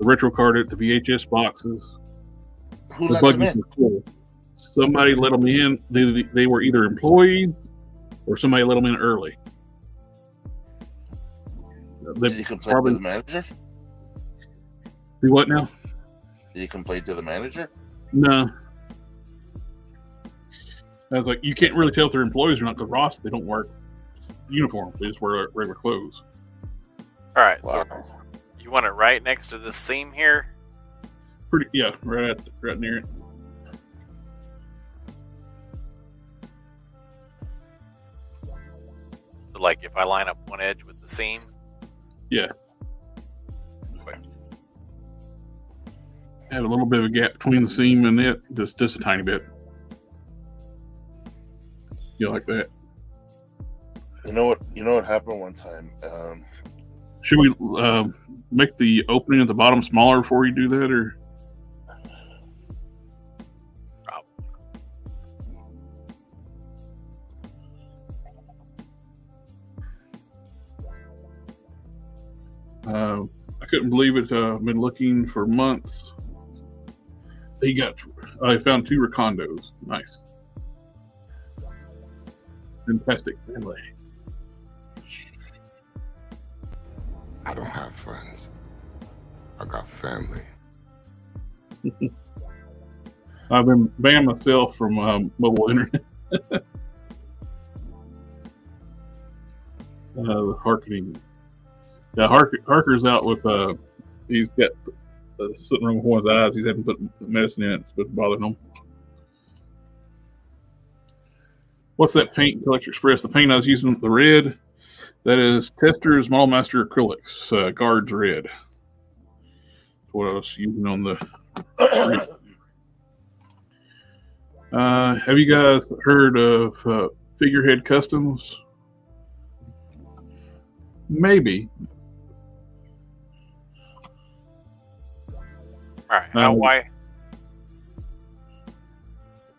The retro card, the VHS boxes. Who The let them buggies in? were full. Somebody let them in. They were either employees or somebody let them in early. Did you complain to the manager? Do what now? Did you complain to the manager? No. I was like, you can't really tell if they're employees or not because Ross, they don't wear uniforms. They just wear regular clothes. All right. Wow. So you want it right next to this seam here? Yeah, right near it. So like if I line up one edge with the seam? Yeah. Okay. Had a little bit of a gap between the seam and it, just a tiny bit. You like that? You know what happened one time? Should we make the opening at the bottom smaller before you do that, or? I couldn't believe it. I've been looking for months. I found 2 Recondos. Nice. Fantastic family. I don't have friends. I got family. I've been banned myself from mobile internet. Harkening. Yeah, Harker's out with, he's got something wrong with one of his eyes. He's having to put medicine in it. It's been bothering him. What's that paint, Collector Express? The paint I was using with the red, that is Tester's Model Master Acrylics, Guards Red. That's what I was using on the red. Have you guys heard of Figurehead Customs? Maybe. All right. Why?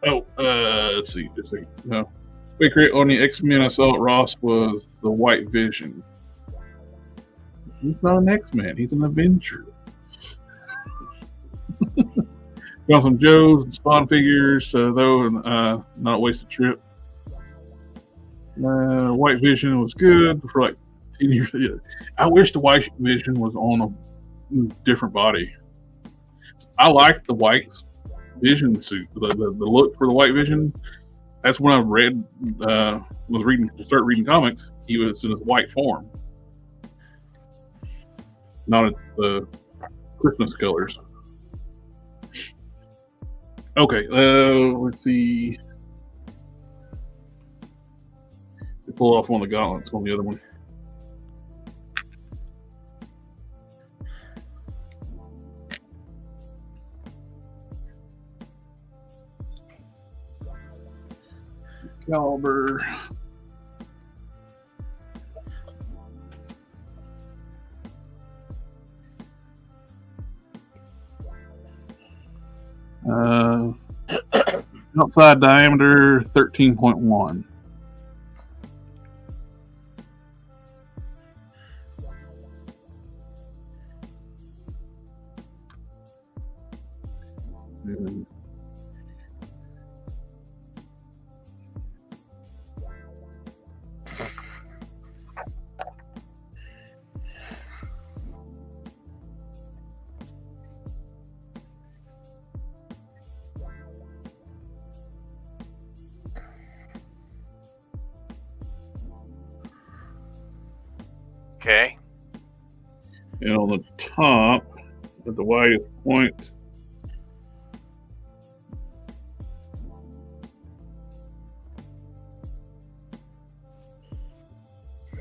Oh, let's see. Just a second. No. We create on the X-Men I saw at Ross was the White Vision. He's not an X-Man. He's an Avenger. Got some Joes and Spawn figures, though, and not a wasted trip. White Vision was good for like 10 years. Yeah. I wish the White Vision was on a different body. I liked the White Vision suit, the look for the White Vision. that's when I read, started reading comics. He was in his white form, not at the Christmas colors. Okay, let's see. Pull off one of the gauntlets on the other one. Caliber. Outside diameter 13.1. Okay. And on the top, at the widest point, I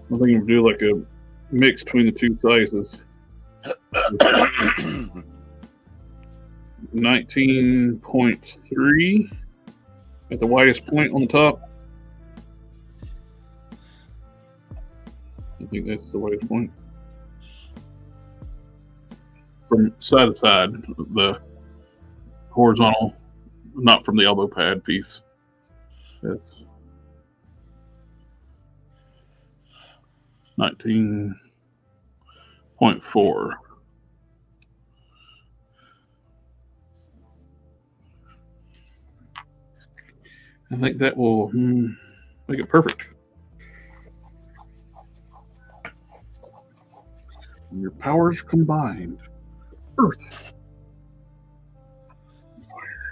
think we'll do like a mix between the two sizes. 19.3 at the widest point on the top. I think that's the widest point. From side to side, the horizontal, not from the elbow pad piece. That's 19.4. I think that will make it perfect. Your powers combined. Earth. Fire.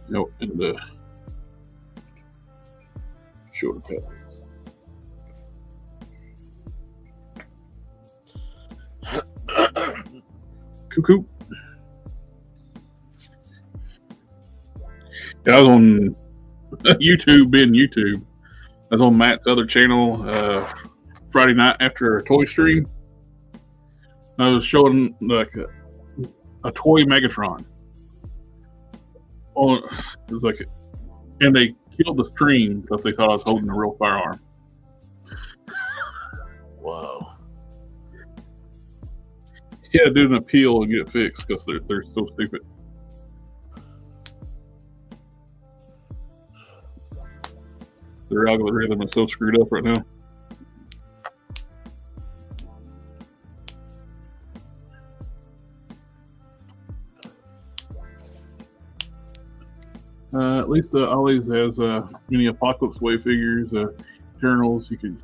No, in the shoulder pad. Cuckoo. Yeah, I was on YouTube, being YouTube. I was on Matt's other channel Friday night after a toy stream. I was showing like a toy Megatron. Oh, it was like, and they killed the stream because they thought I was holding a real firearm. Wow. Yeah, do an appeal and get it fixed because they're so stupid. Their algorithm is so screwed up right now. At least Ollie's has many Apocalypse Wave figures, Eternals you'd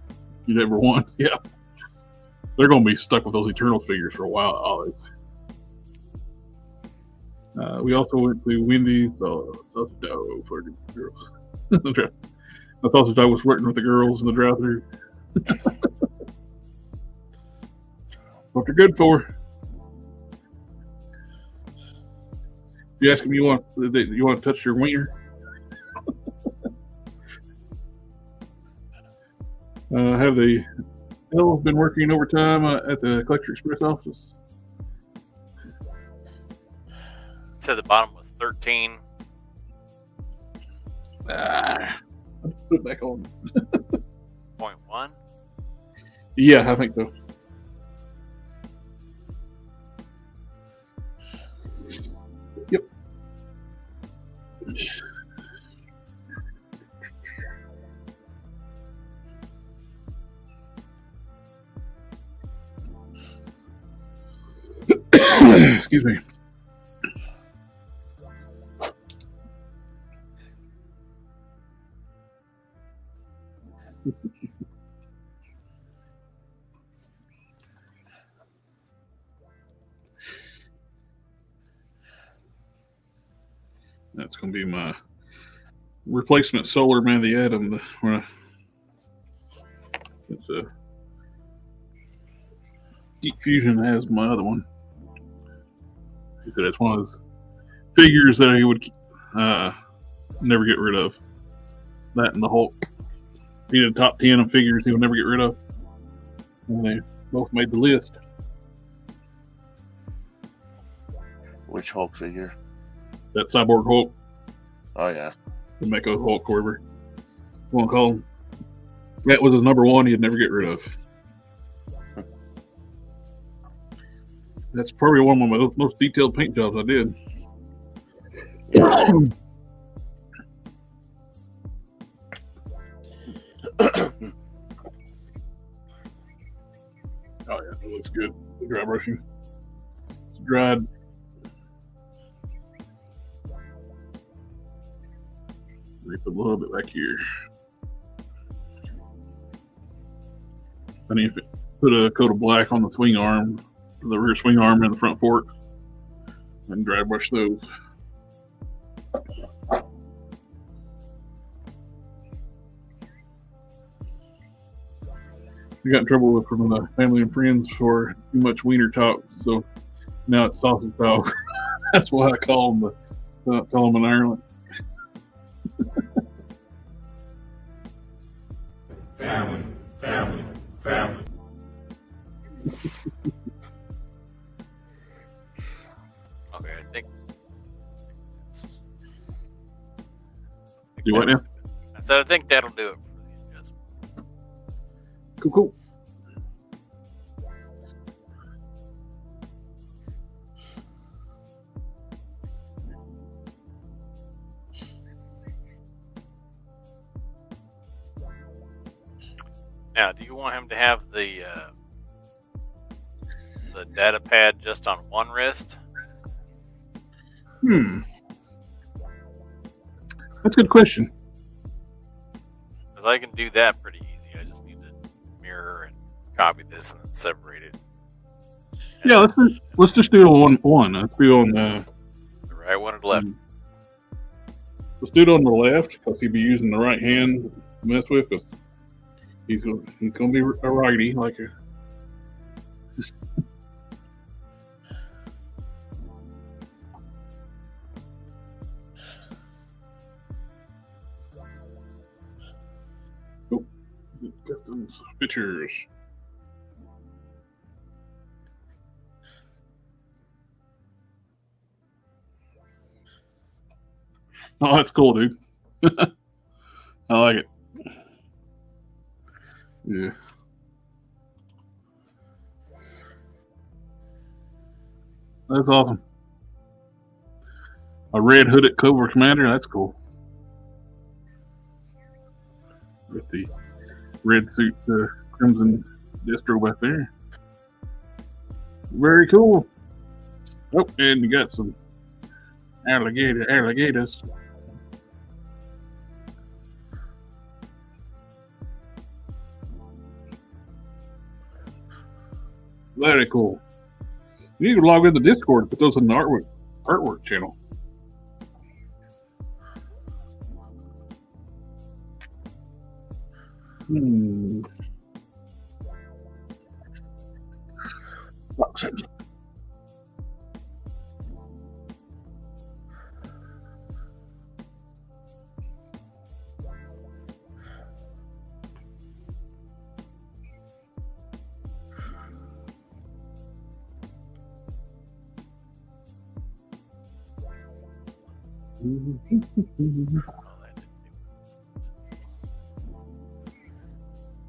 ever want. Yeah. They're going to be stuck with those Eternal figures for a while, Ollie's. We also went to Wendy's, sausage dog for the girls. The sausage dog was flirting with the girls in the drive-thru. What they're good for. You ask them you want to touch your wiener? Have the L's been working overtime at the Collector Express office? So the bottom was 13. Put it back on. 0.1. Yeah, I think so. Yep. Excuse me. That's going to be my replacement solar man, the Atom. It's a Geek Fusion has my other one. He said it's one of those figures that he would never get rid of. That and the Hulk. He did a top 10 of figures he would never get rid of. And they both made the list. Which Hulk figure? That Cyborg Hulk. Oh, yeah. The Mecha Hulk, whatever you want to call him. That was his number one he'd never get rid of. That's probably one of my most detailed paint jobs I did. Oh, yeah, it looks good. Dry brushing. It's dried. Put a little bit back here. I need to put a coat of black on the swing arm, the rear swing arm, and the front fork, and dry brush those. We got in trouble with from the family and friends for too much wiener talk, so now it's sausage talk. That's why I call them in Ireland. Family, family, family. Okay, I think. Do what now? I said I think that'll do it for the adjustment. Cool. Now, do you want him to have the data pad just on one wrist? That's a good question. Because I can do that pretty easy. I just need to mirror and copy this and then separate it. And Yeah, let's just do it on one. Let's do it on the right one or the left. Let's do it on the left because he'd be using the right hand to mess with. Cause he's going to be a righty, like a. Oh, customs pictures. Oh, that's cool, dude. I like it. Yeah. That's awesome. A red hooded Cobra Commander, that's cool. With the red suit, crimson distro back there. Very cool. Oh, and you got some alligators. Very cool. You can log in the Discord and put those in the artwork channel.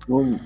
Well,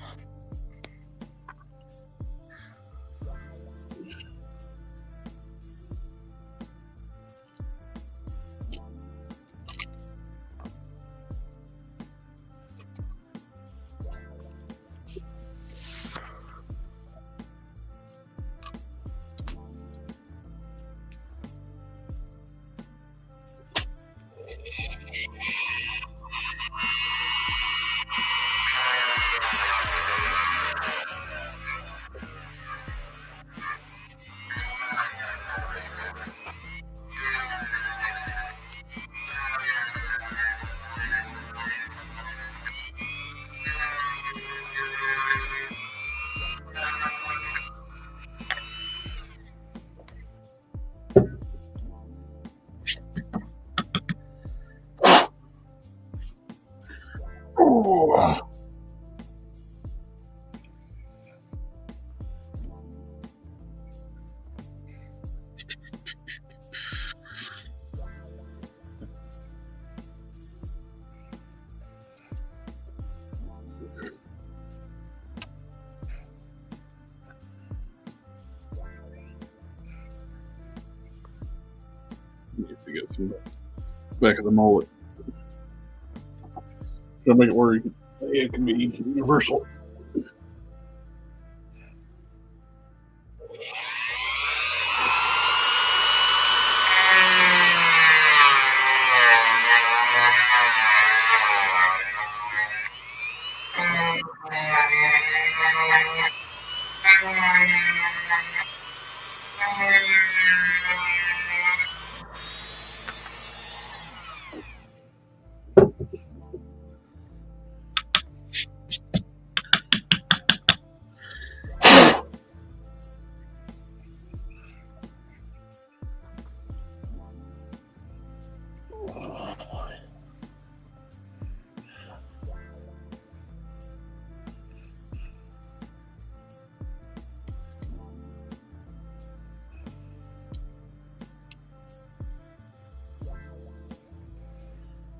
to get some back of the mullet. Try to make it where it can be universal.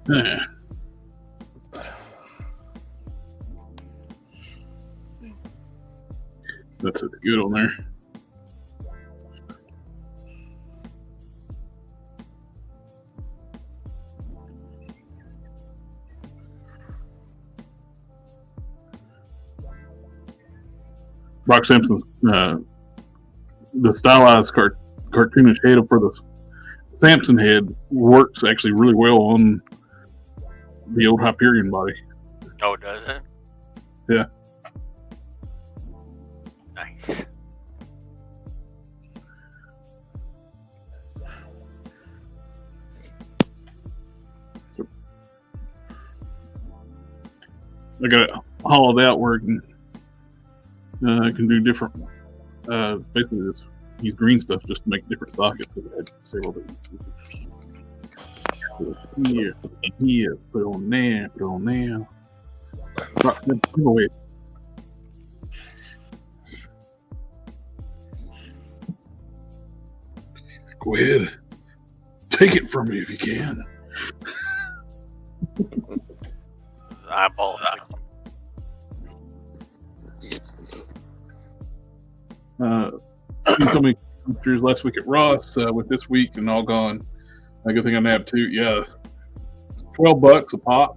Yeah. That's good on there. Brock Simpson's the stylized cartoonish head for the Samson head works actually really well on the old Hyperion body. Oh, does it? Yeah. Nice. I got it hollowed out where it can do different. Basically, use green stuff just to make different sockets. So I had several different. Here, here, put it on there, put it on there. Go ahead. Go ahead. Take it from me if you can. His eyeball. Seen so many pictures last week at Ross with this week and all gone. A good thing I nabbed too. Yeah, $12 a pop.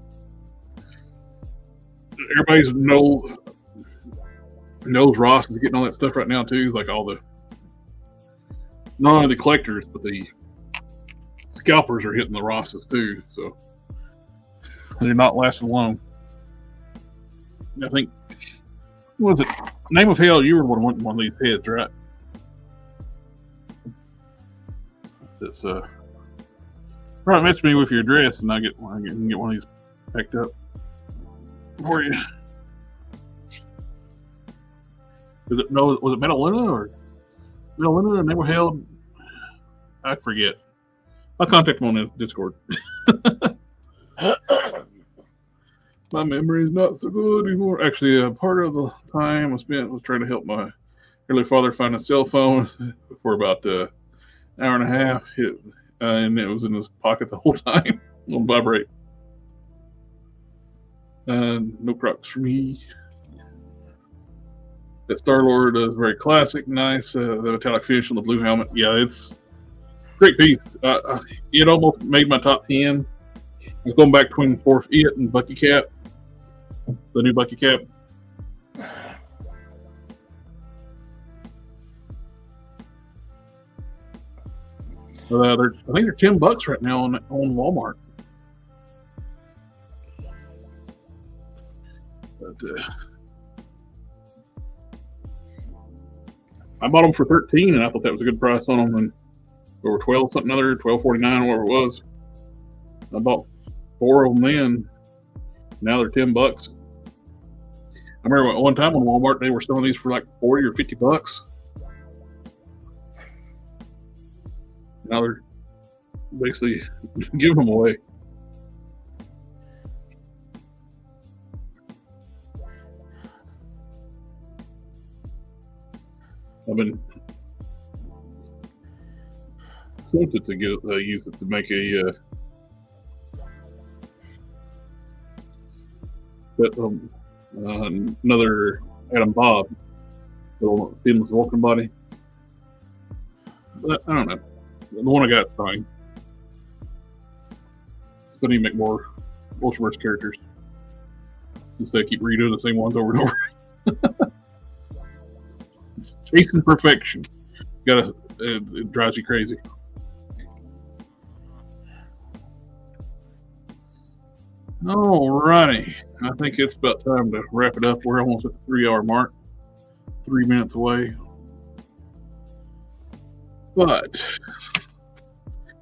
Everybody's knows Ross is getting all that stuff right now too. It's like all the not only the collectors but the scalpers are hitting the Rosses too. So they're not lasting long. I think what was it? Name of Hell, you were wanting one of these heads, right? It's right, match me with your address, and I can get one of these packed up for you. Was it Metaluna or Name of Hell? I forget. I'll contact them on the Discord. My memory is not so good anymore. Actually, part of the time I spent was trying to help my early father find a cell phone for about an hour and a half. And it was in his pocket the whole time on vibrate. No Crocs for me. That Star-Lord is very classic, nice. The metallic finish on the blue helmet. Yeah, it's a great piece. It almost made my top 10. I was going back between it and Bucky Cap. The new Bucky Cap. I think they're $10 right now on Walmart. But I bought them for $13, and I thought that was a good price on them. And they were $12 something other, $12.49, whatever it was. I bought 4 of them then. Now they're $10. I remember at one time on Walmart they were selling these for like $40 or $50. Now they're basically giving them away. I've been tempted to use it to make another Adam Bob, little seamless Vulcan body. But I don't know. The one I got is fine. So I need to make more Ultraverse characters. Instead, I keep redoing the same ones over and over. It's chasing perfection. It drives you crazy. Alrighty. I think it's about time to wrap it up. We're almost at the 3-hour mark. 3 minutes away. But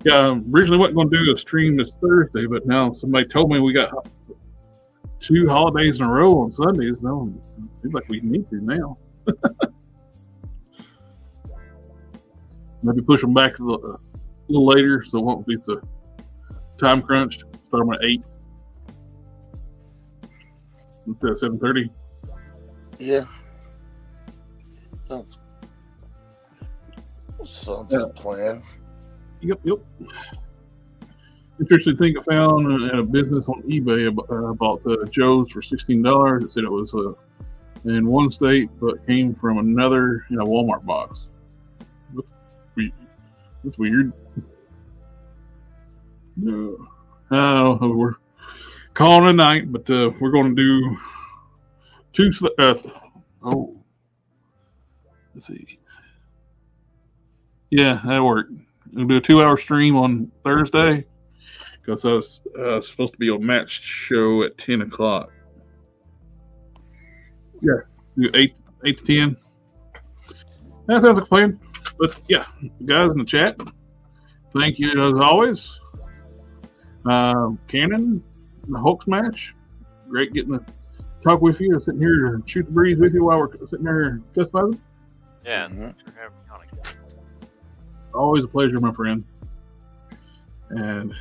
yeah, originally wasn't going to do a stream this Thursday, but now somebody told me we got 2 holidays in a row on Sundays. No, it seems like we need to now. Maybe push them back a little later so it won't be so time crunched. Start them at 8 instead of 7:30. Yeah. Sounds like a plan. Yep. Interesting thing I found in a business on eBay. I bought Joe's for $16. It said it was in one state, but came from another Walmart box. That's weird. No, we're calling it a night, but we're going to do 2. Let's see. Yeah, that worked. We'll do a 2-hour stream on Thursday because I was supposed to be on Matt's show at 10 o'clock. Yeah, do 8 to 10. That sounds like a plan. But yeah, guys in the chat, thank you as always. Cannon, the Hulk smash, great getting to talk with you, sitting here and shoot the breeze with you while we're sitting there customizing. Yeah, thanks for having me on again. Always a pleasure, my friend. And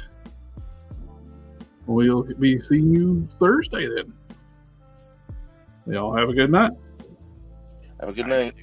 we'll be seeing you Thursday then. Y'all have a good night. Have a good night.